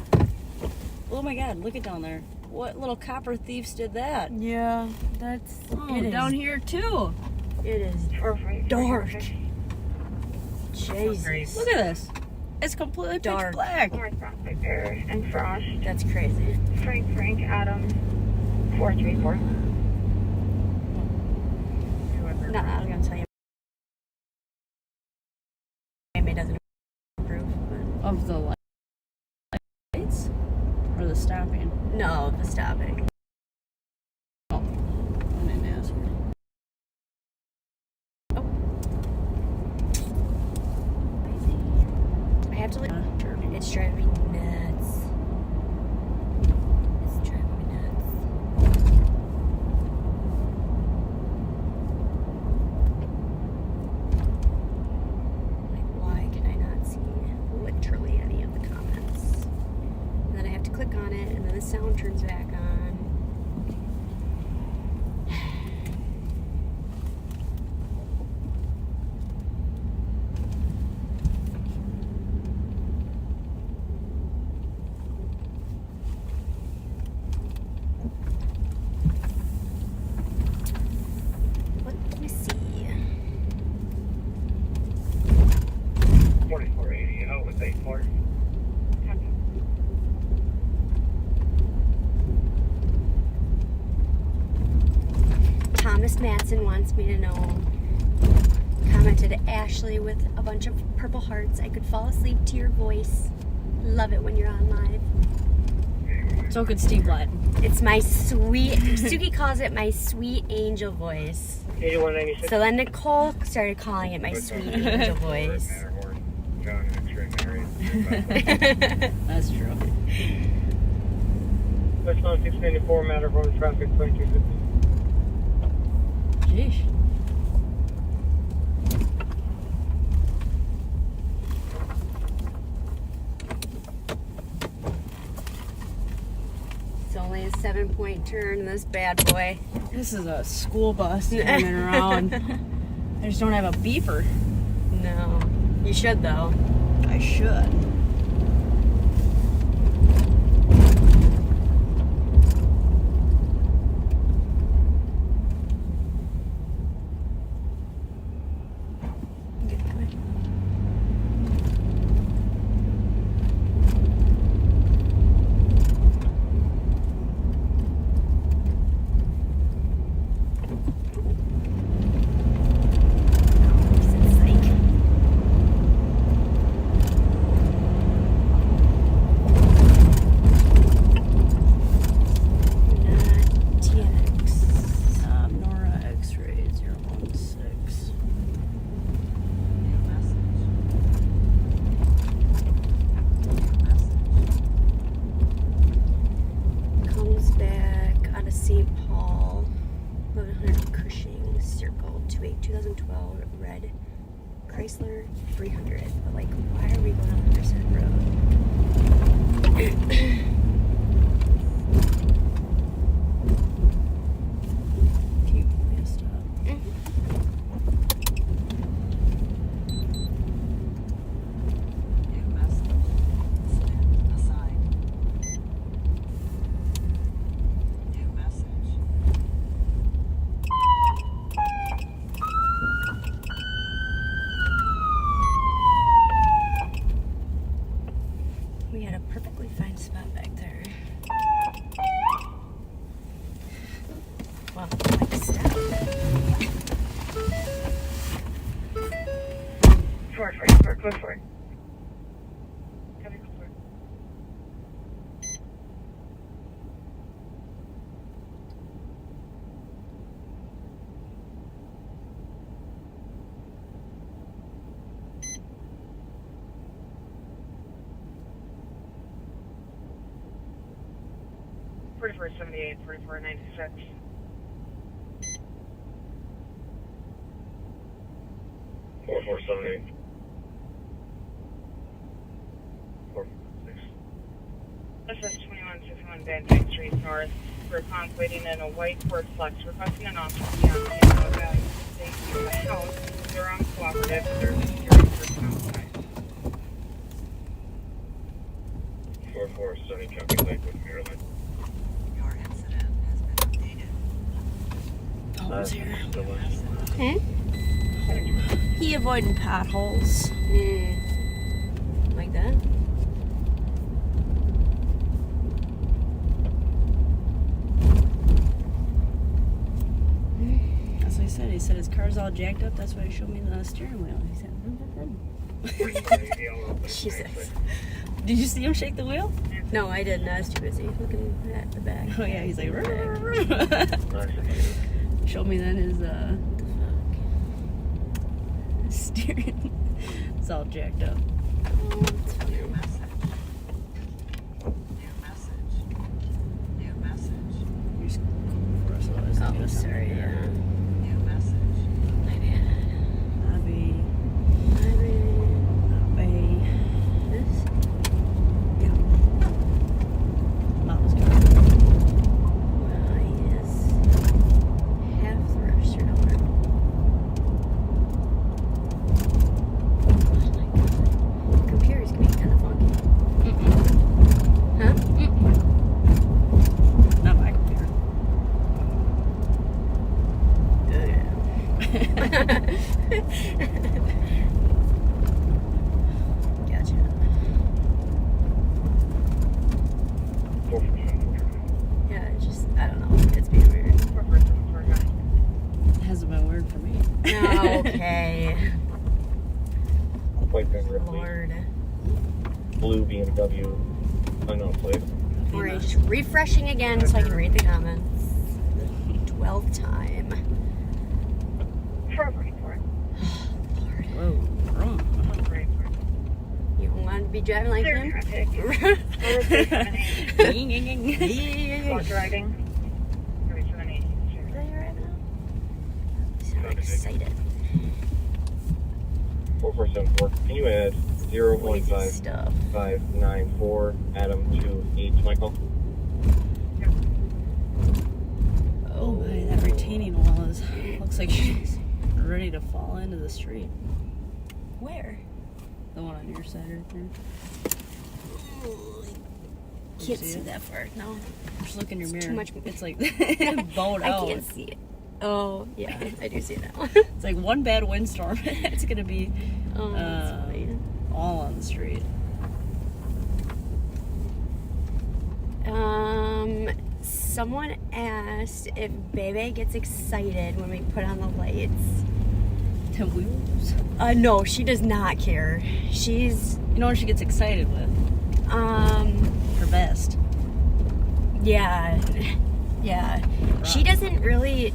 Oh my God, look it down there. What little copper thieves did that? Yeah, that's Down here too. It is dark. Jesus. Look at this. It's completely Dark. pitch black. North Prospector and Frost. That's crazy. Frank, Adam, 434. No, I was gonna tell you. It doesn't approve, but Of the lights? Or the stopping? no, the stopping. Oh, I didn't ask her. I have to look. It's driving me nuts. It's driving me nuts. Like, why can I not see literally any of the comments? And then I have to click on it, and then the sound turns back on. Let me see. 4480, out with 84. Thomas Matson wants me to know. Commented Ashley with a bunch of purple hearts. I could fall asleep to your voice. Love it when you're on live. So could Steve Blatt. It's my sweet, Suki calls it my sweet angel voice. 8196. So then Nicole started calling it my sweet angel voice. That's true. Westbound 694, Matterhorn traffic 2250. Jeez. It's only a 7-point turn in this bad boy. This is a school bus coming around. I just don't have a beeper. No. You should though. I should. 4478, 4496. Four 478. 446. This is 2161 Banter Street North. We're contemplating in a white Ford Flex, requesting an officer to be on hand about safety of the house. They're uncooperative. They're securing for outside. 4470, copy Lakewood, Maryland. Your incident has been updated. Oh, he's here. Hmm? He avoiding potholes. Like that? That's what he said. He said his car's all jacked up. That's why he showed me the steering wheel. He said, Jesus. Did you see him shake the wheel? No, I didn't. I was too busy looking at the back. Oh yeah, he's like. Showed me then his steering. It's all jacked up. New message. New message. New message. You're cool for us, Lois. Oh, sorry. Yeah. New message. Abby. This? Yeah. Mama's car. Well, he is half the registered owner. Computers can be kind of funky. Huh? Not my computer. Gotcha. 4470. Yeah, it's just, I don't know. It's being weird. 4479. Hasn't been weird for me. Okay. White Ben Ripley. Lord. Blue BMW. Unknown plate. Alright, just refreshing again so I can read the comments. 12th time. 4484. Whoa, wrong. 4484. You don't want to be driving like Clear him? traffic. 4478. Clock riding. 3780. Is that you right now? You sound excited. 4474. Can you add Lazy stuff. 01594 Adam to H Michael? Oh, boy, that retaining wall is looks like she's ready to fall into the street. Where? The one on your side right there. Can't see see it? that far. No. Just look in your It's mirror. too much- It's like bowed I out. can't see it. Oh, yeah, I do see that one. It's like one bad windstorm. It's gonna be Oh, that's funny. all on the street. Someone asked if Bebe gets excited when we put on the lights. The wheels. No, she does not care. She's, You know what she gets excited with? Her vest. yeah. She doesn't really,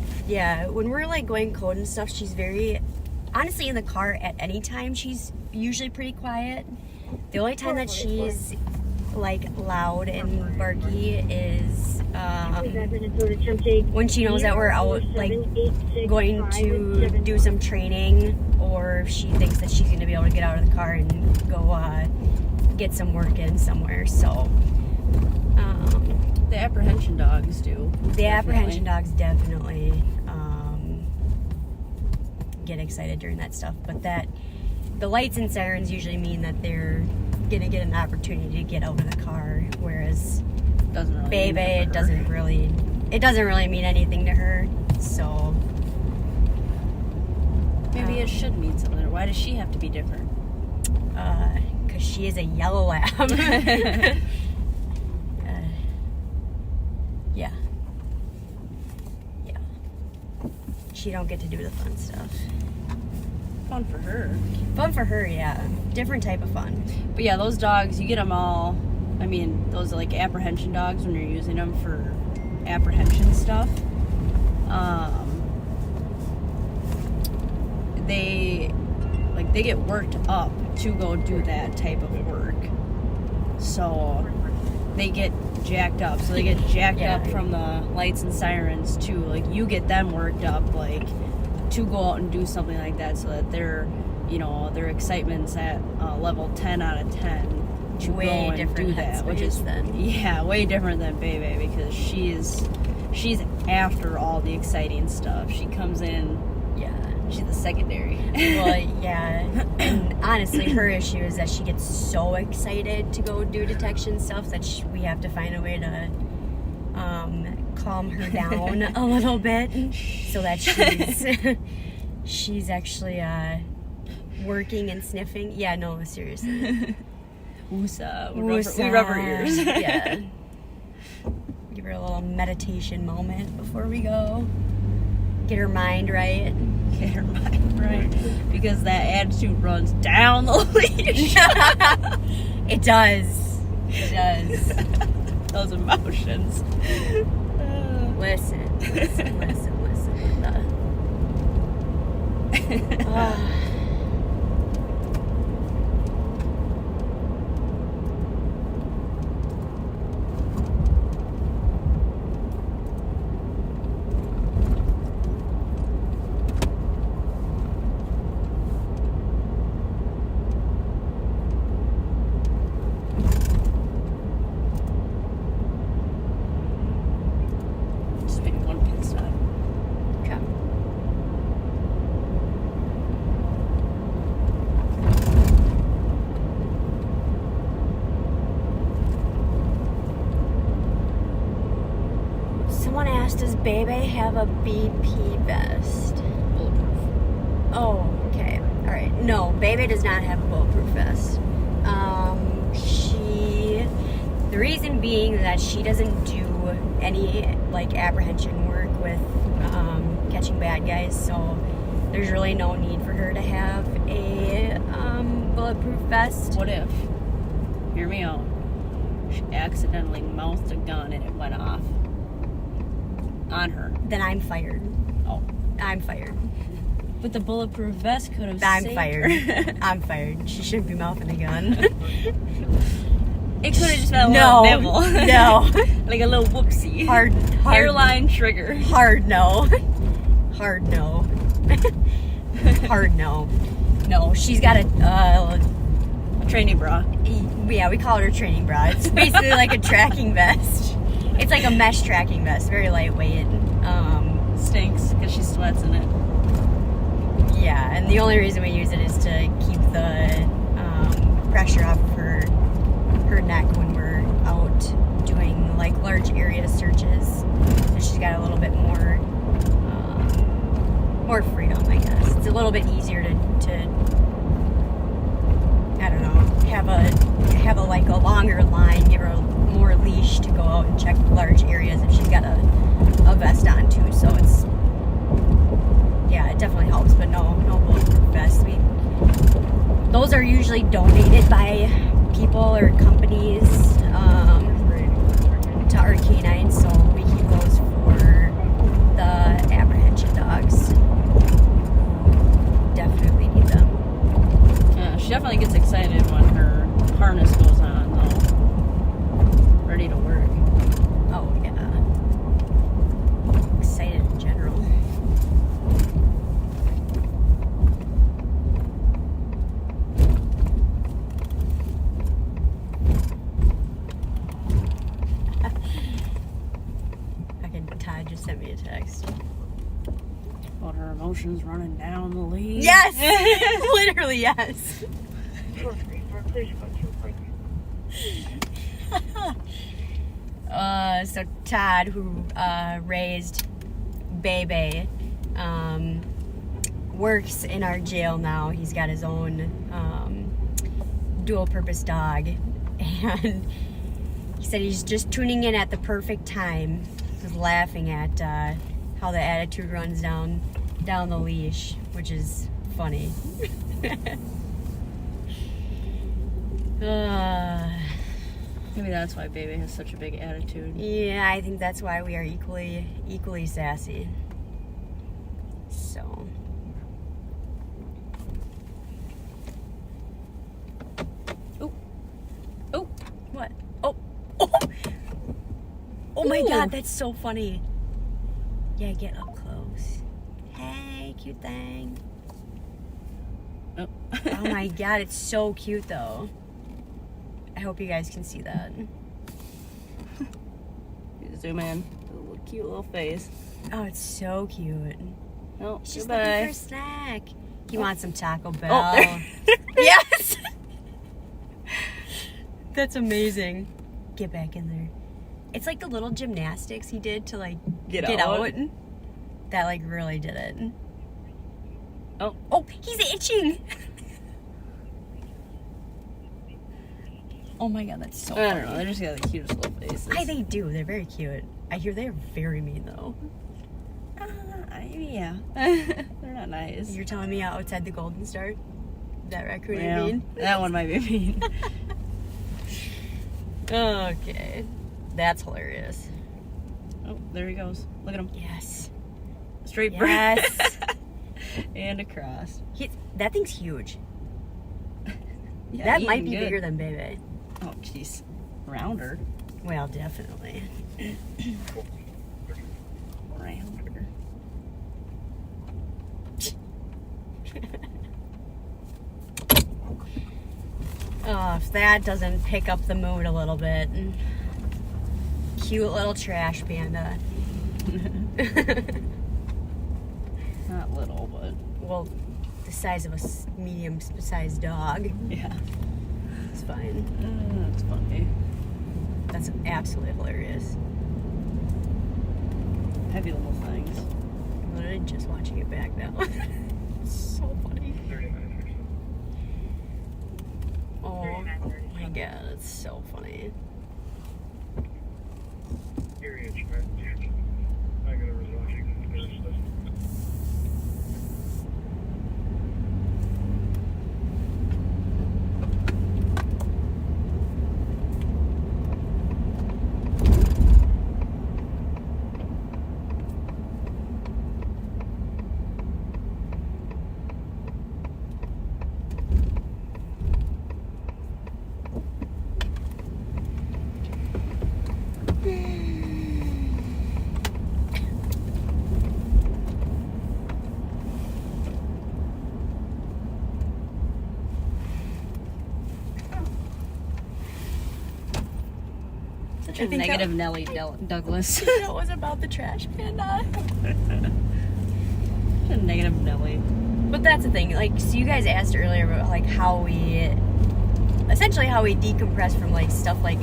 when we're like going code and stuff, she's very, honestly in the car at any time, she's usually pretty quiet. The only time that she's like loud and barky is when she knows that we're out like going to do some training, or if she thinks that she's going to be able to get out of the car and go get some work in somewhere. So The apprehension dogs do. the apprehension dogs definitely get excited during that stuff, but the lights and sirens usually mean that they're gonna get an opportunity to get out of the car, whereas Doesn't really Bebe, mean it doesn't really mean anything to her. So Maybe it should mean something. Or why does she have to be different? because she is a yellow lab. Yeah. She don't get to do the fun stuff. Fun for her. Fun for her, yeah. Different type of fun. But yeah, those dogs, you get them all. I mean, those are like apprehension dogs when you're using them for apprehension stuff. They get worked up to go do that type of work. So they get jacked up. So they get jacked up from the lights and sirens too. Like you get them worked up like to go out and do something like that, so that their excitement's at level 10 out of 10 to way go and different do that, which is then. way different than Bebe, because she's after all the exciting stuff. She comes in, she's the secondary. Well, yeah, and honestly, her issue is that she gets so excited to go do detection stuff that we have to find a way to calm her down a little bit, so that she's actually working and sniffing. Yeah, no, seriously. Woosah. We rub her ears. Yeah. Give her a little meditation moment before we go. Get her mind right. Get her mind right. Because that attitude runs down the leash. It does. It does. Those emotions. Listen. Just maybe one pit stop. Okay. Someone asked, does Bebe have a BP vest? Bulletproof. Oh, okay. Alright. No, Bebe does not have a bulletproof vest. The reason being that she doesn't do any, like, apprehension work with catching bad guys, so there's really no need for her to have a bulletproof vest. What if, hear me out, she accidentally mouthed a gun and it went off on her? Then I'm fired. Oh. I'm fired. But the bulletproof vest could have I'm saved fired. her. I'm fired. She shouldn't be mouthing a gun. It could have just been a No. little nibble. No. Like a little whoopsie. Hard. Hairline trigger. Hard no. Hard no. Hard no. No, she's got a training bra. Yeah, we call it her training bra. It's basically like a tracking vest. It's like a mesh tracking vest, very lightweight. Stinks because she sweats in it. Yeah, and the only reason we use it is to keep the pressure off of her neck when we're out doing like large area searches. So she's got a little bit more freedom, I guess. It's a little bit easier to I don't know, have a like a longer line, give her more leash to go out and check large areas if she's got a vest on too. So it's, yeah, it definitely helps, but no bulletproof vests. Those are usually donated by people or companies to our canines, so we keep those for the apprehension dogs. Definitely need them. Yeah, she definitely gets excited when her harness goes on, though. Ready to work. Oh, yeah. Excited in general. Todd just sent me a text. About her emotions running down the lead. Yes! Literally, yes. So Todd, who raised Bebe, works in our jail now. He's got his own dual-purpose dog, and he said he's just tuning in at the perfect time. Just laughing at how the attitude runs down the leash, which is funny. Maybe that's why Bebe has such a big attitude. Yeah, I think that's why we are equally sassy. So. Oh. Oh. What? Oh. Oh. my god, that's so funny. Yeah, get up close. Hey, cute thing. Oh. Oh my god, it's so cute though. I hope you guys can see that. Zoom in. A little cute little face. Oh, it's so cute. Oh, He's just goodbye. looking for a snack. He wants some Taco Bell. Oh, there. Yes! That's amazing. Get back in there. It's like the little gymnastics he did to like Get out. out. That like really did it. Oh, he's itching. Oh my god, that's so I funny. don't know. They just got the cutest little faces. They do. They're very cute. I hear they're very mean though. Yeah. They're not nice. You're telling me outside the Golden Star? That raccoon Well, mean? that one might be mean. Okay. That's hilarious. Oh, there he goes. Look at him. Yes. Straight Yes. and across. That thing's huge. Yeah, that might eating be good. bigger than Bebe. Oh, jeez. Rounder. Well, definitely. Rounder. Oh, if that doesn't pick up the mood a little bit. Cute little trash panda. Not little, but... Well, the size of a medium-sized dog. Yeah. It's fine. That's funny. That's absolutely hilarious. Heavy little things. I'm literally just watching it back now. It's so funny. Oh my god, it's so funny. Such a negative Nelly Douglas. That was about the trash panda. A negative Nelly. But that's the thing, like, so you guys asked earlier about like how we decompress from like stuff like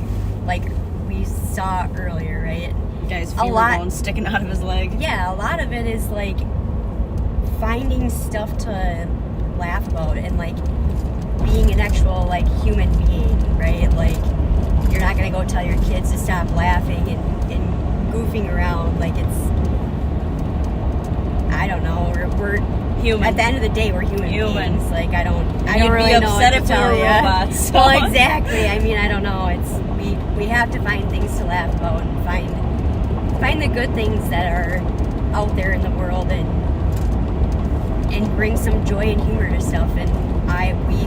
we saw earlier, right? Guy's femur bone sticking out of his leg. Yeah, a lot of it is like finding stuff to laugh about and like being an actual like human being, right? Like you're not gonna go tell your kids to stop laughing and goofing around. Like it's, I don't know, we're human. At the end of the day, we're human beings. Like I don't You'd really be know upset what to if we tell were you. robots, so. Well, exactly. I mean, I don't know. It's we have to find things to laugh about and find the good things that are out there in the world and bring some joy and humor to stuff. And we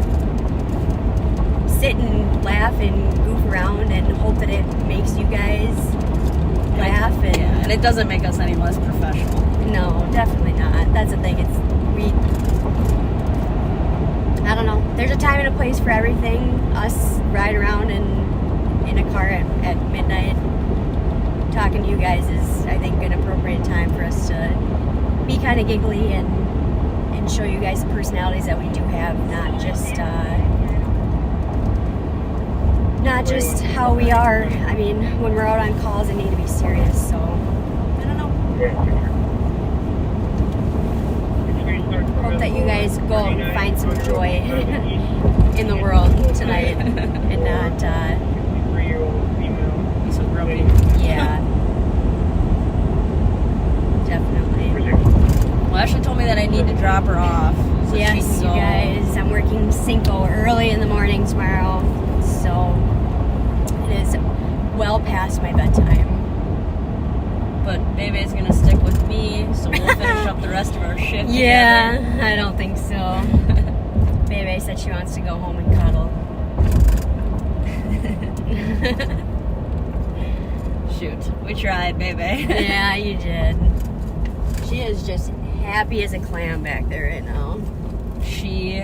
sit and laugh and goof around and hope that it makes you guys laugh. And it doesn't make us any less professional. No, definitely not. That's the thing. I don't know. There's a time and a place for everything. Us riding around in a car at midnight talking to you guys is, I think, an appropriate time for us to be kind of giggly and show you guys the personalities that we do have, not just how we are. I mean, when we're out on calls, it need to be serious. So I don't know. Hope that you guys go out and find some joy in the world tonight and not be so grumpy. Yeah. Definitely. Well, Ashley told me that I need to drop her off. So Yes, you guys. I'm working Cinco early in the morning tomorrow, so it is well past my bedtime. But Bebe's gonna stick with me, so we'll finish up the rest of our shift Yeah, together. I don't think so. Bebe said she wants to go home and cuddle. Shoot, we tried, baby. Yeah, you did. She is just happy as a clam back there right now. She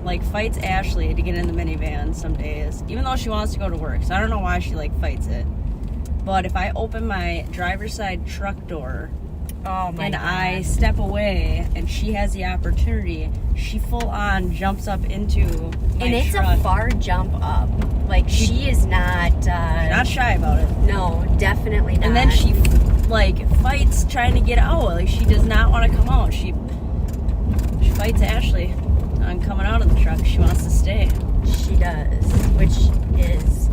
like fights Ashley to get in the minivan some days, even though she wants to go to work. So I don't know why she like fights it. But if I open my driver's side truck door and I step away and she has the opportunity, she full on jumps up into my And it's truck. a far jump up. Like, she is not Not shy about it. No, definitely not. And then she like fights trying to get out. Like, she does not want to come out. She fights Ashley on coming out of the truck. She wants to stay. She does, which is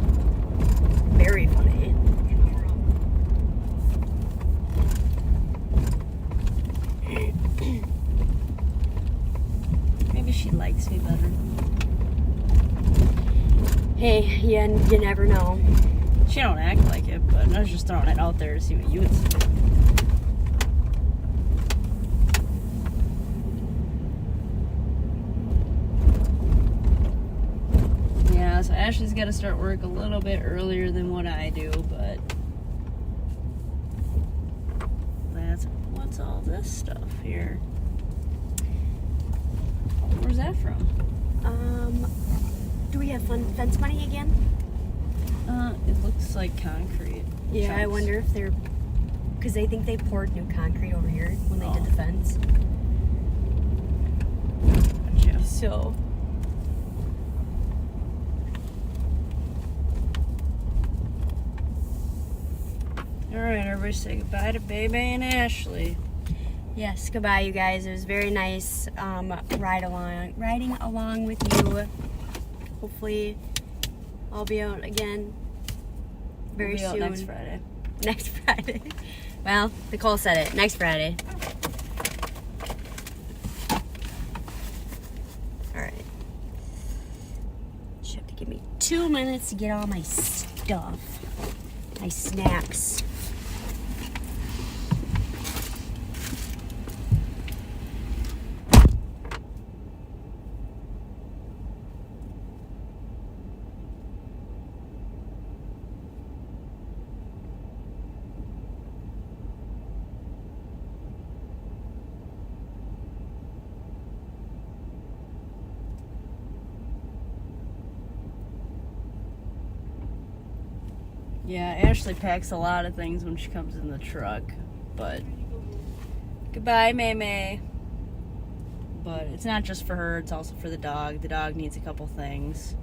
very funny. Maybe she likes me better. Hey, you never know. She don't act like it, but I was just throwing it out there to see what you would say. Yeah, so Ashley's got to start work a little bit earlier than what I do, but what's all this stuff here? Where's that from? Do we have fence money again? It looks like concrete. Yeah, chunks. I wonder if they're... Because I think they poured new concrete over here when they did the fence. Gotcha. So... Alright, everybody say goodbye to Baby and Ashley. Yes, goodbye, you guys. It was very nice riding along with you. Hopefully, I'll be out again very We'll be soon. out next Friday. Next Friday. Well, Nicole said it. Next Friday. All right. You have to give me 2 minutes to get all my stuff, my snacks. Yeah, Ashley packs a lot of things when she comes in the truck, but goodbye, May May. But it's not just for her, it's also for the dog. The dog needs a couple things.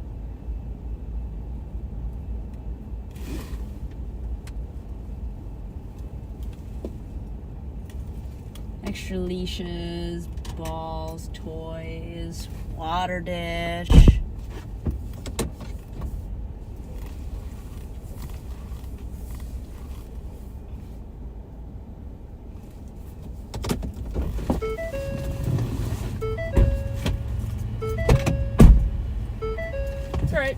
Extra leashes, balls, toys, water dish. Alright.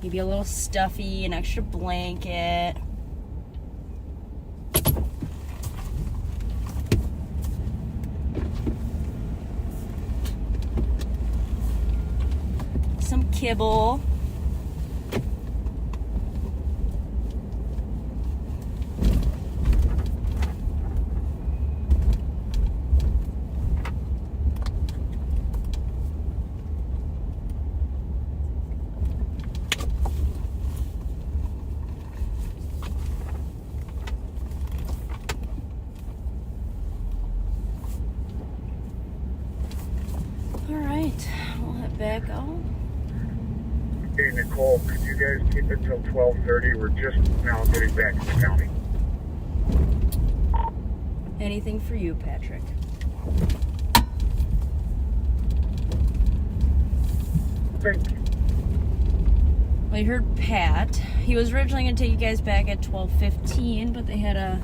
Maybe a little stuffy, an extra blanket. Some kibble. Alright, we'll head back out. Hey, Nicole, could you guys keep it till 12:30? We're just now getting back to the county. Anything for you, Patrick. Thank you. Well, you heard Pat. He was originally going to take you guys back at 12:15, but they had a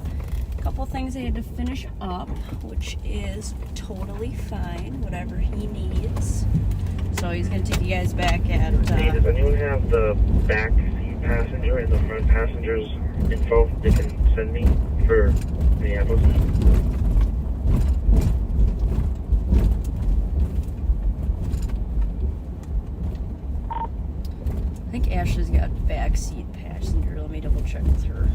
couple things they had to finish up, which is totally fine, whatever he needs. So he's going to take you guys back at... Hey, does anyone have the back seat passenger and the front passenger's info they can send me for Minneapolis? think Ashley's got backseat passenger. Let me double check with her.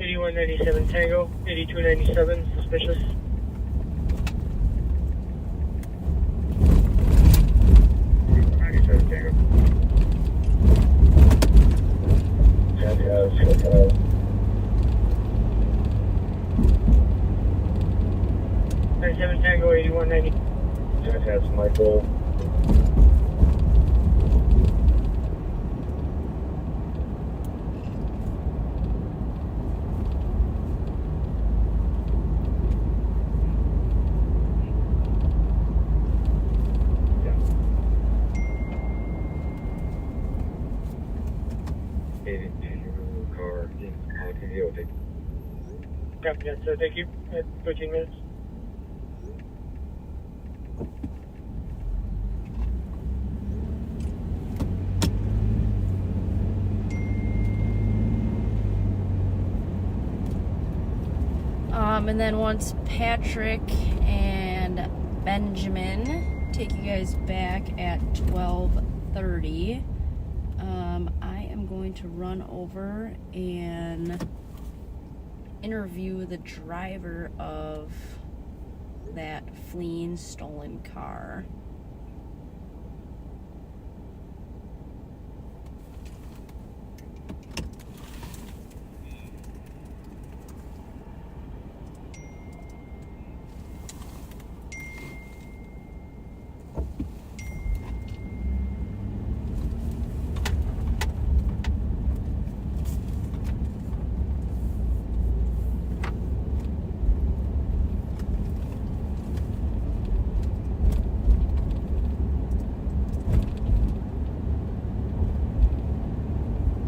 $81.97 Tango, $82.97 suspicious. $81.97 Tango. $97 Tango, $81.90. That's Michael. Copy that, so thank you. 13 minutes. And then once Patrick and Benjamin take you guys back at 12:30, I am going to run over and interview the driver of that fleeing stolen car.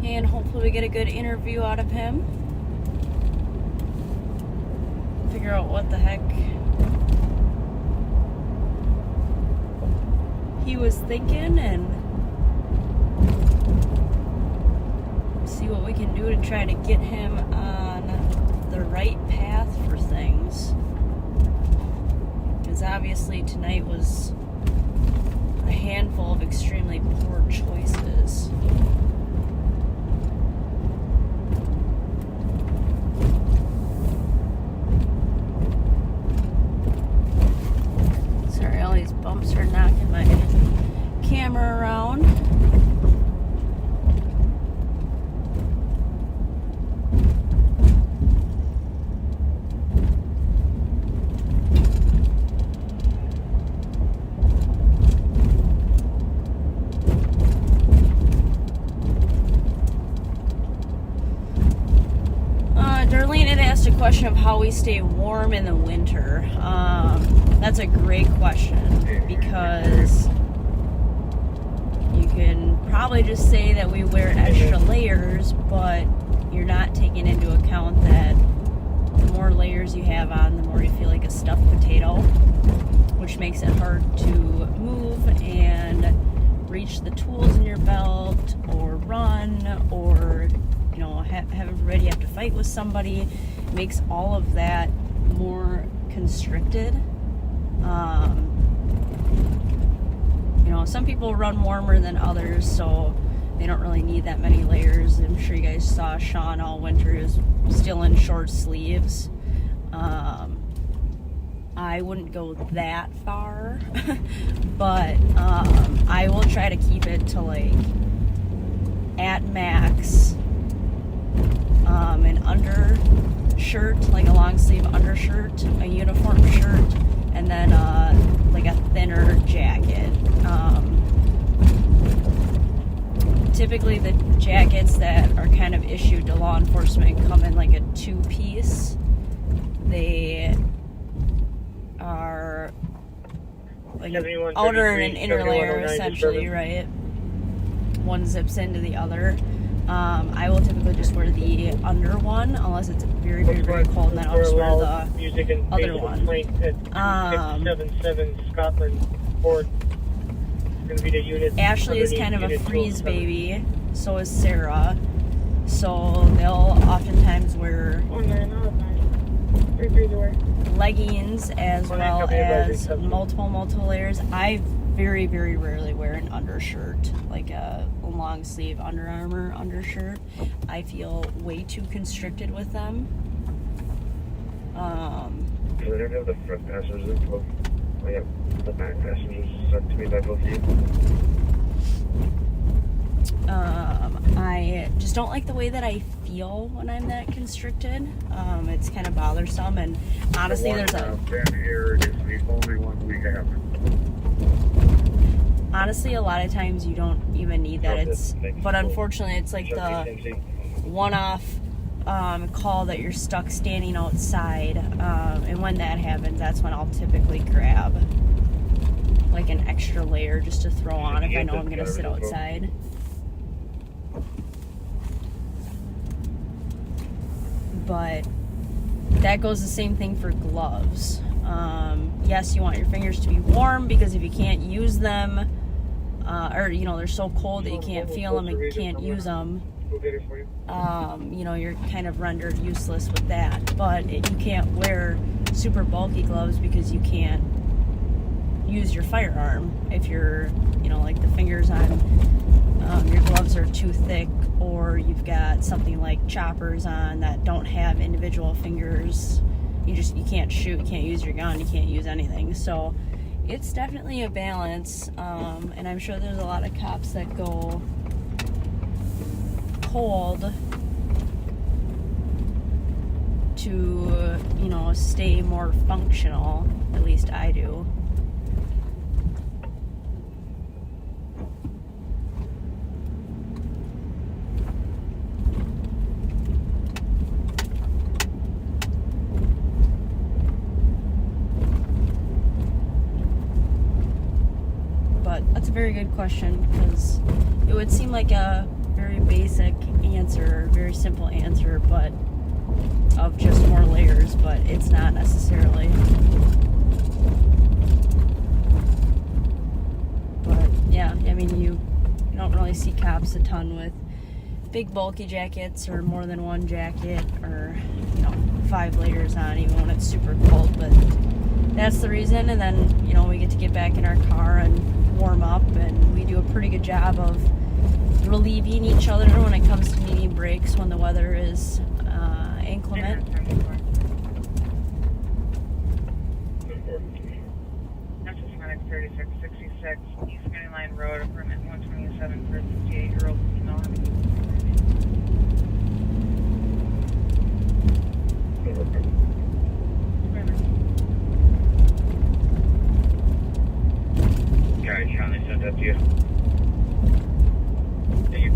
And hopefully we get a good interview out of him. Figure out what the heck he was thinking and see what we can do to try to get him on the right path for things. Because obviously tonight was a handful of extremely poor choices. Bumps are knocking my camera around. Darlene had asked a question of how we stay warm in the winter. That's a great question because you can probably just say that we wear extra layers, but you're not taking into account that the more layers you have on, the more you feel like a stuffed potato, which makes it hard to move and reach the tools in your belt or run or heaven forbid you have to fight with somebody. It makes all of that more constricted. Some people run warmer than others, so they don't really need that many layers. I'm sure you guys saw Sean all winter is still in short sleeves. I wouldn't go that far, but I will try to keep it to like at max an undershirt, like a long sleeve undershirt, a uniform shirt, and then like a thinner jacket. Typically the jackets that are kind of issued to law enforcement come in like a two-piece. They are like an outer and an inner layer essentially, right? One zips into the other. I will typically just wear the under one unless it's very, very, very cold, and then I'll just wear the other one. 677 Scotland Ford. Gonna be the unit. Ashley is kind of a freeze baby, so is Sarah. So they'll oftentimes wear leggings as well as multiple layers. I very, very rarely wear an undershirt, like a long sleeve Under Armour undershirt. I feel way too constricted with them. They don't have the front passengers info. I have the back passengers sent to me by both of you. I just don't like the way that I feel when I'm that constricted. It's kind of bothersome, and honestly, there's a... Here is the only one we have. Honestly, a lot of times you don't even need that. But unfortunately, it's like the one-off call that you're stuck standing outside, and when that happens, that's when I'll typically grab like an extra layer just to throw on if I know I'm going to sit outside. But that goes the same thing for gloves. Yes, you want your fingers to be warm, because if you can't use them, or they're so cold that you can't feel them and can't use them, you're kind of rendered useless with that. But you can't wear super bulky gloves because you can't use your firearm if you're, like the fingers on your gloves are too thick, or you've got something like choppers on that don't have individual fingers. You can't shoot, you can't use your gun, you can't use anything. So it's definitely a balance, and I'm sure there's a lot of cops that go cold to, stay more functional. At least I do. That's a very good question, because it would seem like a very basic answer, very simple answer, but of just more layers, but it's not necessarily. But yeah, I mean, you don't really see cops a ton with big bulky jackets or more than one jacket, or 5 layers on, even when it's super cold. But that's the reason. And then we get to get back in our car and warm up, and we do a pretty good job of relieving each other when it comes to needing breaks when the weather is inclement. That's Hispanic 3666 East County Line Road, apartment 127 for a 58-year-old female. Alright, Sean, they sent that to you. Thank you.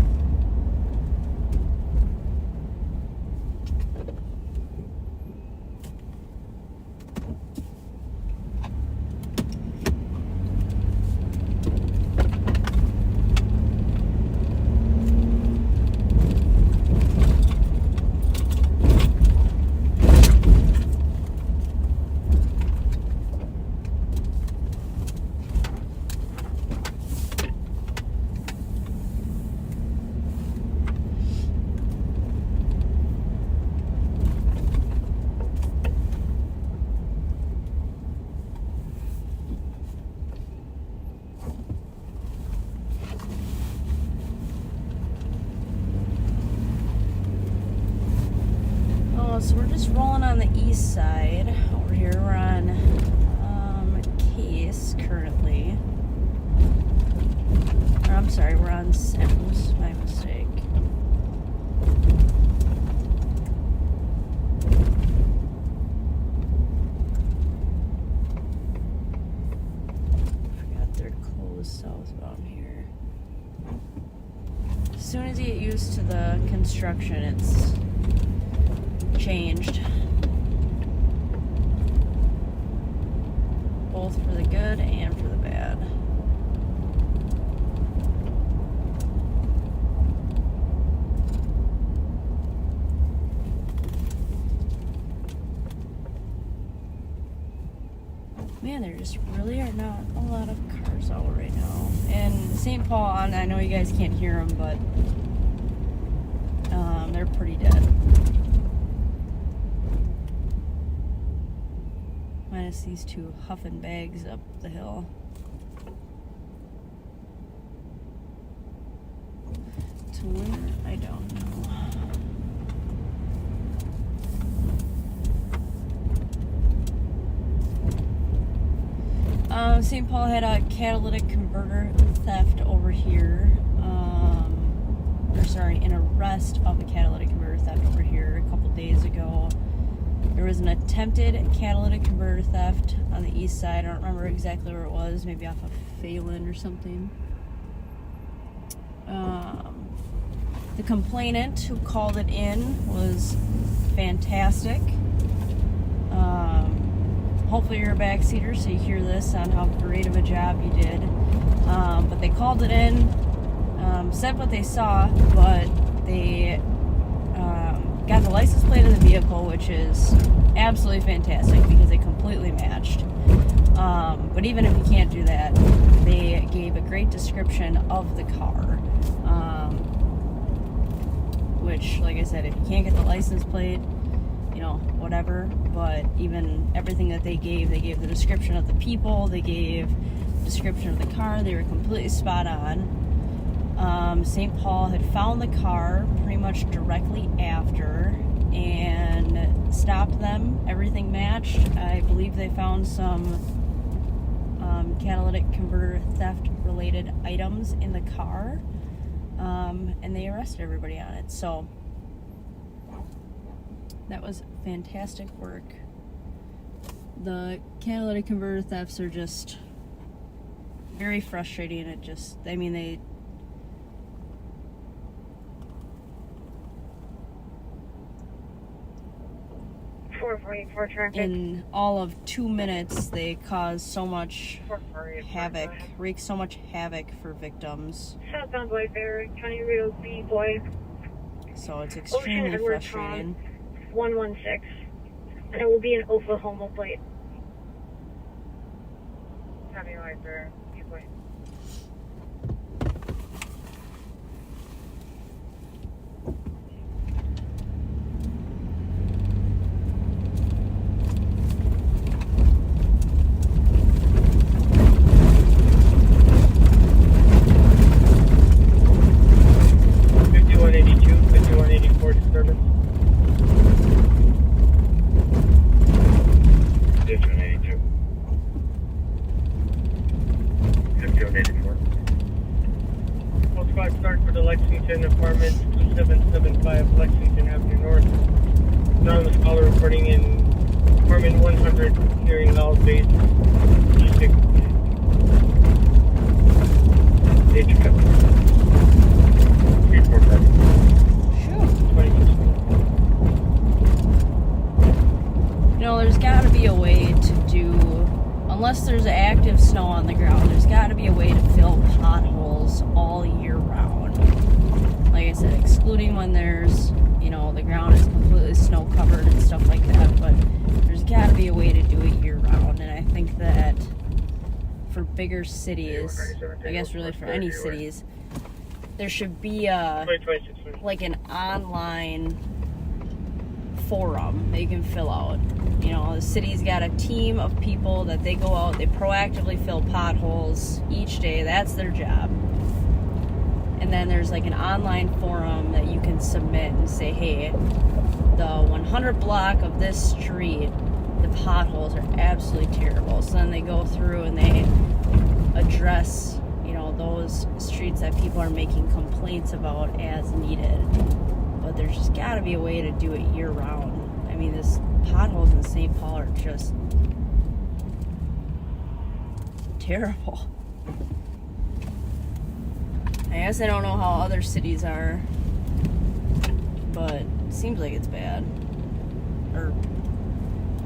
So we're just rolling on the east side. Over here we're on Case currently. Or, I'm sorry, we're on Sims. My mistake. Forgot they're closed southbound here. As soon as you get used to the construction, it's changed, both for the good and for the bad. Man, there just really are not a lot of cars out right now. And St. Paul, I know you guys can't hear them, but they're pretty dead. Minus these two huffing bags up the hill. To where? I don't know. St. Paul had a catalytic converter theft over here. An arrest of a catalytic converter theft over here a couple days ago. There was an attempted catalytic converter theft on the east side. I don't remember exactly where it was, maybe off of Phelan or something. The complainant who called it in was fantastic. Hopefully you're a backseater so you hear this on how great of a job you did. But they called it in, said what they saw, but they got the license plate of the vehicle, which is absolutely fantastic because they completely matched. But even if you can't do that, they gave a great description of the car. Which, like I said, if you can't get the license plate, you know, whatever. But even everything that they gave the description of the people, they gave the description of the car. They were completely spot on. St. Paul had found the car pretty much directly after and stopped them. Everything matched. I believe they found some catalytic converter theft related items in the car, and they arrested everybody on it. So that was fantastic work. The catalytic converter thefts are just very frustrating. It just, I mean, they in all of 2 minutes, they caused so much havoc, wreaked so much havoc for victims. Southbound Whitebear, County Road B, boy. So it's extremely frustrating. 116, and it will be an Oklahoma plate. County Whitebear, B, boy. Apartment 2775 Lexington Avenue North. Anonymous caller reporting in apartment 100, hearing loud bass music. Nature Cup. 345. Sure. 26. You know, there's got to be a way to do, unless there's active snow on the ground, there's got to be a way to fill potholes all year round. Like I said, excluding when there's, you know, the ground is completely snow covered and stuff like that, but there's got to be a way to do it year round. And I think that for bigger cities, I guess really for any cities, there should be like an online forum that you can fill out. You know, the city's got a team of people that they go out, they proactively fill potholes each day. That's their job. And then there's like an online forum that you can submit and say, hey, the 100 block of this street, the potholes are absolutely terrible. So then they go through and they address, you know, those streets that people are making complaints about as needed. But there's just got to be a way to do it year round. I mean, this potholes in St. Paul are just terrible. I guess I don't know how other cities are, but it seems like it's bad. Or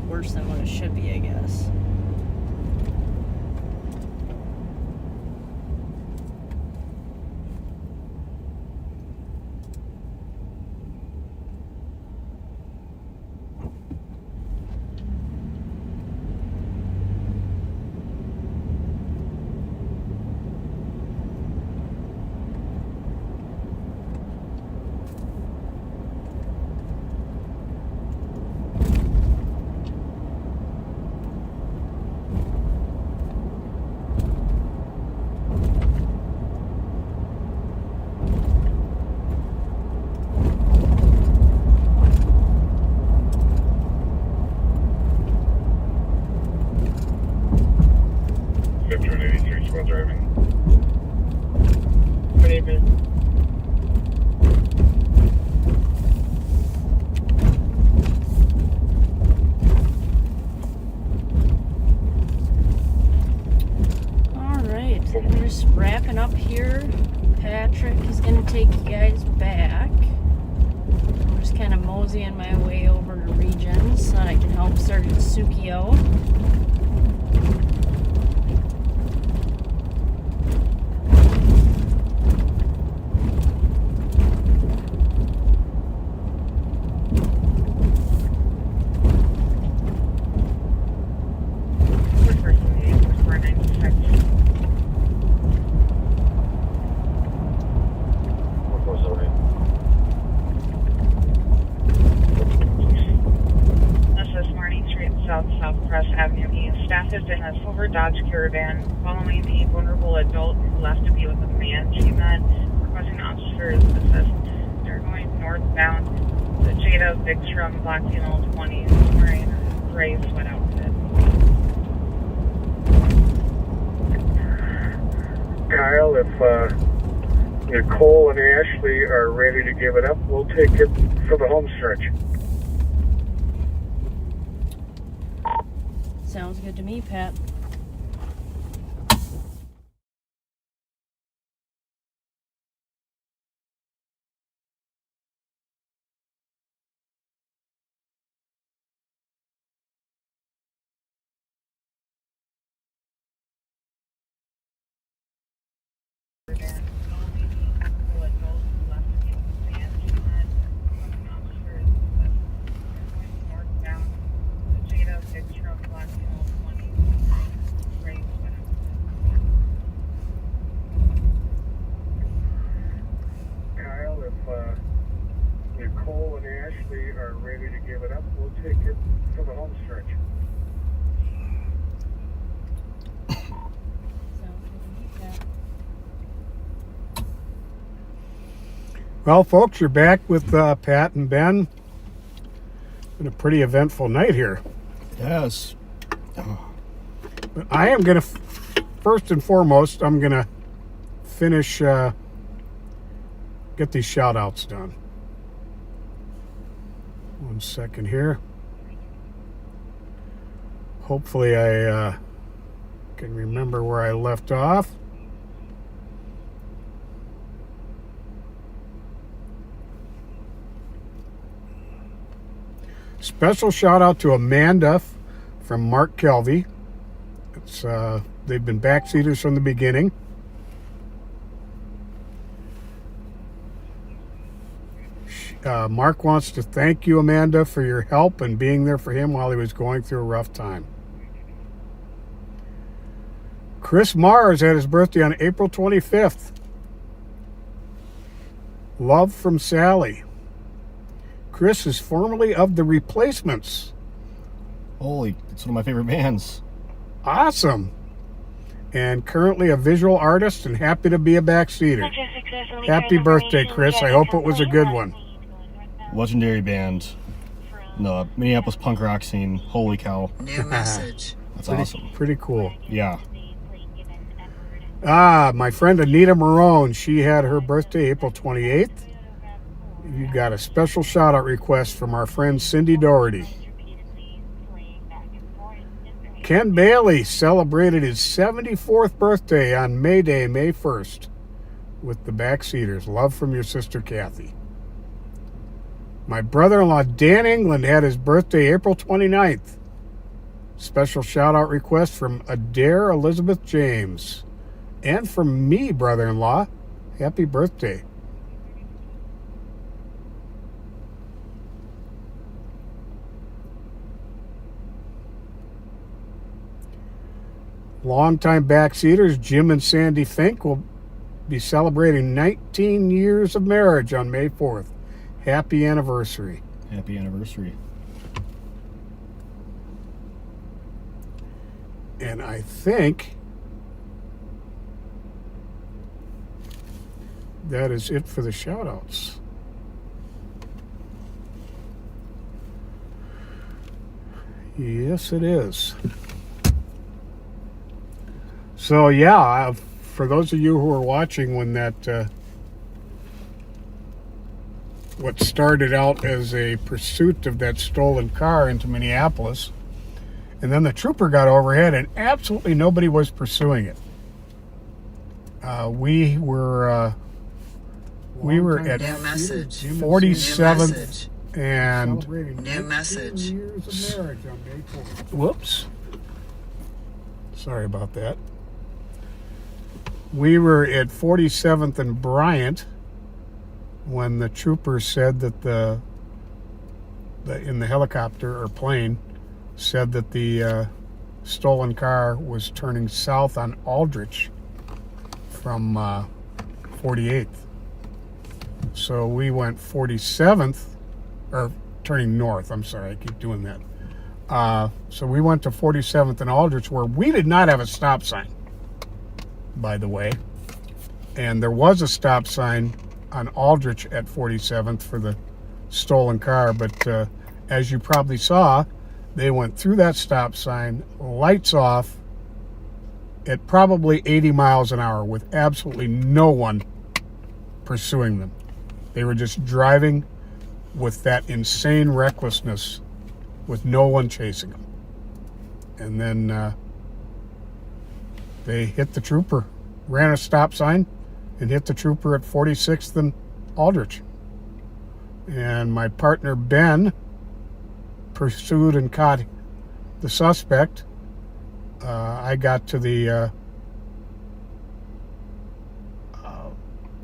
worse than what it should be, I guess. driving. Good evening. Alright, we're just wrapping up here. Patrick is going to take you guys back. I'm just kind of moseying my way over to Regions so that I can help Sergeant Sukio. Staff is in a silver Dodge Caravan following a vulnerable adult who left to be with a man she met, requesting officers assist. They're going northbound to Jada Vikstrom, black female 20s, wearing a gray sweat outfit. Kyle, if Nicole and Ashley are ready to give it up, we'll take it for the home stretch. Sounds good to me, Pat. Kyle, if Nicole and Ashley are ready to give it up, we'll take it for the home stretch. Well, folks, you're back with Pat and Ben. Been a pretty eventful night here. Yes. But I am going to, first and foremost, I'm going to finish, get these shout outs done. 1 second here. Hopefully I can remember where I left off. Special shout out to Amanda from Mark Kelvey. It's they've been backseaters from the beginning. Mark wants to thank you, Amanda, for your help and being there for him while he was going through a rough time. Chris Mars had his birthday on April 25th. Love from Sally. Chris is formerly of The Replacements. Holy, it's one of my favorite bands. Awesome. And currently a visual artist and happy to be a backseater. Happy birthday, Chris. I hope it was a good one. Legendary band. The Minneapolis punk rock scene. Holy cow. New message. That's awesome. Pretty cool. Yeah. My friend Anita Marone, she had her birthday April 28th. You got a special shout out request from our friend Cindy Doherty. Ken Bailey celebrated his 74th birthday on May Day, May 1st, with the Backseaters. Love from your sister Kathy. My brother-in-law Dan England had his birthday April 29th. Special shout out request from Adair Elizabeth James. And from me, brother-in-law, happy birthday. Longtime backseaters Jim and Sandy Fink will be celebrating 19 years of marriage on May 4th. Happy anniversary. Happy anniversary. And I think that is it for the shout-outs. Yes, it is. So yeah, for those of you who are watching when that what started out as a pursuit of that stolen car into Minneapolis, and then the trooper got overhead and absolutely nobody was pursuing it. We were at 47th and New message. years of marriage on May 4th. Whoops. Sorry about that. We were at 47th and Bryant when the trooper said that the in the helicopter or plane said that the stolen car was turning south on Aldrich from 48th. So we went 47th, or turning north, I'm sorry, I keep doing that. So we went to 47th and Aldrich, where we did not have a stop sign, by the way. And there was a stop sign on Aldrich at 47th for the stolen car, but as you probably saw, they went through that stop sign, lights off, at probably 80 miles an hour with absolutely no one pursuing them. They were just driving with that insane recklessness with no one chasing them. And then they hit the trooper, ran a stop sign and hit the trooper at 46th and Aldrich. And my partner Ben pursued and caught the suspect. I got to the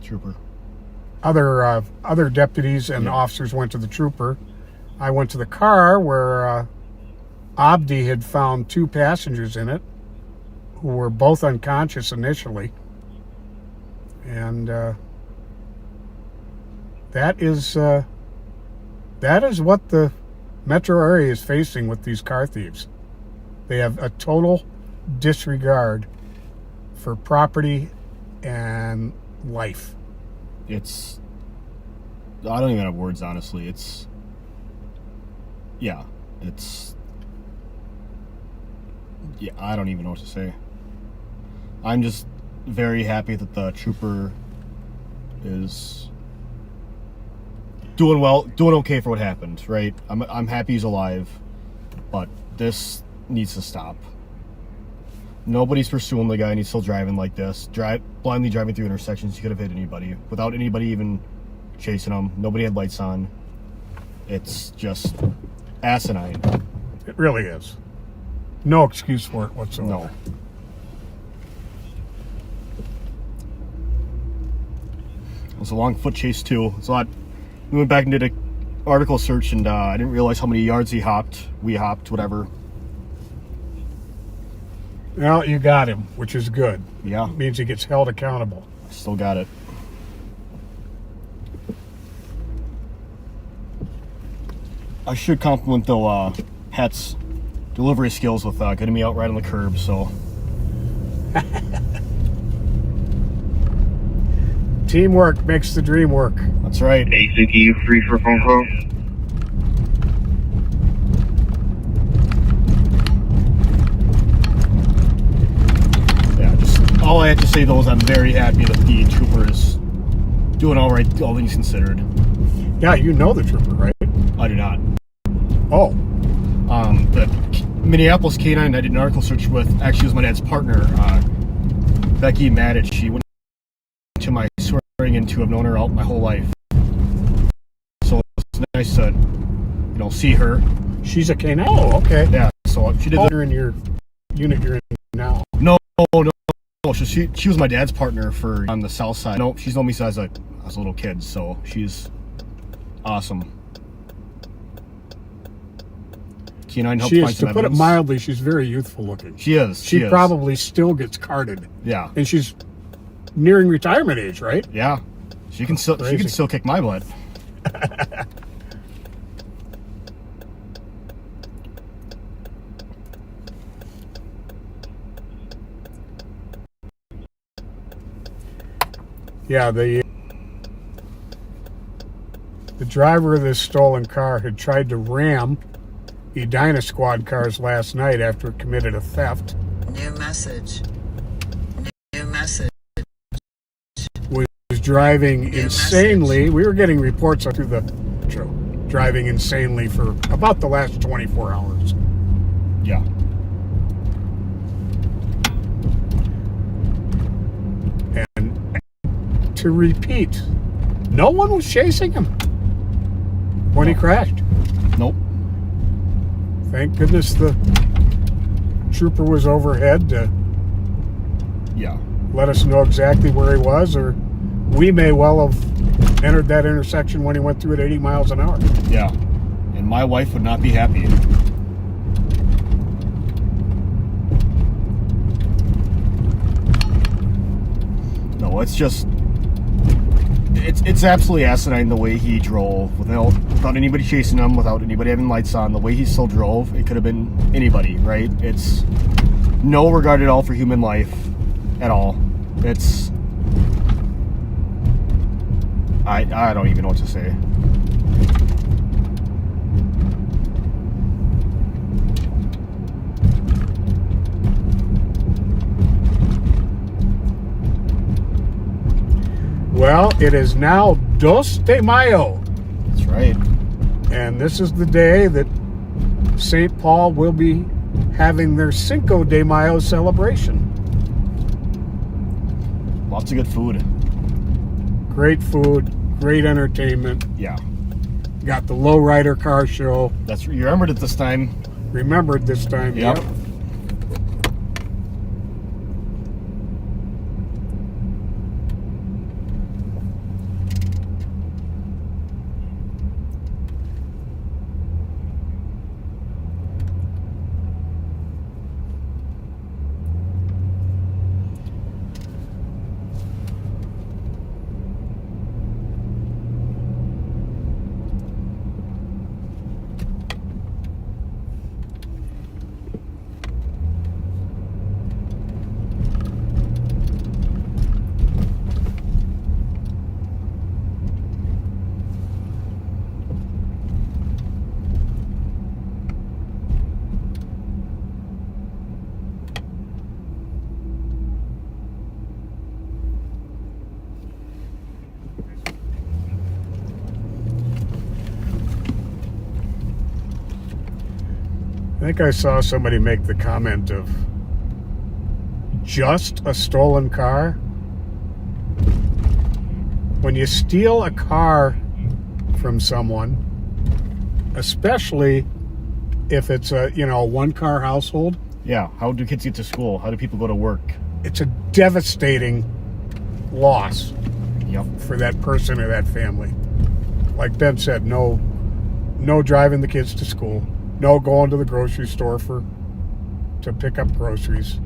trooper. Other deputies and officers went to the trooper. I went to the car where Abdi had found 2 passengers in it who were both unconscious initially. And that is what the metro area is facing with these car thieves. They have a total disregard for property and life. I don't even have words, honestly. I don't even know what to say. I'm just very happy that the trooper is doing well, doing okay for what happened, right? I'm happy he's alive, but this needs to stop. Nobody's pursuing the guy and he's still driving like this. Blindly driving through intersections. He could have hit anybody without anybody even chasing him. Nobody had lights on. It's just asinine. It really is. No excuse for it whatsoever. No. It was a long foot chase too. It's a lot. We went back and did an article search, and I didn't realize how many yards we hopped, whatever. Well, you got him, which is good. Yeah. It means he gets held accountable. Still got it. I should compliment, though, Hat's delivery skills with getting me out right on the curb, so. Teamwork makes the dream work. That's right. Hey, Suki, you free for a phone call? All I have to say, though, is I'm very happy that the trooper is doing all right, all things considered. Yeah, you know the trooper, right? I do not. Oh. The Minneapolis K9 I did an article search with actually was my dad's partner, Becky Maddich. She went to my swearing in to have known her all my whole life. So it's nice to, see her. She's a K9? Oh, okay. Yeah, so she did her in your unit you're in now. No. She was my dad's partner for on the south side. No, she's known me since I was a little kid, so she's awesome. K9 helped find some to put it mildly, she's very youthful looking. She is. She probably still gets carded. Yeah. And she's nearing retirement age, right? Yeah. She can still kick my butt. Yeah, the driver of this stolen car had tried to ram Edina squad cars last night after it committed a theft. New message. driving insanely. We were getting reports through the metro, driving insanely for about the last 24 hours. Yeah. And to repeat, no one was chasing him when he crashed. Nope. Thank goodness the trooper was overhead to let us know exactly where he was, or we may well have entered that intersection when he went through at 80 miles an hour. Yeah. And my wife would not be happy. No, it's just... It's absolutely asinine the way he drove without anybody chasing him, without anybody having lights on. The way he still drove, it could have been anybody, right? It's no regard at all for human life at all. It's... I don't even know what to say. Well, it is now 2 de Mayo. That's right. And this is the day that St. Paul will be having their Cinco de Mayo celebration. Lots of good food. Great food, great entertainment. Yeah. Got the lowrider car show. You remembered it this time. Remembered this time, yep. I think I saw somebody make the comment of just a stolen car. When you steal a car from someone, especially if it's a, one-car household. Yeah, how do kids get to school? How do people go to work? It's a devastating loss for that person or that family. Like Ben said, no driving the kids to school. No going to the grocery store to pick up groceries.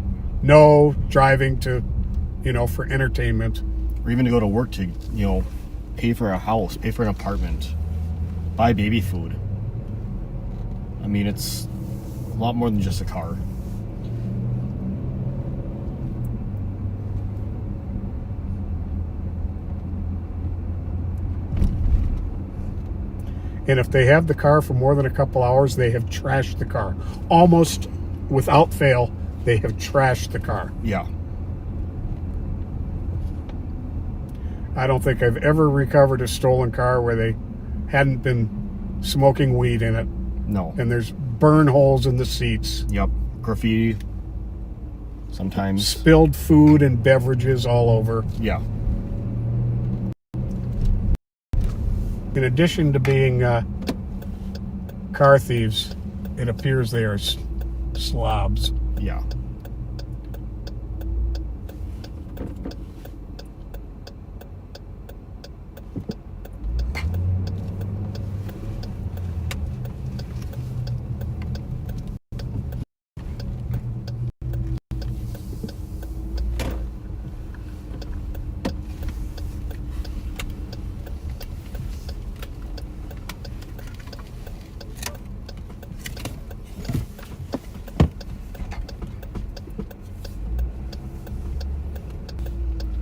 No driving to, for entertainment. Or even to go to work to, pay for a house, pay for an apartment, buy baby food. I mean, it's a lot more than just a car. And if they have the car for more than a couple hours, they have trashed the car. Almost without fail, they have trashed the car. Yeah. I don't think I've ever recovered a stolen car where they hadn't been smoking weed in it. No. And there's burn holes in the seats. Yep. Graffiti. Sometimes. Spilled food and beverages all over. Yeah. In addition to being car thieves, it appears they are slobs. Yeah.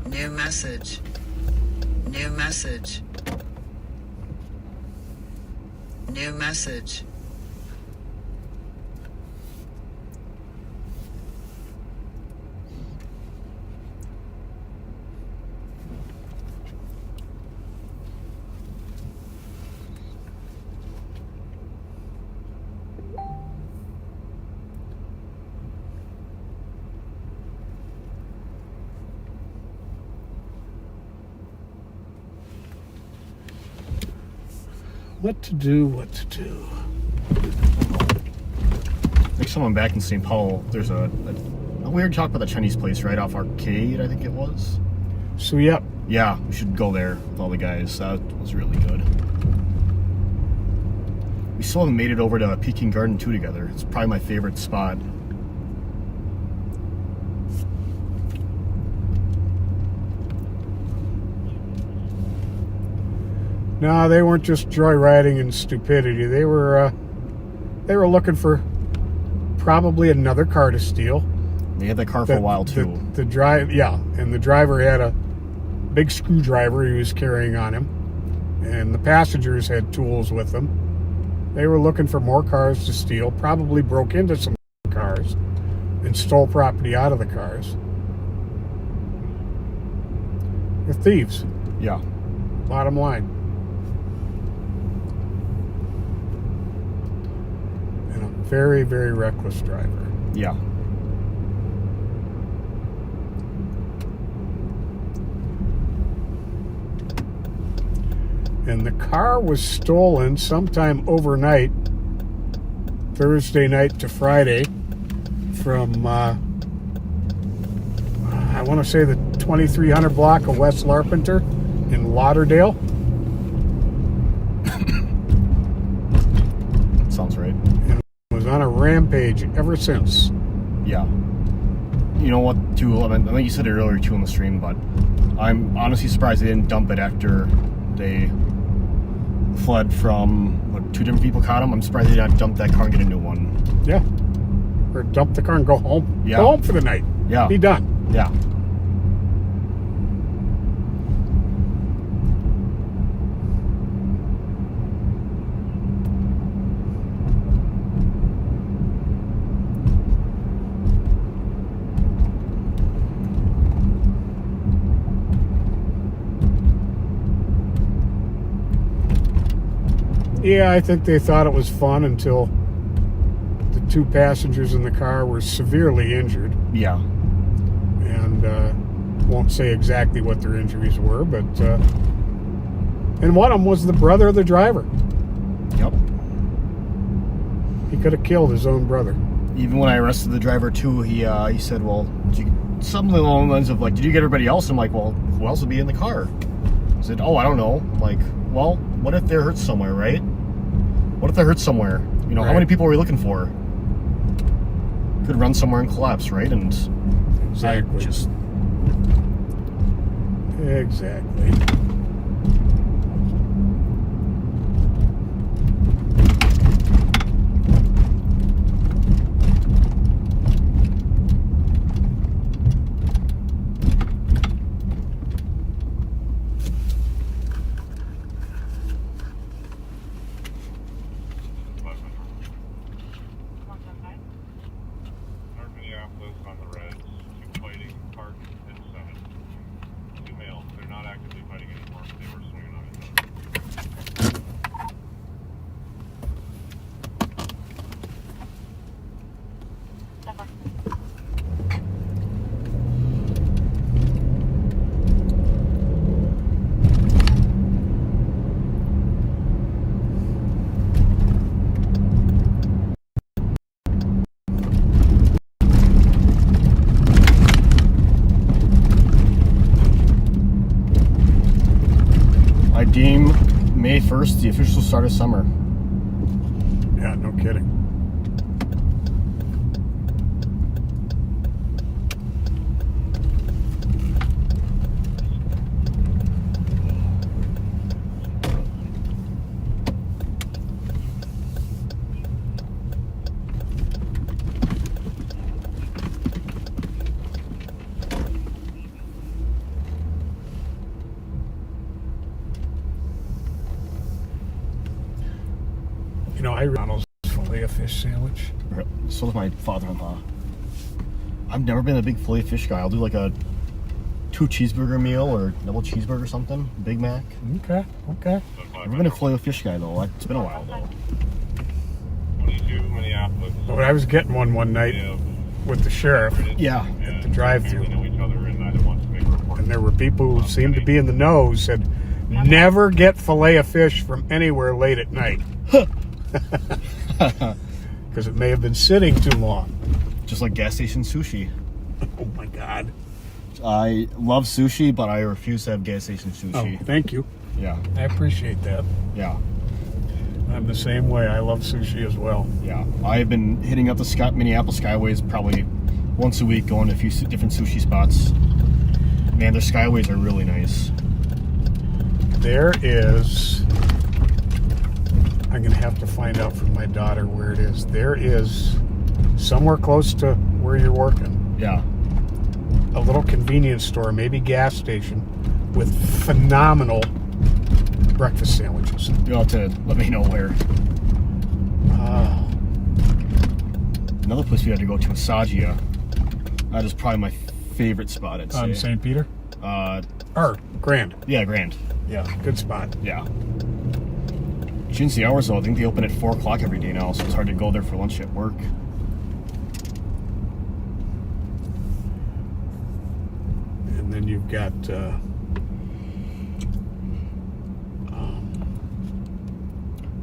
New message. New message. New message. What to do, what to do. Next time I'm back in St. Paul, there's a we already talked about the Chinese place right off Arcade, I think it was. So, yep. Yeah, we should go there with all the guys. That was really good. We still haven't made it over to Peking Garden 2 together. It's probably my favorite spot. No, they weren't just joyriding and stupidity. They were looking for probably another car to steal. They had that car for a while too. The driver had a big screwdriver he was carrying on him, and the passengers had tools with them. They were looking for more cars to steal. Probably broke into some cars and stole property out of the cars. They're thieves. Yeah. Bottom line. And a very, very reckless driver. Yeah. And the car was stolen sometime overnight, Thursday night to Friday, from, I want to say the 2300 block of West Larpenteur in Lauderdale. Sounds right. And was on a rampage ever since. Yeah. You know what, too, I think you said it earlier, too, on the stream, but I'm honestly surprised they didn't dump it after they fled from, what, 2 different people caught him. I'm surprised they didn't dump that car and get a new one. Yeah. Or dump the car and go home. Yeah. Go home for the night. Yeah. Be done. Yeah. Yeah, I think they thought it was fun until the 2 passengers in the car were severely injured. Yeah. And won't say exactly what their injuries were, but and one of them was the brother of the driver. Yep. He could have killed his own brother. Even when I arrested the driver too, he said, well, something along the lines of like, did you get everybody else? I'm like, well, who else would be in the car? He said, oh, I don't know. I'm like, well, what if they're hurt somewhere, right? What if they're hurt somewhere? You know, right. How many people are we looking for? Could run somewhere and collapse, right? And exactly. Exactly. I deem May 1st the official start of summer. Yeah, no kidding. You know, I Ronald's filet-o-fish sandwich. So does my father-in-law. I've never been a big filet-o-fish guy. I'll do like a 2 cheeseburger meal or double cheeseburger or something. Big Mac. Okay. I've never been a filet-o-fish guy though. It's been a while though. 22 Minneapolis. But I was getting one night with the sheriff. Yeah. At the drive-thru. And there were people who seemed to be in the know who said, Never get fillet of fish from anywhere late at night. Because it may have been sitting too long. Just like gas station sushi. Oh my God. I love sushi, but I refuse to have gas station sushi. Oh, thank you. Yeah. I appreciate that. Yeah. I'm the same way. I love sushi as well. Yeah. I've been hitting up the Minneapolis Skyways probably once a week, going to a few different sushi spots. Man, their Skyways are really nice. There is... I'm going to have to find out from my daughter where it is. There is somewhere close to where you're working. Yeah. A little convenience store, maybe gas station, with phenomenal breakfast sandwiches. You'll have to let me know where. Another place we had to go to is Sagia. That is probably my favorite spot, I'd say. On St. Peter? Or Grand. Yeah, Grand. Yeah, good spot. Yeah. Change the hours though. I think they open at 4 o'clock every day now, so it's hard to go there for lunch at work. And then you've got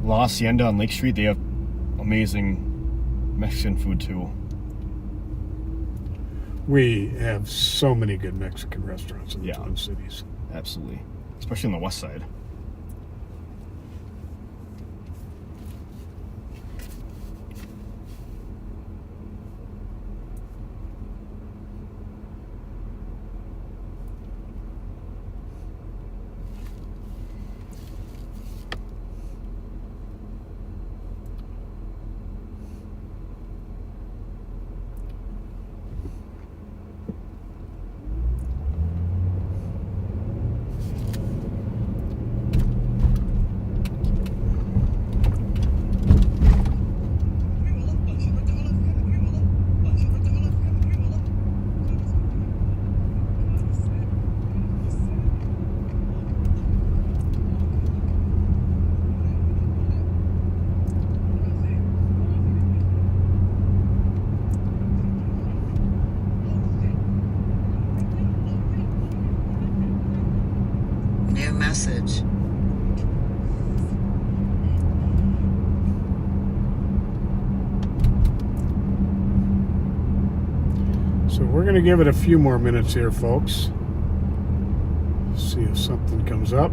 La Hacienda on Lake Street. They have amazing Mexican food too. We have so many good Mexican restaurants in the Twin Cities. Absolutely. Especially on the west side. New message. So we're going to give it a few more minutes here, folks. See if something comes up.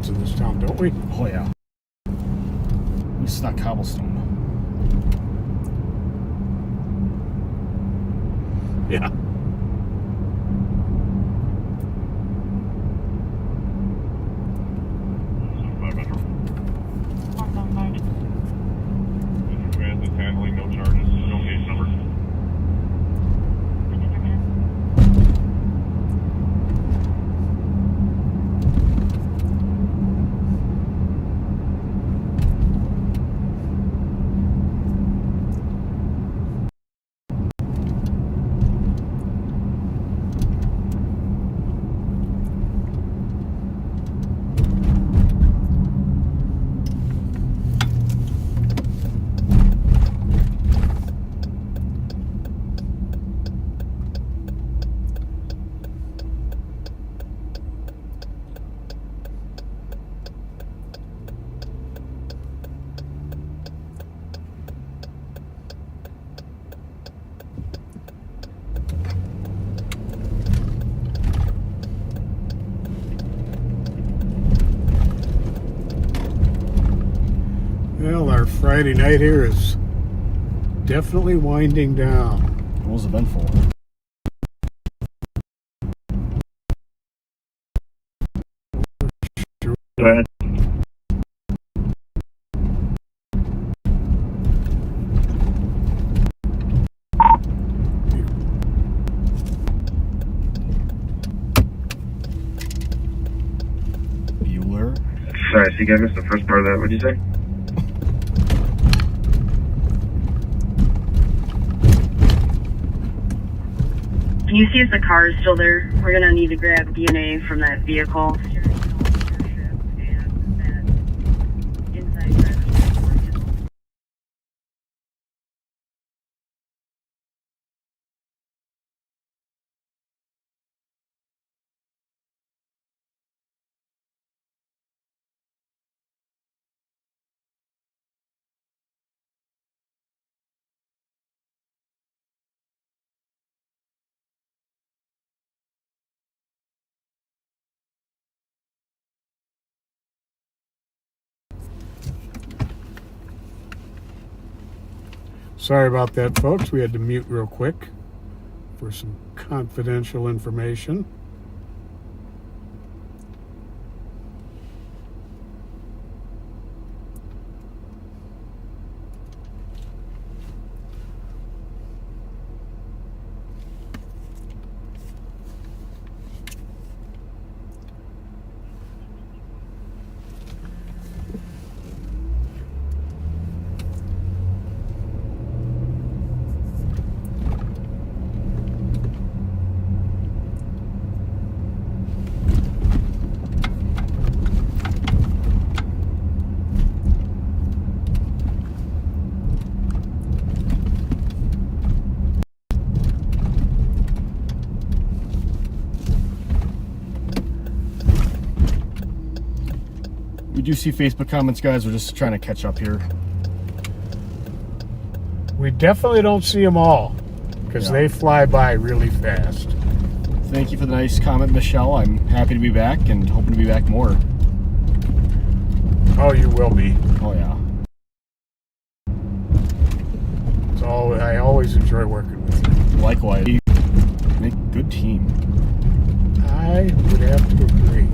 In this town, don't we? Oh yeah. At least it's not cobblestone. Yeah. Transit handling, no charges, no case number. Well, our Friday night here is definitely winding down. It was eventful. Go ahead. Bueller. Sorry, so you guys missed the first part of that. What'd you say? Can you see if the car is still there? We're gonna need to grab DNA from that vehicle. Sorry about that, folks. We had to mute real quick for some confidential information. We do see Facebook comments, guys. We're just trying to catch up here. We definitely don't see them all because they fly by really fast. Thank you for the nice comment, Michelle. I'm happy to be back and hoping to be back more. Oh, you will be. Oh, yeah. I always enjoy working with you. Likewise. You make a good team. I would have to agree.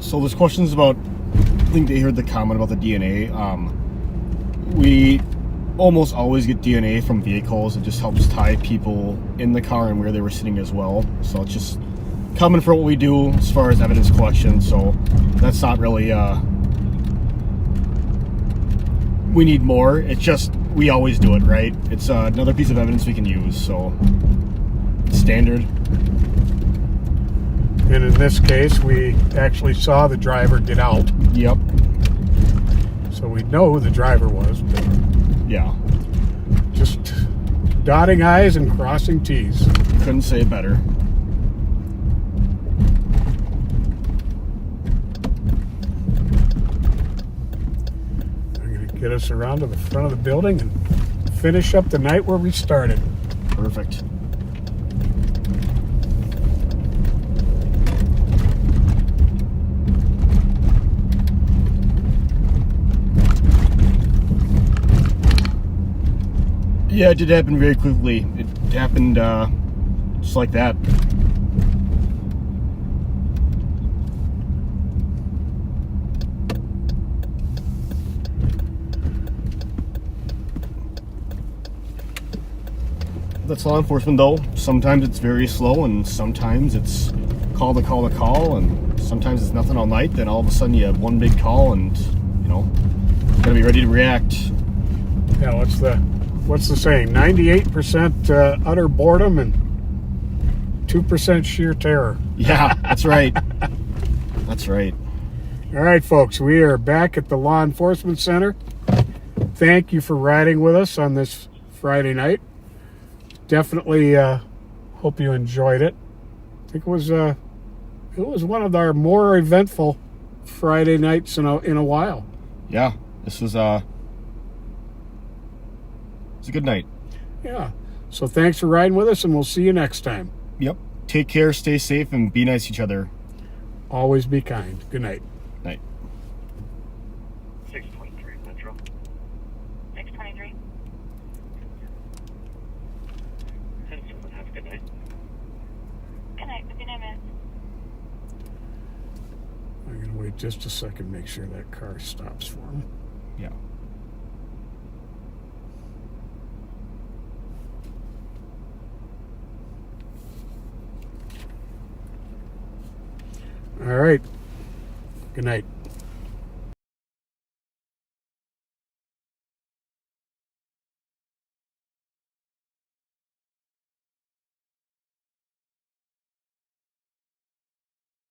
So there's questions about, I think they heard the comment about the DNA. We almost always get DNA from vehicles. It just helps tie people in the car and where they were sitting as well. So it's just common for what we do as far as evidence collection. So that's not really, we need more. It's just, we always do it, right? It's another piece of evidence we can use, so standard. And in this case, we actually saw the driver get out. Yep. So we know who the driver was. But yeah. Just dotting I's and crossing T's. Couldn't say it better. I'm going to get us around to the front of the building and finish up the night where we started. Perfect. Yeah, it did happen very quickly. It happened just like that. That's law enforcement, though. Sometimes it's very slow, and sometimes it's call to call to call, and sometimes it's nothing all night. Then all of a sudden you have one big call, and you know, gotta be ready to react. Yeah, what's the saying? 98% utter boredom and 2% sheer terror. Yeah, that's right. That's right. All right, folks, we are back at the Law Enforcement Center. Thank you for riding with us on this Friday night. Definitely Hope you enjoyed it. I think it was one of our more eventful Friday nights in a while. Yeah, this was it's a good night. Yeah. So thanks for riding with us, and we'll see you next time. Yep. Take care, stay safe, and be nice to each other. Always be kind. Good night. Night. 623 Metro. 623. Have a good night. Good night. Good night, man. I'm going to wait just a second, make sure that car stops for him. Yeah. All right. Good night.